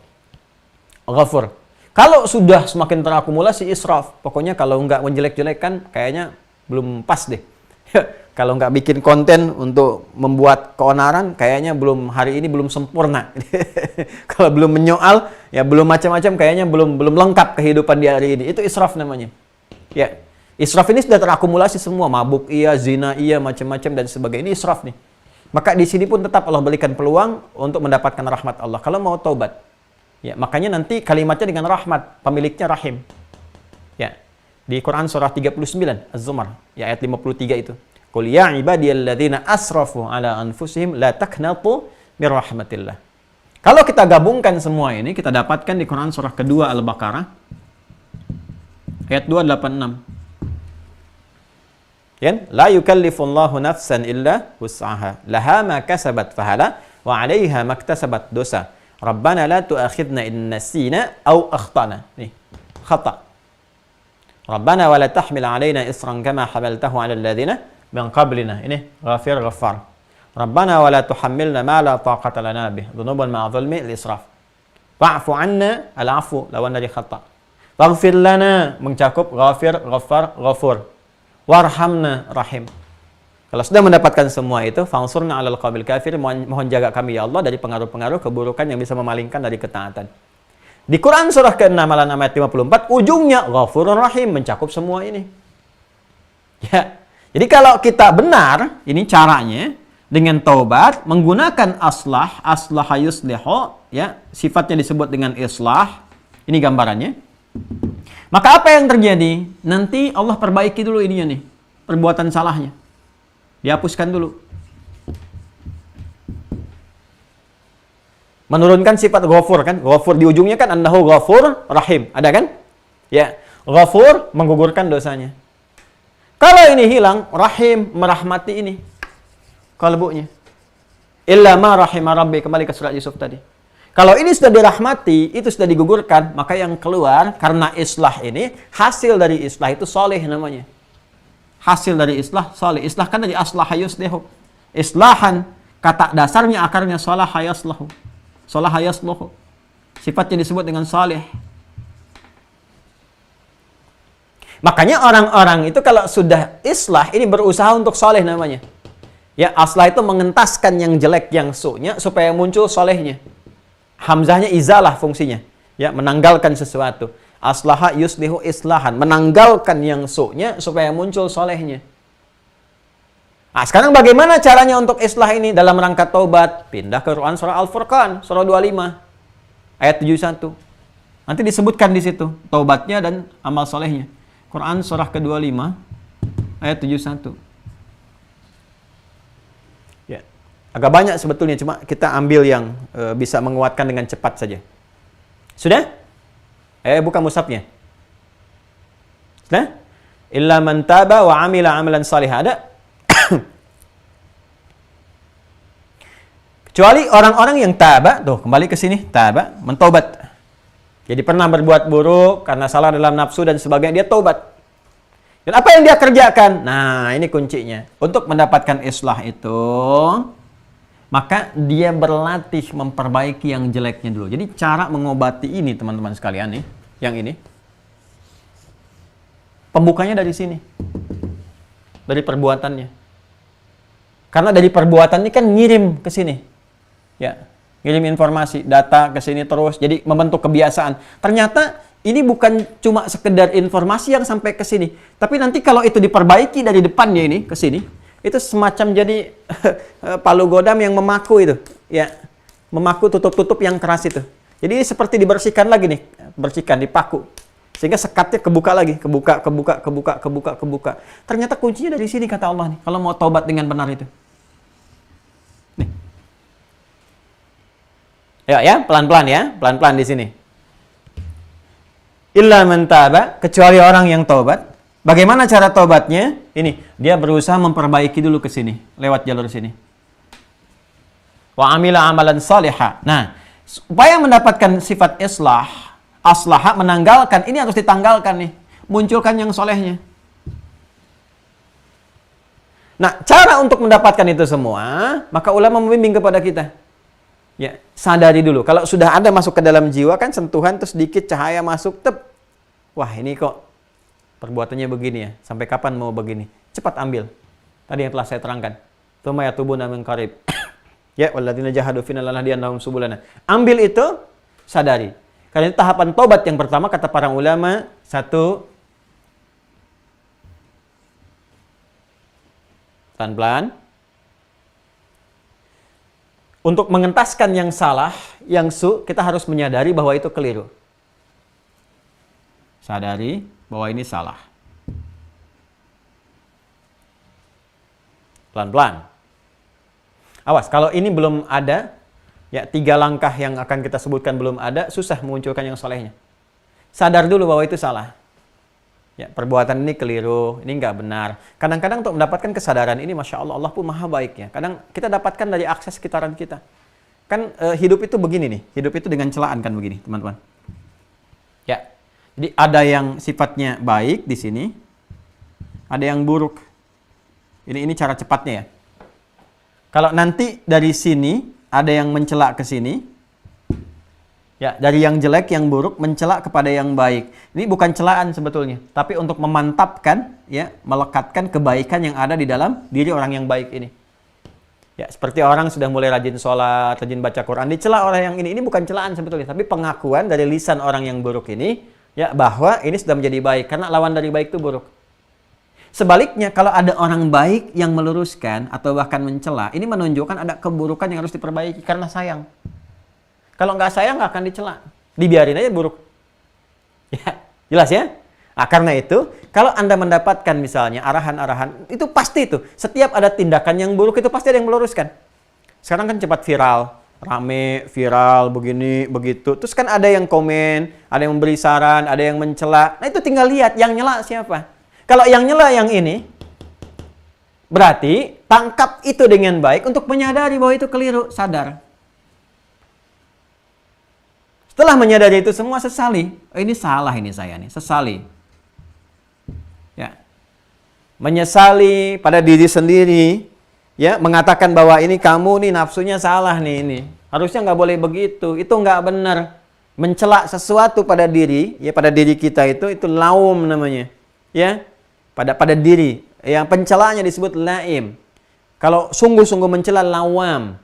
Ghafur. Kalau sudah semakin terakumulasi israf, pokoknya kalau nggak menjelek-jelekkan, kayaknya belum pas deh. Kalau nggak bikin konten untuk membuat keonaran, kayaknya hari ini belum sempurna. Kalau belum menyoal, ya belum macam-macam, kayaknya belum lengkap kehidupan di hari ini. Itu israf namanya. Ya, israf ini sudah terakumulasi semua, mabuk iya, zina iya, macam-macam dan sebagainya. Ini israf nih. Maka di sini pun tetap Allah berikan peluang untuk mendapatkan rahmat Allah. Kalau mau taubat, ya makanya nanti kalimatnya dengan rahmat, pemiliknya rahim. Ya, di Quran surah 39 Az-Zumar, ya ayat 53 itu. Qul ya ibadiyalladzina asrafu ala anfusihim la taqnatu mir rahmatillah. Kalau kita gabungkan semua ini, kita dapatkan di Quran surah kedua Al-Baqarah ayat 286. Ya, la yukallifullahu nafsan illa wus'aha. Laha ma kasabat fahala wa 'alaiha maktasabat dosa. Rabbana la tu'akhidna in nasina aw akhtana. Nih, khata. Rabbana wa la tahmil 'alaina isran kama hamaltahu 'alal ladzina min qablina. Ini ghafir ghaffar. Rabbana wa la tuhammilna ma la taqata lana bih. Dhunuban ma'a dhulmi al-israf. Fa'fu 'anna al-'afwu lawan dari khata. Waghfir lana mencakup ghafir, ghaffar, ghafur. Warhamna rahim. Kalau sudah mendapatkan semua itu, fansurna 'alal qaubil kafir, mohon jaga kami ya Allah dari pengaruh-pengaruh keburukan yang bisa memalingkan dari ketaatan. Di Quran surah ke-6 ayat 54, ujungnya Ghafurur Rahim, mencakup semua ini. Ya. Jadi kalau kita benar, ini caranya dengan taubat menggunakan aslaha yuslihu, ya, sifatnya disebut dengan islah. Ini gambarannya. Maka apa yang terjadi? Nanti Allah perbaiki dulu ininya nih, perbuatan salahnya. Dihapuskan dulu. Menurunkan sifat ghafur kan? Ghafur di ujungnya kan annahu ghafur rahim. Ada kan? Ya, ghafur menggugurkan dosanya. Kalau ini hilang, rahim merahmati ini kalbunya. Illa ma rahima rabbi, kembali ke surat Yusuf tadi. Kalau ini sudah dirahmati, itu sudah digugurkan, maka yang keluar karena islah ini, hasil dari islah itu soleh namanya. Hasil dari islah soleh. Islah kan dari aslaha yuslihu. Islahan, kata dasarnya akarnya salaha yaslahu. Salaha yasluhu. Sifatnya disebut dengan soleh. Makanya orang-orang itu kalau sudah islah, ini berusaha untuk soleh namanya. Ya, aslah itu mengentaskan yang jelek, yang su-nya, supaya muncul solehnya. Hamzahnya izalah fungsinya. Ya, menanggalkan sesuatu. Aslaha yuslihu islahan. Menanggalkan yang su-nya, supaya muncul solehnya. Nah, sekarang bagaimana caranya untuk islah ini? Dalam rangka taubat, pindah ke Quran surah Al-Furqan, surah 25, ayat 71. Nanti disebutkan di situ, taubatnya dan amal solehnya. Quran surah ke-25 ayat 71. Ya. Agak banyak sebetulnya, cuma kita ambil yang bisa menguatkan dengan cepat saja. Sudah? Buka mushafnya. Sudah? Illa man taba wa amila amalan salihah. Ada? Kecuali orang-orang yang taba, tuh kembali ke sini, taba, mentaubat. Jadi pernah berbuat buruk karena salah dalam nafsu dan sebagainya, dia taubat. Dan apa yang dia kerjakan? Nah, ini kuncinya. Untuk mendapatkan islah itu, maka dia berlatih memperbaiki yang jeleknya dulu. Jadi cara mengobati ini, teman-teman sekalian nih, yang ini. Pembukanya dari sini. Dari perbuatannya. Karena dari perbuatan ini kan ngirim ke sini. Ya. ngirim informasi, data ke sini terus, jadi membentuk kebiasaan. Ternyata ini bukan cuma sekedar informasi yang sampai ke sini, tapi nanti kalau itu diperbaiki dari depannya ini ke sini, itu semacam jadi palu godam yang memaku itu, ya, memaku tutup-tutup yang keras itu. Jadi ini seperti dibersihkan lagi nih, bersihkan, dipaku. Sehingga sekatnya kebuka lagi, kebuka. Ternyata kuncinya dari sini kata Allah nih, kalau mau taubat dengan benar itu. Nih. Ya, pelan-pelan di sini. Illa man taba, kecuali orang yang taubat. Bagaimana cara taubatnya? Ini, dia berusaha memperbaiki dulu ke sini, lewat jalur sini. Wa amila amalan salihah. Nah, supaya mendapatkan sifat aslaha menanggalkan, ini harus ditanggalkan nih. Munculkan yang solehnya. Nah, cara untuk mendapatkan itu semua, maka ulama membimbing kepada kita. Ya, sadari dulu. Kalau sudah ada masuk ke dalam jiwa kan sentuhan terus sedikit cahaya masuk, tep. Wah, ini kok perbuatannya begini ya. Sampai kapan mau begini? Cepat ambil. Tadi yang telah saya terangkan. Tsumma yatubuna min qarib. Ya, walladzina jahadu fina lanahdiyannahum subulana. Ambil itu, sadari. Karena itu tahapan tobat yang pertama kata para ulama, satu, pelan-pelan. Untuk mengentaskan yang salah, yang kita harus menyadari bahwa itu keliru. Sadari bahwa ini salah. Pelan-pelan. Awas, kalau ini belum ada, ya 3 langkah yang akan kita sebutkan belum ada, susah memunculkan yang solehnya. Sadar dulu bahwa itu salah. Ya, perbuatan ini keliru, ini nggak benar. Kadang-kadang untuk mendapatkan kesadaran ini, Masya Allah, Allah pun maha baik ya. Kadang kita dapatkan dari akses sekitaran kita. Kan hidup itu begini nih, hidup itu dengan celaan kan begini, teman-teman. Ya, jadi ada yang sifatnya baik di sini, ada yang buruk. Ini cara cepatnya ya. Kalau nanti dari sini ada yang mencela ke sini, ya, dari yang jelek, yang buruk mencela kepada yang baik. Ini bukan celaan sebetulnya, tapi untuk memantapkan, ya, melekatkan kebaikan yang ada di dalam diri orang yang baik ini. Ya, seperti orang sudah mulai rajin sholat, rajin baca Quran, dicela oleh yang ini bukan celaan sebetulnya, tapi pengakuan dari lisan orang yang buruk ini, ya, bahwa ini sudah menjadi baik, karena lawan dari baik itu buruk. Sebaliknya, kalau ada orang baik yang meluruskan atau bahkan mencela, ini menunjukkan ada keburukan yang harus diperbaiki karena sayang. Kalau nggak sayang, nggak akan dicela. Dibiarin aja buruk. Ya, jelas ya? Nah, karena itu, kalau Anda mendapatkan misalnya arahan-arahan, itu pasti itu. Setiap ada tindakan yang buruk, itu pasti ada yang meluruskan. Sekarang kan cepat viral. Rame, viral, begini, begitu. Terus kan ada yang komen, ada yang memberi saran, ada yang mencela. Nah, itu tinggal lihat yang nyela siapa. Kalau yang nyela yang ini, berarti tangkap itu dengan baik untuk menyadari bahwa itu keliru, sadar. Setelah menyadari itu semua, sesali. Oh, ini salah ini saya nih, sesali. Ya. Menyesali pada diri sendiri, ya, mengatakan bahwa ini kamu nih nafsunya salah nih ini. Harusnya nggak boleh begitu, itu nggak benar. Mencela sesuatu pada diri, ya, pada diri kita itu laum namanya. Ya. Pada diri, yang pencelaannya disebut laim. Kalau sungguh-sungguh mencela, lawam.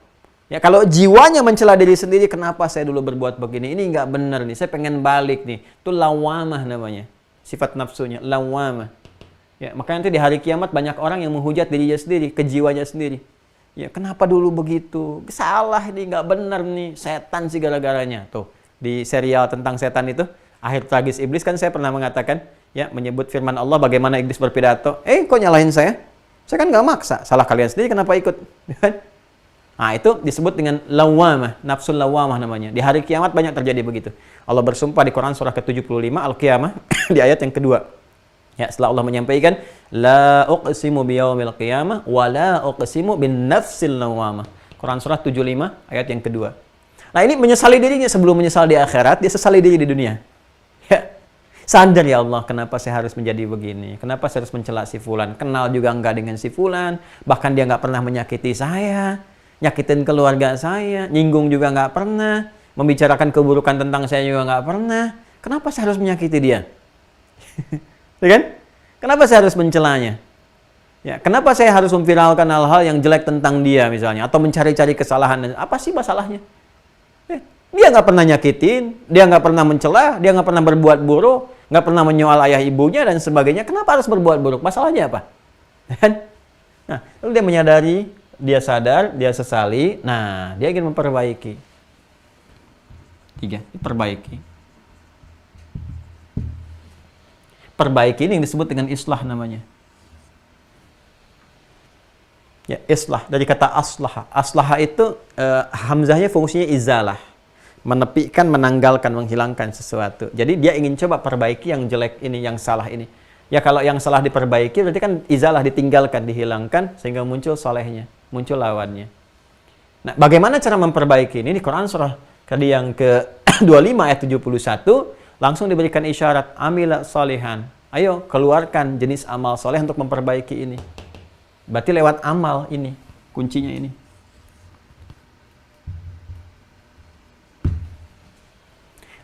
Ya, kalau jiwanya mencela diri sendiri, kenapa saya dulu berbuat begini? Ini nggak benar nih, saya pengen balik nih. Itu lawamah namanya. Sifat nafsunya, lawamah. Ya, makanya nanti di hari kiamat banyak orang yang menghujat dirinya sendiri, ke jiwanya sendiri. Ya, kenapa dulu begitu? Salah ini, nggak benar nih. Setan sih gara-garanya. Tuh, di serial tentang setan itu, Akhir Tragis Iblis kan saya pernah mengatakan, ya, menyebut firman Allah bagaimana iblis berpidato. Kok nyalahin saya? Saya kan nggak maksa. Salah kalian sendiri, kenapa ikut? Nah, itu disebut dengan lawamah, nafsul lawamah namanya. Di hari kiamat banyak terjadi begitu. Allah bersumpah di Quran surah ke-75 Al-Qiyamah di ayat yang kedua. Ya, setelah Allah menyampaikan la uqsimu biyaumil qiyamah wa la uqsimu bin nafsil lawamah. Quran surah 75 ayat yang kedua. Nah, ini menyesali dirinya sebelum menyesal di akhirat, dia sesali diri di dunia. Ya. Sadar, ya Allah, kenapa saya harus menjadi begini? Kenapa saya harus mencela si fulan? Kenal juga enggak dengan si fulan, bahkan dia enggak pernah menyakiti saya, nyakitin keluarga saya, nyinggung juga enggak pernah, membicarakan keburukan tentang saya juga enggak pernah. Kenapa saya harus menyakiti dia? Ya kan? Kenapa saya harus mencelanya? Ya, kenapa saya harus memviralkan hal-hal yang jelek tentang dia misalnya, atau mencari-cari kesalahan? Apa sih masalahnya? Dia nggak pernah nyakitin, dia nggak pernah mencela, dia nggak pernah berbuat buruk, nggak pernah menyoal ayah ibunya dan sebagainya. Kenapa harus berbuat buruk? Masalahnya apa? Kan? Nah, lalu dia menyadari, dia sadar, dia sesali. Nah, dia ingin memperbaiki. 3, perbaiki. Perbaiki ini yang disebut dengan islah namanya. Ya, islah dari kata aslaha. Aslaha itu hamzahnya fungsinya izalah. Menepikan, menanggalkan, menghilangkan sesuatu. Jadi dia ingin coba perbaiki yang jelek ini, yang salah ini. Ya kalau yang salah diperbaiki berarti kan izalah, ditinggalkan, dihilangkan sehingga muncul solehnya, muncul lawannya. Nah, bagaimana cara memperbaiki ini? Di Quran surah tadi yang ke-25 ayat 71 langsung diberikan isyarat amila solehan. Ayo keluarkan jenis amal soleh untuk memperbaiki ini. Berarti lewat amal ini, kuncinya ini.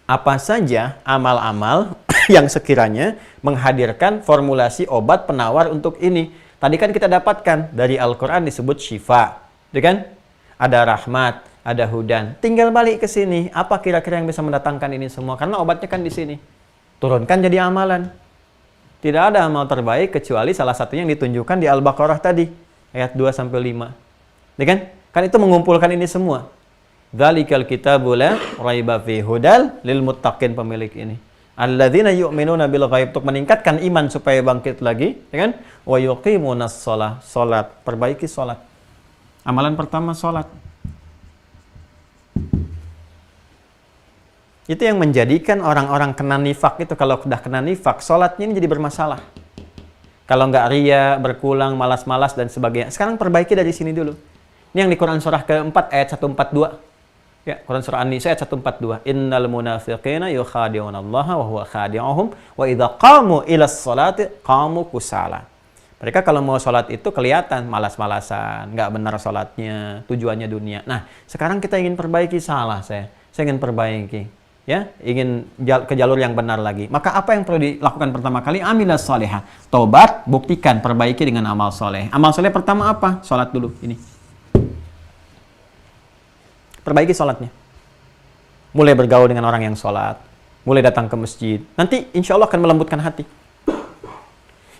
Apa saja amal-amal yang sekiranya menghadirkan formulasi obat penawar untuk ini. Tadi kan kita dapatkan dari Al-Quran disebut syifa, ya kan? Ada rahmat, ada hudan. Tinggal balik ke sini, apa kira-kira yang bisa mendatangkan ini semua? Karena obatnya kan di sini. Turunkan jadi amalan. Tidak ada amal terbaik kecuali salah satunya yang ditunjukkan di Al-Baqarah tadi, ayat 2-5. Ya kan? Kan itu mengumpulkan ini semua. Dzalikal kitabu la raiba fihi hudal lil muttaqin, pemilik ini. Alladzina yu'minuna bil ghaib, untuk meningkatkan iman supaya bangkit lagi, ya kan? Wa yuqimunas shalah, salat, perbaiki salat. Amalan pertama salat. Itu yang menjadikan orang-orang kena nifak itu, kalau sudah kena nifak, salatnya ini jadi bermasalah. Kalau nggak ria, berkulang, malas-malas dan sebagainya. Sekarang perbaiki dari sini dulu. Ini yang di Quran surah ke-4 ayat 142. Ya, Quran surah An-Nisa ayat 142. Innal munafiqina yukhadi'una Allah wa huwa khadi'uhum wa idza qamu ilas salati qamu kusala. Mereka kalau mau sholat itu kelihatan malas-malasan, nggak benar sholatnya, tujuannya dunia. Nah, sekarang kita ingin perbaiki, salah saya ingin perbaiki, ya, ingin ke jalur yang benar lagi. Maka apa yang perlu dilakukan pertama kali? Amilas salihah, tobat, buktikan, perbaiki dengan amal soleh. Amal soleh pertama apa? Sholat dulu, ini. Perbaiki sholatnya. Mulai bergaul dengan orang yang sholat, mulai datang ke masjid. Nanti insya Allah akan melembutkan hati.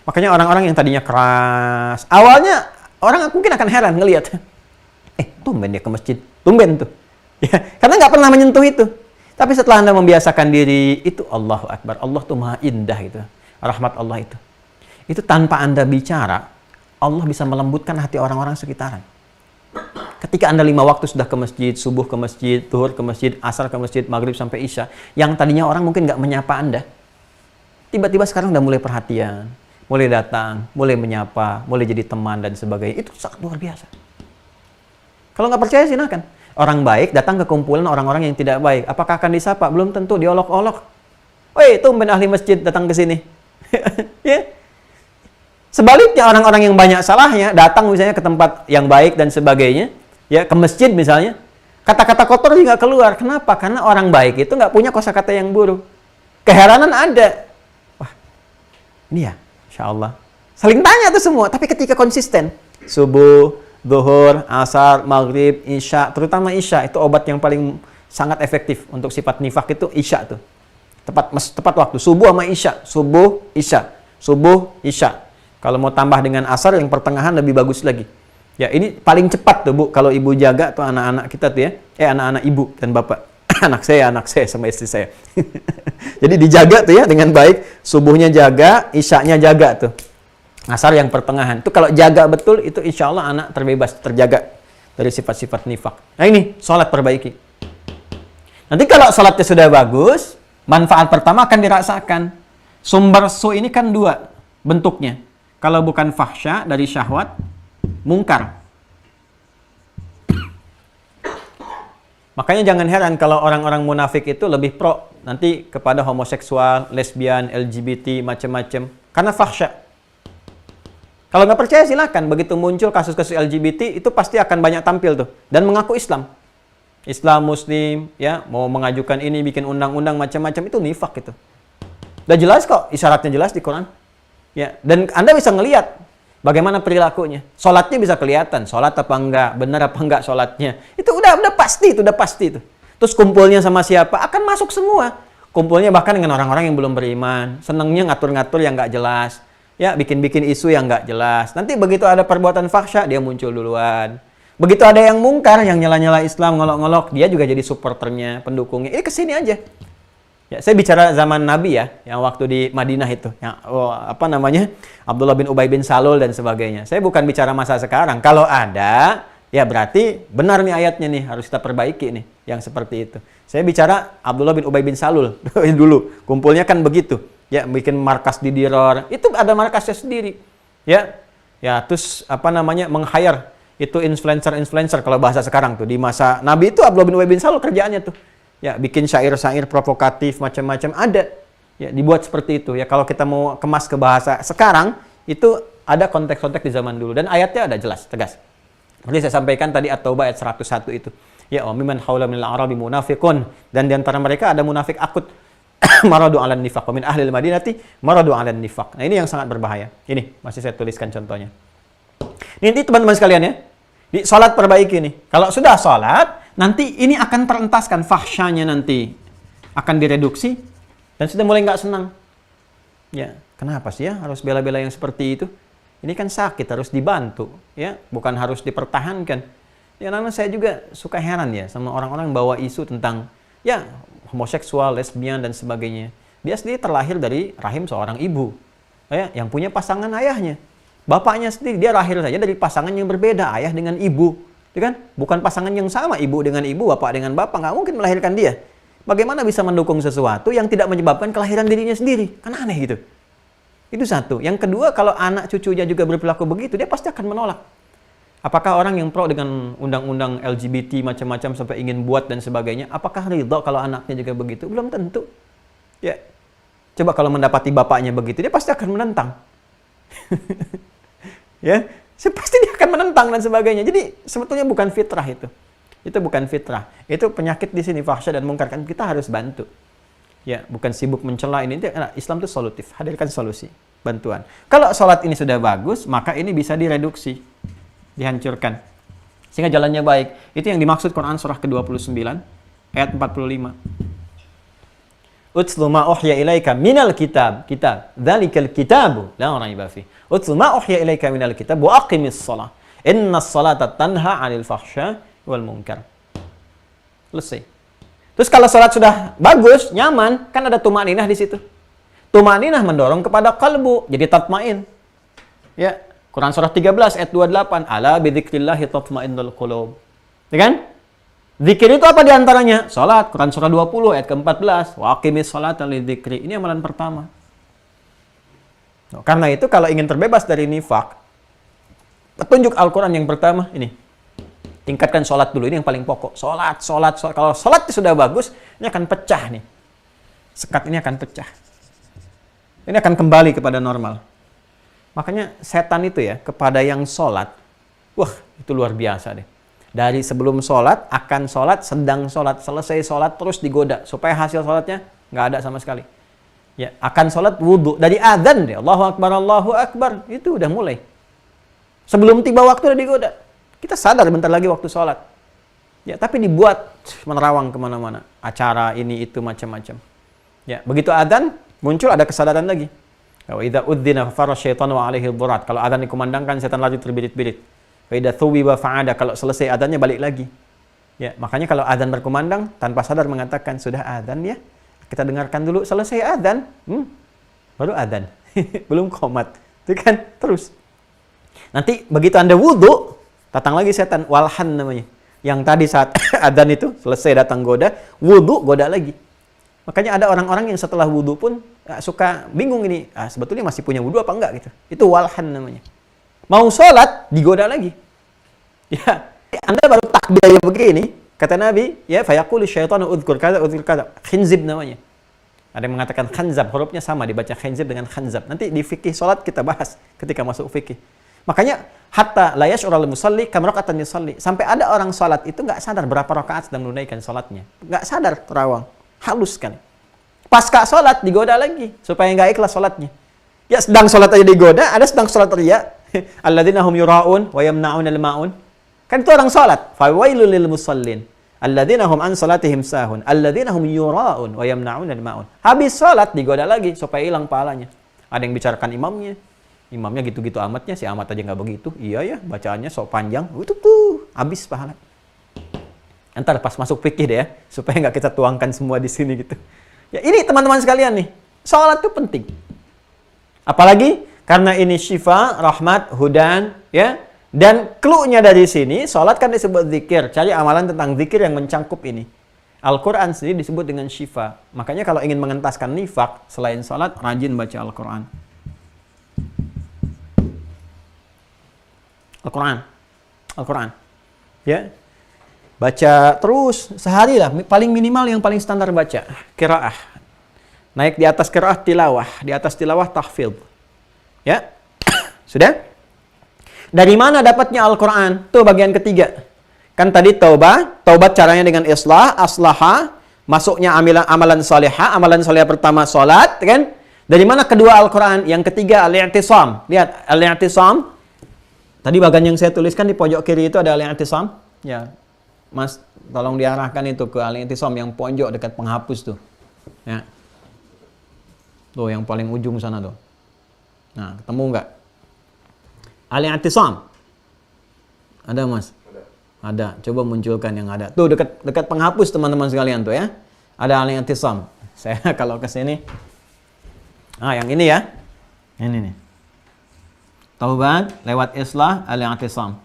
Makanya orang-orang yang tadinya keras, awalnya orang mungkin akan heran ngelihat, tumben dia ke masjid, tumben tuh, ya, karena nggak pernah menyentuh itu. Tapi setelah Anda membiasakan diri, itu Allahu Akbar, Allah tuh maha indah itu, rahmat Allah itu. Itu tanpa Anda bicara, Allah bisa melembutkan hati orang-orang sekitaran. Ketika Anda 5 waktu sudah ke masjid, subuh ke masjid, zuhur ke masjid, asar ke masjid, maghrib sampai isya, yang tadinya orang mungkin nggak menyapa Anda, tiba-tiba sekarang udah mulai perhatian, mulai datang, mulai menyapa, mulai jadi teman dan sebagainya. Itu sangat luar biasa. Kalau nggak percaya silakan. Orang baik datang ke kumpulan orang-orang yang tidak baik. Apakah akan disapa? Belum tentu, diolok-olok. Woi, tumben ahli masjid datang ke sini. Ya. Sebaliknya orang-orang yang banyak salahnya datang misalnya ke tempat yang baik dan sebagainya, ya, ke masjid misalnya, kata-kata kotor juga keluar. Kenapa? Karena orang baik itu nggak punya kosakata yang buruk. Keheranan ada. Wah, ini ya. Insya Allah. Saling tanya tuh semua, tapi ketika konsisten, subuh, zuhur, asar, maghrib, isya, terutama isya, itu obat yang paling sangat efektif untuk sifat nifak itu isya tuh. Tepat waktu, subuh sama isya, subuh, isya, subuh, isya. Kalau mau tambah dengan asar yang pertengahan lebih bagus lagi. Ya, ini paling cepat tuh, Bu, kalau ibu jaga tuh anak-anak kita tuh ya, anak-anak ibu dan bapak. anak saya sama istri saya. Jadi dijaga tuh ya dengan baik, subuhnya jaga, isyanya jaga tuh. Asar yang pertengahan. Itu kalau jaga betul, itu insya Allah anak terbebas, terjaga dari sifat-sifat nifak. Nah ini, sholat perbaiki. Nanti kalau sholatnya sudah bagus, manfaat pertama akan dirasakan. Sumber su ini kan 2 bentuknya. Kalau bukan fahsya dari syahwat, mungkar. Makanya jangan heran kalau orang-orang munafik itu lebih pro nanti kepada homoseksual, lesbian, LGBT, macam-macam. Karena fahsya. Kalau nggak percaya silakan. Begitu muncul kasus-kasus LGBT, itu pasti akan banyak tampil tuh. Dan mengaku Islam. Islam, Muslim, ya, mau mengajukan ini, bikin undang-undang macam-macam, itu nifak itu. Udah jelas kok, isyaratnya jelas di Quran. Ya, dan Anda bisa ngelihat bagaimana perilakunya. Sholatnya bisa kelihatan, sholat apa enggak, benar apa enggak sholatnya. Itu udah pasti itu. Terus kumpulnya sama siapa? Akan masuk semua. Kumpulnya bahkan dengan orang-orang yang belum beriman. Senangnya ngatur-ngatur yang nggak jelas. Ya, bikin-bikin isu yang nggak jelas. Nanti begitu ada perbuatan fahsya, dia muncul duluan. Begitu ada yang mungkar, yang nyela-nyela Islam, ngolok-ngolok, dia juga jadi supporternya, pendukungnya. Ini kesini aja. Ya, saya bicara zaman Nabi ya, yang waktu di Madinah itu. Yang, Abdullah bin Ubay bin Salul dan sebagainya. Saya bukan bicara masa sekarang. Kalau ada, ya berarti benar nih ayatnya nih, harus kita perbaiki nih, yang seperti itu. Saya bicara Abdullah bin Ubay bin Salul dulu. Kumpulnya kan begitu. Ya, bikin markas di Diror. Itu ada markasnya sendiri. Ya, terus meng-hire itu influencer kalau bahasa sekarang tuh. Di masa Nabi itu Abdullah bin Ubay bin Salul kerjaannya tuh. Ya, bikin syair-syair provokatif macam-macam ada. Ya, dibuat seperti itu. Ya, kalau kita mau kemas ke bahasa sekarang, itu ada konteks-konteks di zaman dulu dan ayatnya ada jelas, tegas. Seperti saya sampaikan tadi At-Taubah ayat 101 itu. Ya, wa mimman haula minal a'rabi munafiqun, dan di antara mereka ada munafik akut. Maradu 'alan nifaq, wa min ahlil madinati maradu 'alan nifaq. Nah, ini yang sangat berbahaya. Ini masih saya tuliskan contohnya. Nanti teman-teman sekalian ya, di sholat perbaiki nih. Kalau sudah sholat, nanti ini akan terentaskan fahsyanya nanti. Akan direduksi, dan sudah mulai nggak senang. Ya, kenapa sih ya harus bela-bela yang seperti itu? Ini kan sakit, harus dibantu. Ya, bukan harus dipertahankan. Ya, karena saya juga suka heran ya sama orang-orang bawa isu tentang ya homoseksual, lesbian, dan sebagainya. Dia sendiri terlahir dari rahim seorang ibu. Ya, yang punya pasangan ayahnya. Bapaknya sendiri, dia lahir saja dari pasangan yang berbeda, ayah dengan ibu. Ya kan? Bukan pasangan yang sama, ibu dengan ibu, bapak dengan bapak. Nggak mungkin melahirkan dia. Bagaimana bisa mendukung sesuatu yang tidak menyebabkan kelahiran dirinya sendiri? Kan aneh gitu. Itu satu. Yang kedua, kalau anak cucunya juga berperilaku begitu, dia pasti akan menolak. Apakah orang yang pro dengan undang-undang LGBT macam-macam sampai ingin buat dan sebagainya, apakah ridho kalau anaknya juga begitu? Belum tentu. Ya. Coba kalau mendapati bapaknya begitu, dia pasti akan menentang. Ya, pasti dia akan menentang dan sebagainya. Jadi sebetulnya bukan fitrah itu. Itu bukan fitrah. Itu penyakit di sini, fahsya dan mungkar, kan kita harus bantu. Ya, bukan sibuk mencela ini. Islam itu solutif, hadirkan solusi, bantuan. Kalau sholat ini sudah bagus, maka ini bisa direduksi, dihancurkan. Sehingga jalannya baik. Itu yang dimaksud Quran surah ke-29 ayat 45. Utlu ma uhya ilaika minal kitab. Dzalikal kitabu la raiba fi. Utlu ma uhya ilaika minal kitab wa aqimis shalah. Innas salata tanha 'anil fahsya wal munkar. Selesai. Terus kalau salat sudah bagus, nyaman, kan ada tumaninah di situ. Tumaninah mendorong kepada kalbu, jadi tatmain. Ya, Quran surah 13 ayat 28, ala bidzikrillahi tatmainnul qulub. Ya kan? Zikir itu apa diantaranya? Salat, Quran surah 20 ayat ke-14, wa aqimis salata lidzikri. Ini amalan pertama. Karena itu kalau ingin terbebas dari nifak, petunjuk Al-Quran yang pertama ini. Tingkatkan sholat dulu, ini yang paling pokok. Sholat. Kalau sholat sudah bagus, ini akan pecah nih. Sekat ini akan pecah. Ini akan kembali kepada normal. Makanya setan itu ya, kepada yang sholat, wah itu luar biasa deh. Dari sebelum sholat, akan sholat, sedang sholat, selesai sholat, terus digoda. Supaya hasil sholatnya nggak ada sama sekali. Ya, akan sholat wudhu. Dari adzan deh, Allahu Akbar, itu udah mulai. Sebelum tiba waktu udah digoda. Kita sadar bentar lagi waktu sholat. Ya, tapi dibuat menerawang kemana-mana. Acara ini, itu, macam-macam. Ya, begitu adzan, muncul ada kesadaran lagi. Wa idza udzina fara syaitanu alaihi dhurat. Kalau adzan dikumandangkan, setan lagi terbirit-birit. Wa idza thuwiba fa'ada. Kalau selesai adzannya balik lagi. Ya, makanya kalau adzan berkumandang, tanpa sadar mengatakan, sudah adzan ya. Kita dengarkan dulu, selesai adzan. Baru adzan. Belum qomat. Itu kan, terus. Nanti begitu Anda wudhu, datang lagi setan, walhan namanya. Yang tadi saat adzan itu selesai datang goda, wudhu goda lagi. Makanya ada orang-orang yang setelah wudhu pun suka bingung ini, sebetulnya masih punya wudhu apa enggak gitu. Itu walhan namanya. Mau sholat, digoda lagi. Ya, Anda baru takbir begini, kata Nabi, ya fayaqulu syaitanu udhkur kada, khinzib namanya. Ada yang mengatakan khanzab, hurufnya sama, dibaca khinzib dengan khanzab. Nanti di fikih sholat kita bahas ketika masuk fikih. Makanya hatta la yash'urul musalli kam raka'atan yusalli. Sampai ada orang salat itu enggak sadar berapa rakaat sedang menunaikan salatnya. Enggak sadar, terawang. Halus kan. Pasca salat digoda lagi supaya enggak ikhlas salatnya. Ya sedang salat aja digoda, ada sedang salat riya. Alladzina hum yura'un wa yamna'un al-ma'un. Kan itu orang salat. Fa wailul lil musallin. Alladzina hum an salatihim sahun, alladzina hum yura'un wa yamna'una al-ma'un. Habis salat digoda lagi supaya hilang pahalanya. Ada yang bicarakan imamnya. Imamnya gitu-gitu amatnya, si amat aja nggak begitu. Iya ya, bacaannya sok panjang. Tuh, habis pahala. Entar pas masuk fikih deh ya, supaya nggak kita tuangkan semua di sini gitu. Ya ini teman-teman sekalian nih, salat itu penting. Apalagi karena ini syifa, rahmat, hudan, ya. Dan clue-nya dari sini, sholat kan disebut zikir. Cari amalan tentang zikir yang mencangkup ini. Al-Quran sendiri disebut dengan syifa. Makanya kalau ingin mengentaskan nifak, selain sholat, rajin baca Al-Quran. Al-Quran. Al-Quran. Ya. Baca terus, sehari lah. Paling minimal yang paling standar baca. Qiraah. Naik di atas qiraah tilawah. Di atas tilawah tahfidz. Ya. Sudah? Dari mana dapatnya Al-Quran? Tuh bagian ketiga. Kan tadi taubat caranya dengan islah, aslaha, masuknya amalan salihah pertama salat, kan? Dari mana kedua Al-Quran? Yang ketiga al-i'tisam. Lihat, al-i'tisam. Tadi bagian yang saya tuliskan di pojok kiri itu ada al-i'tisam. Ya, Mas, tolong diarahkan itu ke al-i'tisam yang pojok dekat penghapus tuh. Ya. Tuh yang paling ujung sana tuh. Nah, ketemu nggak? Al-i'tisam. Ada, Mas? Ada. Coba munculkan yang ada. Tuh dekat penghapus teman-teman sekalian tuh ya. Ada al-i'tisam. Saya kalau ke sini. Yang ini ya. Ini nih. Taubat lewat islah al-i'tisam.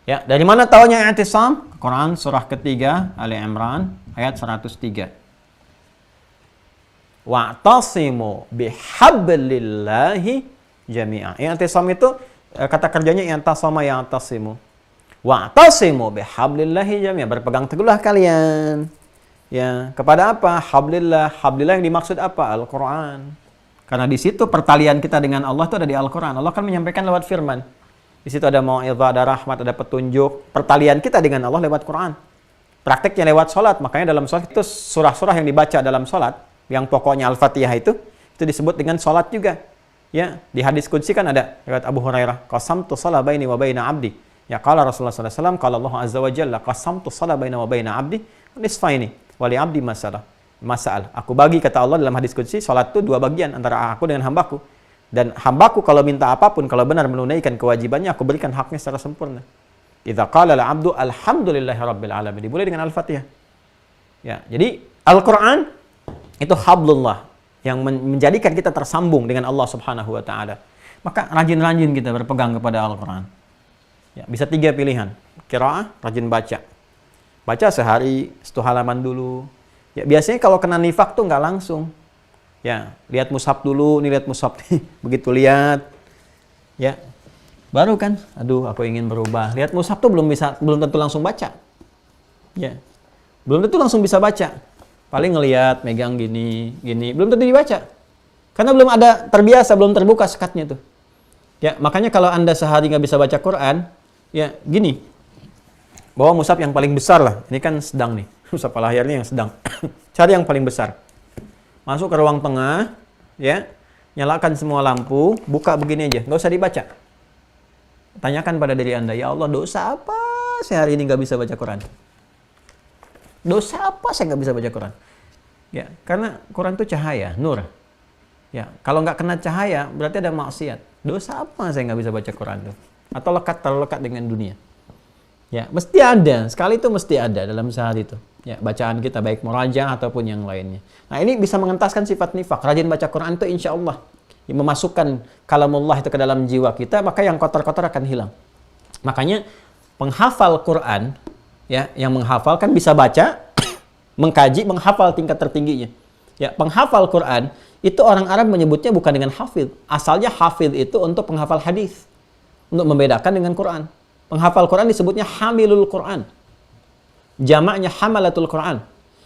Ya, dari mana taunya i'tisam? Quran surah ketiga Ali Imran ayat 103. Wa'tasimu bihablillahi jami'ah. I'tisam itu kata kerjanya i'tasama ya'tasimu. Wa'tasimu bihablillahi jami'ah. Berpegang teguhlah kalian. Ya, kepada apa? Hablillah. Hablillah yang dimaksud apa? Al-Qur'an. Karena di situ pertalian kita dengan Allah itu ada di Al-Qur'an. Allah kan menyampaikan lewat firman. Di situ ada mau'izah, ada rahmat, ada petunjuk. Pertalian kita dengan Allah lewat Qur'an. Prakteknya lewat sholat. Makanya dalam sholat itu surah-surah yang dibaca dalam sholat, yang pokoknya Al-Fatihah itu disebut dengan sholat juga. Ya, di hadis qudsi kan ada riwayat Abu Hurairah, qasamtu shalah baini wa baina 'abdi. Ya, qala Rasulullah sallallahu alaihi wasallam, qala Allah azza wa jalla, qasamtu shalah baina wa baina 'abdi nisfaini wa li 'abdi mas'al. Aku bagi, kata Allah dalam hadis qudsi, salat itu dua bagian antara aku dengan hambaku. Dan hambaku kalau minta apapun, kalau benar menunaikan kewajibannya, aku berikan haknya secara sempurna. Idza qala al-'abdu alhamdulillahirabbil alamin. Dimulai dengan Al-Fatihah. Ya, jadi Al-Qur'an itu hablullah yang menjadikan kita tersambung dengan Allah Subhanahu wa taala. Maka rajin-rajin kita berpegang kepada Al-Qur'an. Ya, bisa 3 pilihan. Qiraah, rajin baca. Baca sehari 1 halaman dulu. Ya, biasanya kalau kena nifak tuh nggak langsung. Ya, lihat mushaf dulu, nih lihat mushaf nih. Begitu lihat, ya, baru kan, aduh aku ingin berubah. Lihat mushaf tuh belum tentu langsung baca. Ya, belum tentu langsung bisa baca. Paling ngelihat, megang gini, belum tentu dibaca. Karena belum ada terbiasa, belum terbuka sekatnya tuh. Ya, makanya kalau Anda sehari nggak bisa baca Quran, ya gini, bawa mushaf yang paling besar lah. Ini kan sedang nih, mushaf al-ahyarnya yang sedang. Cari yang paling besar. Masuk ke ruang tengah, ya, nyalakan semua lampu, buka begini aja, nggak usah dibaca. Tanyakan pada diri Anda, ya Allah, dosa apa saya hari ini nggak bisa baca Quran? Dosa apa saya nggak bisa baca Quran? Ya, karena Quran itu cahaya, nur. Ya, kalau nggak kena cahaya, berarti ada maksiat. Dosa apa saya nggak bisa baca Quran tuh? Atau terlalu lekat dengan dunia? Ya, mesti ada. Sekali itu mesti ada dalam sehari itu. Ya, bacaan kita baik murajaah ataupun yang lainnya. Nah, ini bisa mengentaskan sifat nifak. Rajin baca Quran itu insya Allah memasukkan kalamullah itu ke dalam jiwa kita, maka yang kotor-kotor akan hilang. Makanya penghafal Quran, ya, yang menghafal kan bisa baca, mengkaji, menghafal tingkat tertingginya. Ya, penghafal Quran itu orang Arab menyebutnya bukan dengan hafidh. Asalnya hafidh itu untuk penghafal hadis, untuk membedakan dengan Quran. Penghafal Quran disebutnya hamilul Quran. Jamaknya hamalatul Quran.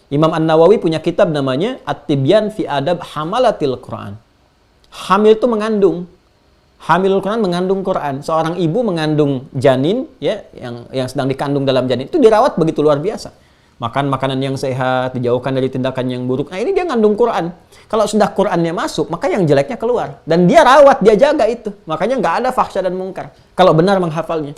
Imam An-Nawawi punya kitab namanya At-Tibyan fi Adab Hamalatil Quran. Hamil itu mengandung. Hamilul Quran mengandung Quran. Seorang ibu mengandung janin, ya, yang sedang dikandung dalam janin itu dirawat begitu luar biasa. Makan makanan yang sehat, dijauhkan dari tindakan yang buruk. Nah, ini dia ngandung Quran. Kalau sudah Qurannya masuk, maka yang jeleknya keluar. Dan dia rawat, dia jaga itu. Makanya nggak ada fahsya dan mungkar. Kalau benar menghafalnya.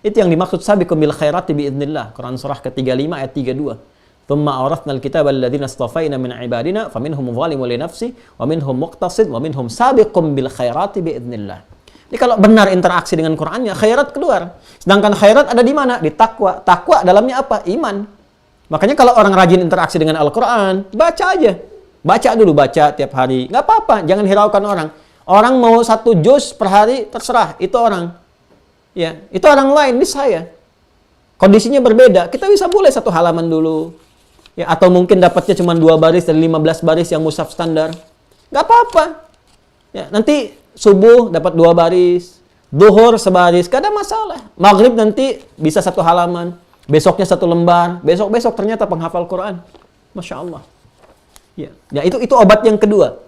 Itu yang dimaksud sabiqum bil khairati biidznillah. Quran surah ke-35 ayat 32. Tsumma awrathnal kitaba alladziina istafaina min ibadina faminhum zalimun li nafsi wa minhum muqtasid wa minhum sabiqum bil khairati biidznillah. Jadi kalau benar interaksi dengan Qurannya, khairat keluar. Sedangkan khairat ada di mana? Di takwa. Takwa dalamnya apa? Iman. Makanya kalau orang rajin interaksi dengan Al-Quran, baca aja. Baca dulu, baca tiap hari. Nggak apa-apa, jangan hiraukan orang. Orang mau 1 juz per hari, terserah. Itu orang. Ya, itu orang lain, ini saya. Kondisinya berbeda. Kita bisa mulai 1 halaman dulu. Ya, atau mungkin dapatnya cuma 2 baris dari 15 baris yang mushaf standar. Nggak apa-apa. Ya, nanti subuh dapat 2 baris. Duhur sebaris, gak ada masalah. Maghrib nanti bisa 1 halaman. Besoknya 1 lembar. Besok-besok ternyata penghafal Quran. Masya Allah. Ya, itu obat yang kedua.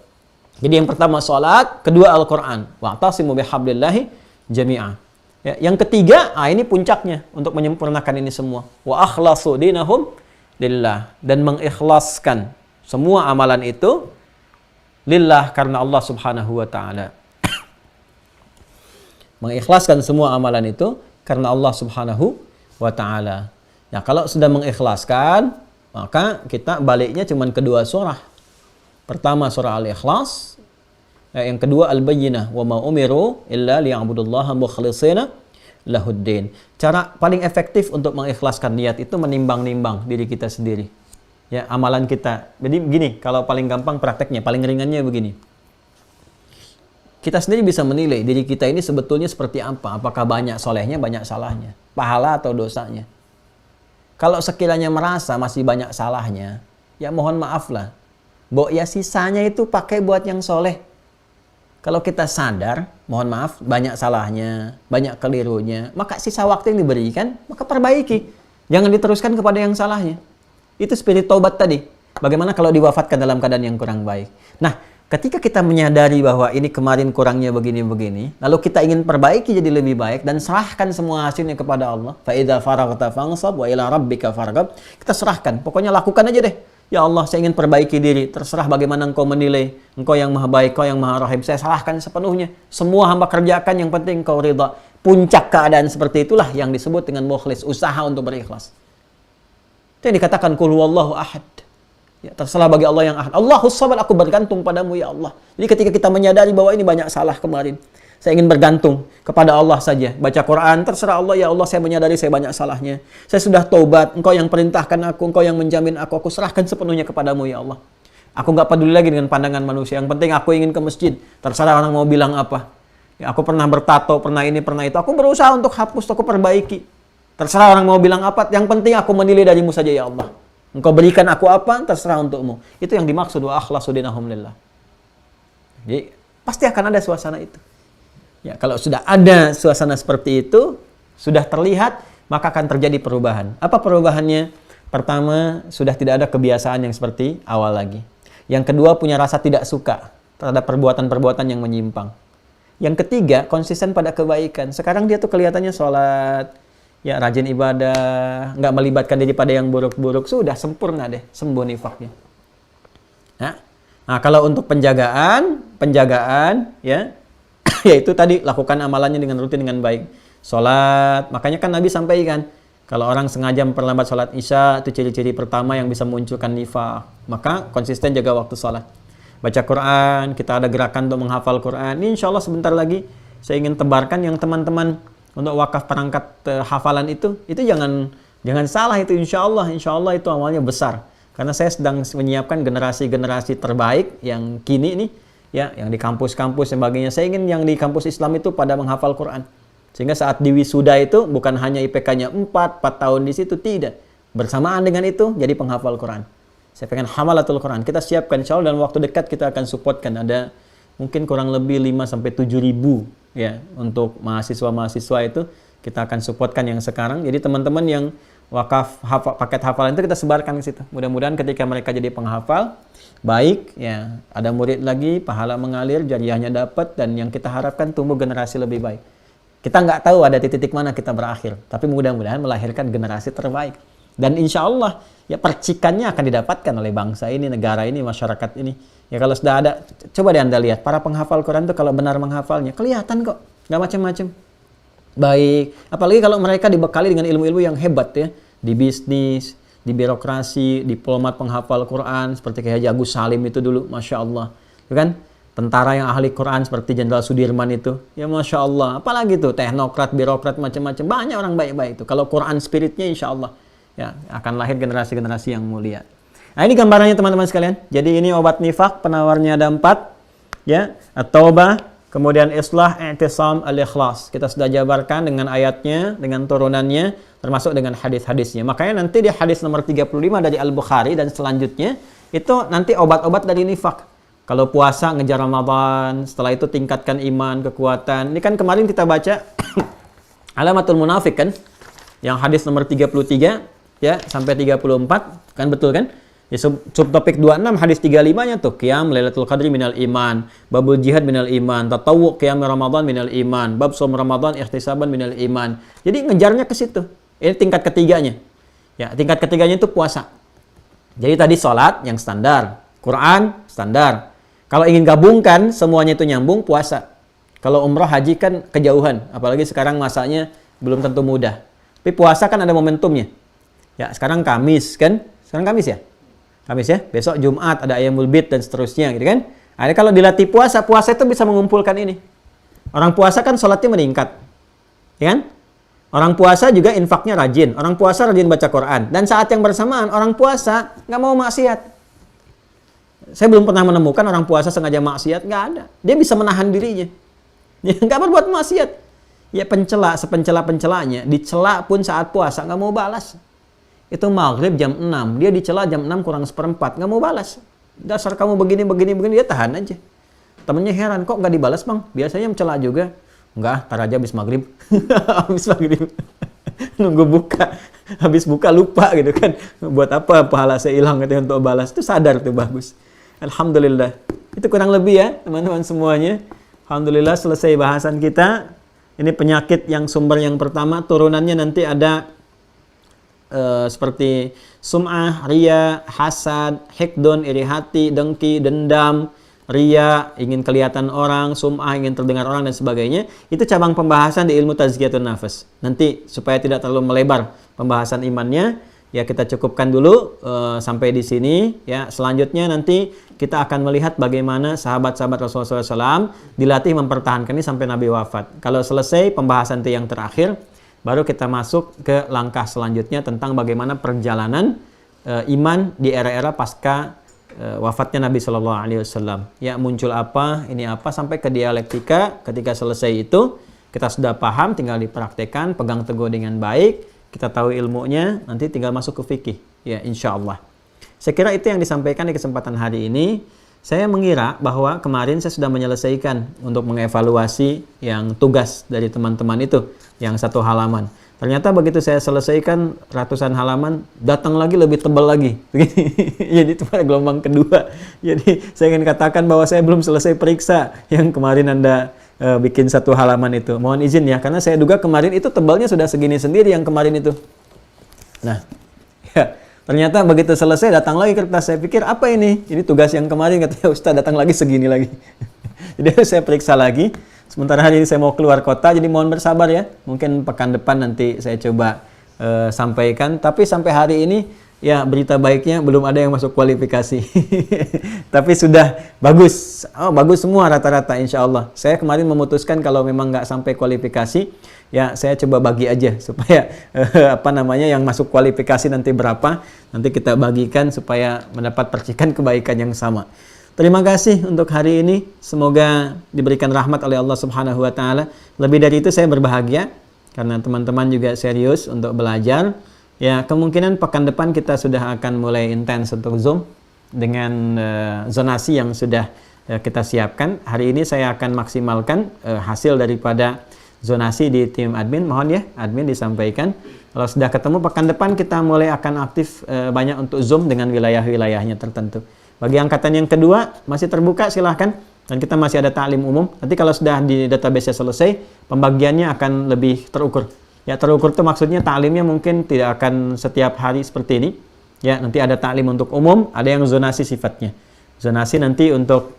Jadi yang pertama sholat, kedua Al-Quran. Wa'tasimu bihablillahi jami'ah. Ya, yang ketiga, ini puncaknya untuk menyempurnakan ini semua. Wa akhlasu dinahum lillah. Dan mengikhlaskan semua amalan itu lillah karena Allah subhanahu wa ta'ala. Mengikhlaskan semua amalan itu karena Allah subhanahu wa ta'ala. Ya, kalau sudah mengikhlaskan, maka kita baliknya cuma kedua surah. Pertama surah Al-Ikhlas, yang kedua Al-Bayyinah, wa ma umiru illa liya'budullaha mukhlishina lahuddin. Cara paling efektif untuk mengikhlaskan niat itu menimbang-nimbang diri kita sendiri. Ya, amalan kita. Jadi begini, kalau paling gampang prakteknya, paling ringannya begini. Kita sendiri bisa menilai diri kita ini sebetulnya seperti apa. Apakah banyak solehnya, banyak salahnya. Pahala atau dosanya. Kalau sekiranya merasa masih banyak salahnya, ya mohon maaflah. Ya sisanya itu pakai buat yang soleh. Kalau kita sadar, mohon maaf, banyak salahnya, banyak kelirunya, maka sisa waktu yang diberikan, maka perbaiki. Jangan diteruskan kepada yang salahnya. Itu spirit taubat tadi. Bagaimana kalau diwafatkan dalam keadaan yang kurang baik. Nah, ketika kita menyadari bahwa ini kemarin kurangnya begini-begini, lalu kita ingin perbaiki jadi lebih baik dan serahkan semua hasilnya kepada Allah. Fa idza faraghta fansab wa ila rabbika farghab. Kita serahkan, pokoknya lakukan aja deh. Ya Allah, saya ingin perbaiki diri. Terserah bagaimana Engkau menilai. Engkau yang Maha Baik, Engkau yang Maha Rahim. Saya serahkan sepenuhnya. Semua hamba kerjakan, yang penting Engkau ridha. Puncak keadaan seperti itulah yang disebut dengan mukhlis, usaha untuk berikhlas. Itu yang dikatakan qul huwallahu ahad. Ya, terserah bagi Allah yang ahad. Allahus samad, aku bergantung padamu ya Allah. Jadi ketika kita menyadari bahwa ini banyak salah kemarin, saya ingin bergantung kepada Allah saja. Baca Quran, terserah Allah ya Allah, saya menyadari saya banyak salahnya. Saya sudah taubat, Engkau yang perintahkan aku, Engkau yang menjamin aku serahkan sepenuhnya kepadamu ya Allah. Aku nggak peduli lagi dengan pandangan manusia. Yang penting aku ingin ke masjid. Terserah orang mau bilang apa. Ya, aku pernah bertato, pernah ini, pernah itu. Aku berusaha untuk hapus, aku perbaiki. Terserah orang mau bilang apa. Yang penting aku menilai darimu saja ya Allah. Engkau berikan aku apa, terserah untukmu. Itu yang dimaksud wa akhlasu dinahum lillah. Jadi pasti akan ada suasana itu. Ya, kalau sudah ada suasana seperti itu, sudah terlihat, maka akan terjadi perubahan. Apa perubahannya? Pertama, sudah tidak ada kebiasaan yang seperti awal lagi. Yang kedua, punya rasa tidak suka terhadap perbuatan-perbuatan yang menyimpang. Yang ketiga, konsisten pada kebaikan. Sekarang dia tuh kelihatannya sholat, ya rajin ibadah, nggak melibatkan diri pada yang buruk-buruk, sudah sempurna deh, sembuh nifaknya. Nah, kalau untuk penjagaan, ya, yaitu tadi lakukan amalannya dengan rutin dengan baik. Sholat, makanya kan Nabi sampaikan, kalau orang sengaja memperlambat sholat isya, itu ciri-ciri pertama yang bisa memunculkan nifaq. Maka konsisten jaga waktu sholat. Baca Quran, kita ada gerakan untuk menghafal Quran. Ini insya Allah sebentar lagi saya ingin tebarkan yang teman-teman untuk wakaf perangkat hafalan itu jangan salah itu insya Allah itu awalnya besar. Karena saya sedang menyiapkan generasi-generasi terbaik yang kini ini, ya, yang di kampus-kampus dan sebagainya. Saya ingin yang di kampus Islam itu pada menghafal Quran. Sehingga saat di wisuda itu bukan hanya IPK-nya 4 tahun di situ, tidak. Bersamaan dengan itu jadi penghafal Quran. Saya pengen hamalatul Quran. Kita siapkan insya Allah dalam waktu dekat kita akan supportkan. Ada mungkin kurang lebih 5-7 ribu ya untuk mahasiswa-mahasiswa itu kita akan supportkan yang sekarang. Jadi teman-teman yang wakaf paket hafalan itu kita sebarkan ke situ. Mudah-mudahan ketika mereka jadi penghafal baik ya, ada murid lagi, pahala mengalir, jariahnya dapat, dan yang kita harapkan tumbuh generasi lebih baik. Kita nggak tahu ada titik mana kita berakhir, tapi mudah-mudahan melahirkan generasi terbaik. Dan insya Allah ya percikannya akan didapatkan oleh bangsa ini, negara ini, masyarakat ini. Ya kalau sudah ada, coba deh Anda lihat para penghafal Quran itu kalau benar menghafalnya kelihatan kok, nggak macam-macam. baik. Apalagi kalau mereka dibekali dengan ilmu-ilmu yang hebat ya, di bisnis, di birokrasi, diplomat penghafal Quran seperti kayak Haji Agus Salim itu dulu, masya Allah, itu kan? Tentara yang ahli Quran seperti Jenderal Sudirman itu, ya masya Allah. Apalagi tuh teknokrat, birokrat macam-macam, banyak orang baik-baik itu. Kalau Quran spiritnya, insya Allah ya akan lahir generasi-generasi yang mulia. Nah ini gambarannya teman-teman sekalian. Jadi ini obat nifak, penawarnya ada 4 ya, at-taubah, kemudian islah, i'tisam, al-ikhlas. Kita sudah jabarkan dengan ayatnya, dengan turunannya, termasuk dengan hadis-hadisnya. Makanya nanti di hadis nomor 35 dari Al-Bukhari dan selanjutnya itu nanti obat-obat dari nifak. Kalau puasa ngejar Ramadan, setelah itu tingkatkan iman, kekuatan. Ini kan kemarin kita baca alamatul munafik kan, yang hadis nomor 33 ya sampai 34 kan, betul kan? Ya, subtopik 26 hadis 35-nya tuh qiyam Lailatul Qadri minal iman, babul jihad minal iman, tatawwu qiyam Ramadan minal iman, bab shaum Ramadan ihtisaban minal iman. Jadi ngejarnya ke situ. Ini tingkat ketiganya. Ya, tingkat ketiganya itu puasa. Jadi tadi salat yang standar, Quran standar. Kalau ingin gabungkan semuanya itu nyambung, puasa. Kalau umrah haji kan kejauhan, apalagi sekarang masanya belum tentu mudah. Tapi puasa kan ada momentumnya. Ya, sekarang Kamis kan? Sekarang Kamis ya? Kamis ya, besok Jumat ada Ayyamul Bid dan seterusnya gitu kan. Nah, kalau dilatih puasa, puasa itu bisa mengumpulkan ini. Orang puasa kan sholatnya meningkat, ya kan? Orang puasa juga infaknya rajin, orang puasa rajin baca Quran. Dan saat yang bersamaan orang puasa nggak mau maksiat. Saya belum pernah menemukan orang puasa sengaja maksiat, nggak ada. Dia bisa menahan dirinya, ya nggak berbuat maksiat. Ya pencela, sepencela-pencelanya, dicela pun saat puasa nggak mau balas. Itu maghrib jam 6, dia dicela jam 6 kurang seperempat, nggak mau balas. Dasar kamu begini, dia tahan aja. Temennya heran, kok nggak dibalas bang? Biasanya mencela juga. Enggak, tar aja habis maghrib. Habis maghrib. Nunggu buka. Habis buka lupa gitu kan. Buat apa pahala saya hilang gitu untuk balas. Itu sadar tuh, bagus. Alhamdulillah. Itu kurang lebih ya teman-teman semuanya. Alhamdulillah selesai bahasan kita. Ini penyakit yang sumber yang pertama. Turunannya nanti ada seperti sum'ah, riya, hasad, hikdun, iri hati, dengki, dendam, riya, ingin kelihatan orang, sum'ah, ingin terdengar orang dan sebagainya. Itu cabang pembahasan di ilmu tazkiyatun nafas. Nanti supaya tidak terlalu melebar pembahasan imannya, ya kita cukupkan dulu sampai di sini. Ya, selanjutnya nanti kita akan melihat bagaimana sahabat-sahabat Rasulullah SAW dilatih mempertahankan ini sampai Nabi wafat. Kalau selesai pembahasan itu yang terakhir, baru kita masuk ke langkah selanjutnya tentang bagaimana perjalanan iman di era-era pasca wafatnya Nabi Shallallahu Alaihi Wasallam. Ya, muncul apa, ini apa, sampai ke dialektika. Ketika selesai itu, kita sudah paham, tinggal dipraktekkan, pegang teguh dengan baik, kita tahu ilmunya, nanti tinggal masuk ke fikih. Ya, insya Allah. Saya kira itu yang disampaikan di kesempatan hari ini. Saya mengira bahwa kemarin saya sudah menyelesaikan untuk mengevaluasi yang tugas dari teman-teman itu, yang 1 halaman. Ternyata begitu saya selesaikan ratusan halaman, datang lagi lebih tebal lagi. Jadi itu pada gelombang kedua. Jadi saya ingin katakan bahwa saya belum selesai periksa yang kemarin Anda bikin 1 halaman itu. Mohon izin ya, karena saya duga kemarin itu tebalnya sudah segini sendiri yang kemarin itu. Nah, ya. Ternyata begitu selesai datang lagi kertas, saya pikir apa ini? Ini tugas yang kemarin, katanya Ustaz, datang lagi segini lagi. Jadi saya periksa lagi. Sementara hari ini saya mau keluar kota, jadi mohon bersabar ya. Mungkin pekan depan nanti saya coba sampaikan. Tapi sampai hari ini ya berita baiknya belum ada yang masuk kualifikasi. Tapi sudah bagus. Oh, bagus semua rata-rata insya Allah. Saya kemarin memutuskan kalau memang nggak sampai kualifikasi, ya saya coba bagi aja supaya yang masuk kualifikasi nanti berapa, nanti kita bagikan supaya mendapat percikan kebaikan yang sama. Terima kasih untuk hari ini, semoga diberikan rahmat oleh Allah Subhanahu wa taala. Lebih dari itu saya berbahagia karena teman-teman juga serius untuk belajar. Ya, kemungkinan pekan depan kita sudah akan mulai intens untuk Zoom dengan zonasi yang sudah kita siapkan. Hari ini saya akan maksimalkan hasil daripada zonasi di tim admin. Mohon ya admin disampaikan. Kalau sudah ketemu pekan depan kita mulai akan aktif banyak untuk Zoom dengan wilayah-wilayahnya tertentu. Bagi angkatan yang kedua masih terbuka silahkan, dan kita masih ada ta'lim umum. Nanti kalau sudah di database selesai, pembagiannya akan lebih terukur. Ya, terukur itu maksudnya ta'limnya mungkin tidak akan setiap hari seperti ini. Ya, nanti ada ta'lim untuk umum, ada yang zonasi sifatnya. Zonasi nanti untuk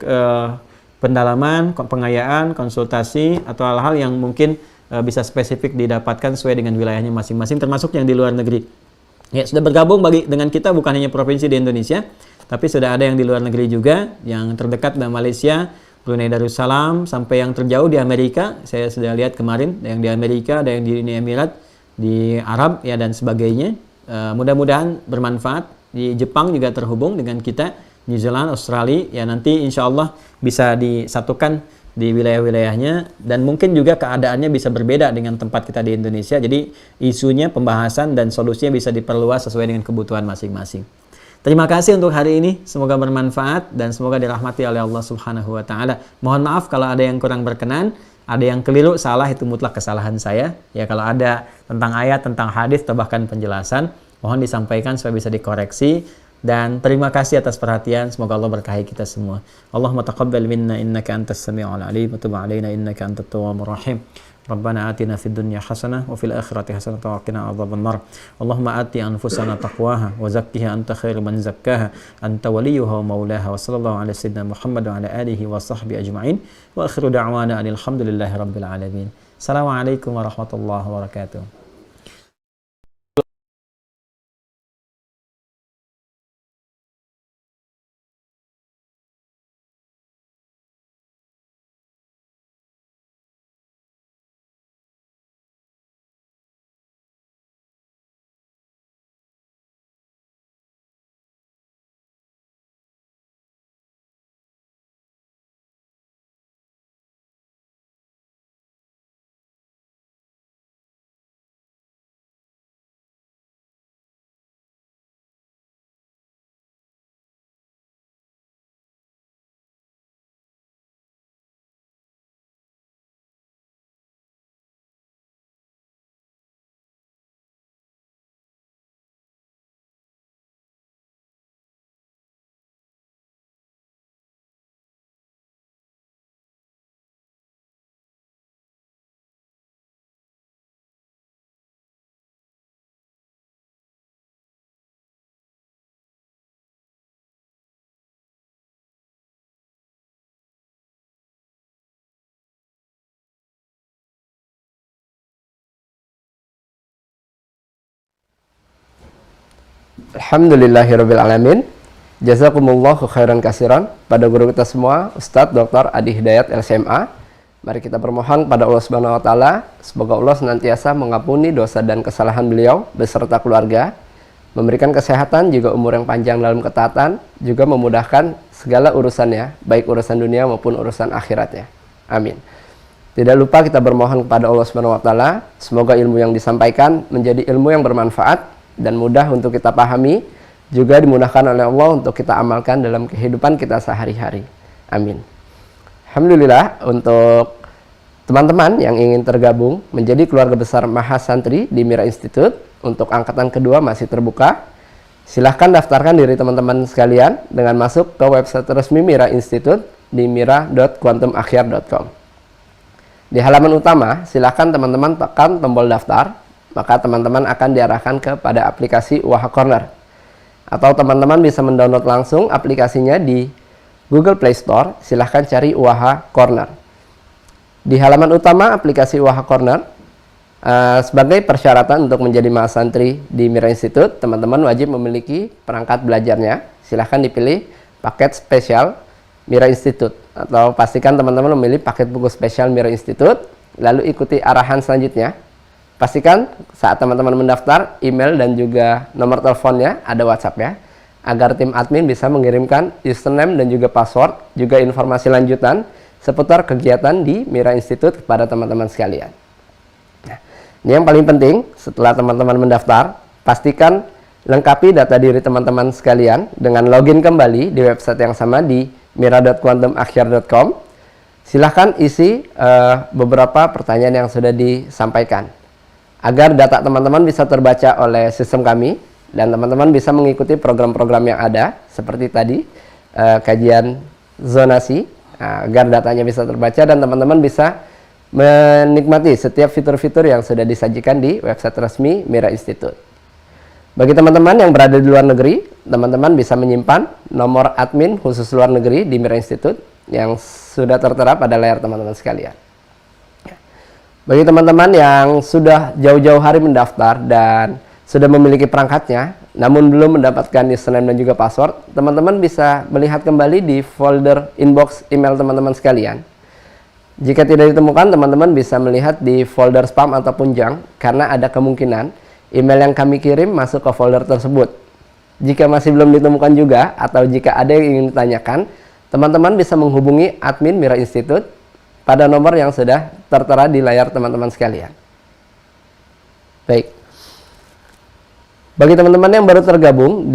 pendalaman, pengayaan, konsultasi, atau hal-hal yang mungkin bisa spesifik didapatkan sesuai dengan wilayahnya masing-masing, termasuk yang di luar negeri. Ya, sudah bergabung dengan kita bukan hanya provinsi di Indonesia, tapi sudah ada yang di luar negeri juga, yang terdekat dari Malaysia, Brunei Darussalam, sampai yang terjauh di Amerika. Saya sudah lihat kemarin, ada yang di Amerika, ada yang di Uni Emirat, di Arab, ya, dan sebagainya. Mudah-mudahan bermanfaat. Di Jepang juga terhubung dengan kita, New Zealand, Australia, ya nanti insya Allah bisa disatukan di wilayah-wilayahnya, dan mungkin juga keadaannya bisa berbeda dengan tempat kita di Indonesia. Jadi isunya, pembahasan dan solusinya bisa diperluas sesuai dengan kebutuhan masing-masing. Terima kasih untuk hari ini, semoga bermanfaat dan semoga dirahmati oleh Allah Subhanahu wa taala. Mohon maaf kalau ada yang kurang berkenan, ada yang keliru, salah, itu mutlak kesalahan saya. Ya, kalau ada tentang ayat, tentang hadis atau bahkan penjelasan, mohon disampaikan supaya bisa dikoreksi. Dan terima kasih atas perhatian. Semoga Allah berkahi kita semua. Allahumma taqabbal minna innaka antas sami'ul alim wa tub 'alaina innaka antat tawwabur rahim. Rabbana atina fid dunya hasanah wa fil akhirati hasanah wa qina adzabannar. Allahumma ati anfusana taqwaha wa zakkiha anta khairu man zakkaha anta waliyuha wa maulaha. Wa sallallahu ala sayyidina Muhammad wa ala alihi wa sahbihi ajma'in. Wa akhiru da'wana alhamdulillahi rabbil alamin. Assalamualaikum warahmatullahi wabarakatuh. Alhamdulillahirrabbilalamin. Jazakumullahu khairan kasiran pada guru kita semua, Ustadz Dr. Adi Hidayat LCMA. Mari kita bermohon pada Allah Subhanahu wa taala, semoga Allah senantiasa mengampuni dosa dan kesalahan beliau beserta keluarga, memberikan kesehatan juga umur yang panjang dalam ketaatan, juga memudahkan segala urusannya, baik urusan dunia maupun urusan akhiratnya. Amin. Tidak lupa kita bermohon kepada Allah Subhanahu wa taala, semoga ilmu yang disampaikan menjadi ilmu yang bermanfaat dan mudah untuk kita pahami, juga dimudahkan oleh Allah untuk kita amalkan dalam kehidupan kita sehari-hari. Amin. Alhamdulillah, untuk teman-teman yang ingin tergabung menjadi keluarga besar Mahasantri di Mira Institute untuk angkatan kedua masih terbuka. Silahkan daftarkan diri teman-teman sekalian dengan masuk ke website resmi Mira Institute di mira.quantumakhir.com. Di halaman utama, silahkan teman-teman tekan tombol daftar, maka teman-teman akan diarahkan kepada aplikasi Uwaha Corner. Atau teman-teman bisa mendownload langsung aplikasinya di Google Play Store, silahkan cari Uwaha Corner. Di halaman utama aplikasi Uwaha Corner, sebagai persyaratan untuk menjadi mahasantri di Mira Institute, teman-teman wajib memiliki perangkat belajarnya. Silahkan dipilih paket spesial Mira Institute, atau pastikan teman-teman memilih paket buku spesial Mira Institute, lalu ikuti arahan selanjutnya. Pastikan saat teman-teman mendaftar, email dan juga nomor teleponnya ada WhatsApp ya, agar tim admin bisa mengirimkan username dan juga password, juga informasi lanjutan seputar kegiatan di Mira Institute kepada teman-teman sekalian. Nah, ini yang paling penting. Setelah teman-teman mendaftar, pastikan lengkapi data diri teman-teman sekalian dengan login kembali di website yang sama di mira.quantumakhir.com. Silahkan isi beberapa pertanyaan yang sudah disampaikan, agar data teman-teman bisa terbaca oleh sistem kami dan teman-teman bisa mengikuti program-program yang ada seperti tadi kajian zonasi, agar datanya bisa terbaca dan teman-teman bisa menikmati setiap fitur-fitur yang sudah disajikan di website resmi Mira Institute. Bagi teman-teman yang berada di luar negeri, teman-teman bisa menyimpan nomor admin khusus luar negeri di Mira Institute yang sudah tertera pada layar teman-teman sekalian. Bagi teman-teman yang sudah jauh-jauh hari mendaftar dan sudah memiliki perangkatnya, namun belum mendapatkan username dan juga password, teman-teman bisa melihat kembali di folder inbox email teman-teman sekalian. Jika tidak ditemukan, teman-teman bisa melihat di folder spam ataupun junk, karena ada kemungkinan email yang kami kirim masuk ke folder tersebut. Jika masih belum ditemukan juga, atau jika ada yang ingin ditanyakan, teman-teman bisa menghubungi admin Mira Institute pada nomor yang sudah tertera di layar teman-teman sekalian. Baik. Bagi teman-teman yang baru tergabung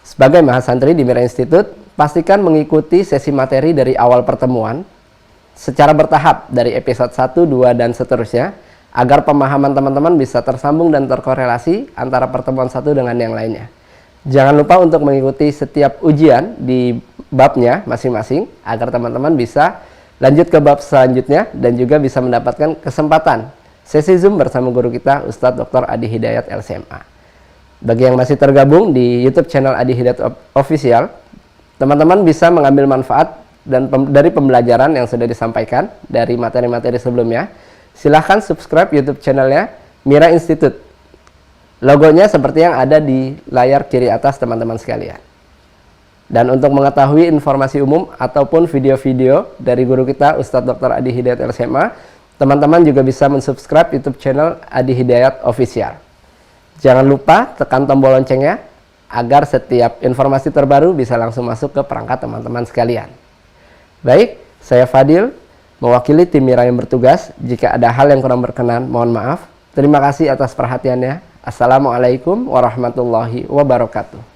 sebagai mahasantri di Mira Institute, pastikan mengikuti sesi materi dari awal pertemuan secara bertahap dari episode 1, 2, dan seterusnya, agar pemahaman teman-teman bisa tersambung dan terkorelasi antara pertemuan satu dengan yang lainnya. Jangan lupa untuk mengikuti setiap ujian di babnya masing-masing, agar teman-teman bisa lanjut ke bab selanjutnya dan juga bisa mendapatkan kesempatan sesi Zoom bersama guru kita, Ustadz Dr. Adi Hidayat LCMA. Bagi yang masih tergabung di YouTube channel Adi Hidayat Official, teman-teman bisa mengambil manfaat dari pembelajaran yang sudah disampaikan dari materi-materi sebelumnya. Silahkan subscribe YouTube channelnya Mira Institute. Logonya seperti yang ada di layar kiri atas teman-teman sekalian. Dan untuk mengetahui informasi umum ataupun video-video dari guru kita, Ustadz Dr. Adi Hidayat LCMA, teman-teman juga bisa mensubscribe YouTube channel Adi Hidayat Official. Jangan lupa tekan tombol loncengnya agar setiap informasi terbaru bisa langsung masuk ke perangkat teman-teman sekalian. Baik, saya Fadil, mewakili tim Mira yang bertugas. Jika ada hal yang kurang berkenan, mohon maaf. Terima kasih atas perhatiannya. Assalamualaikum warahmatullahi wabarakatuh.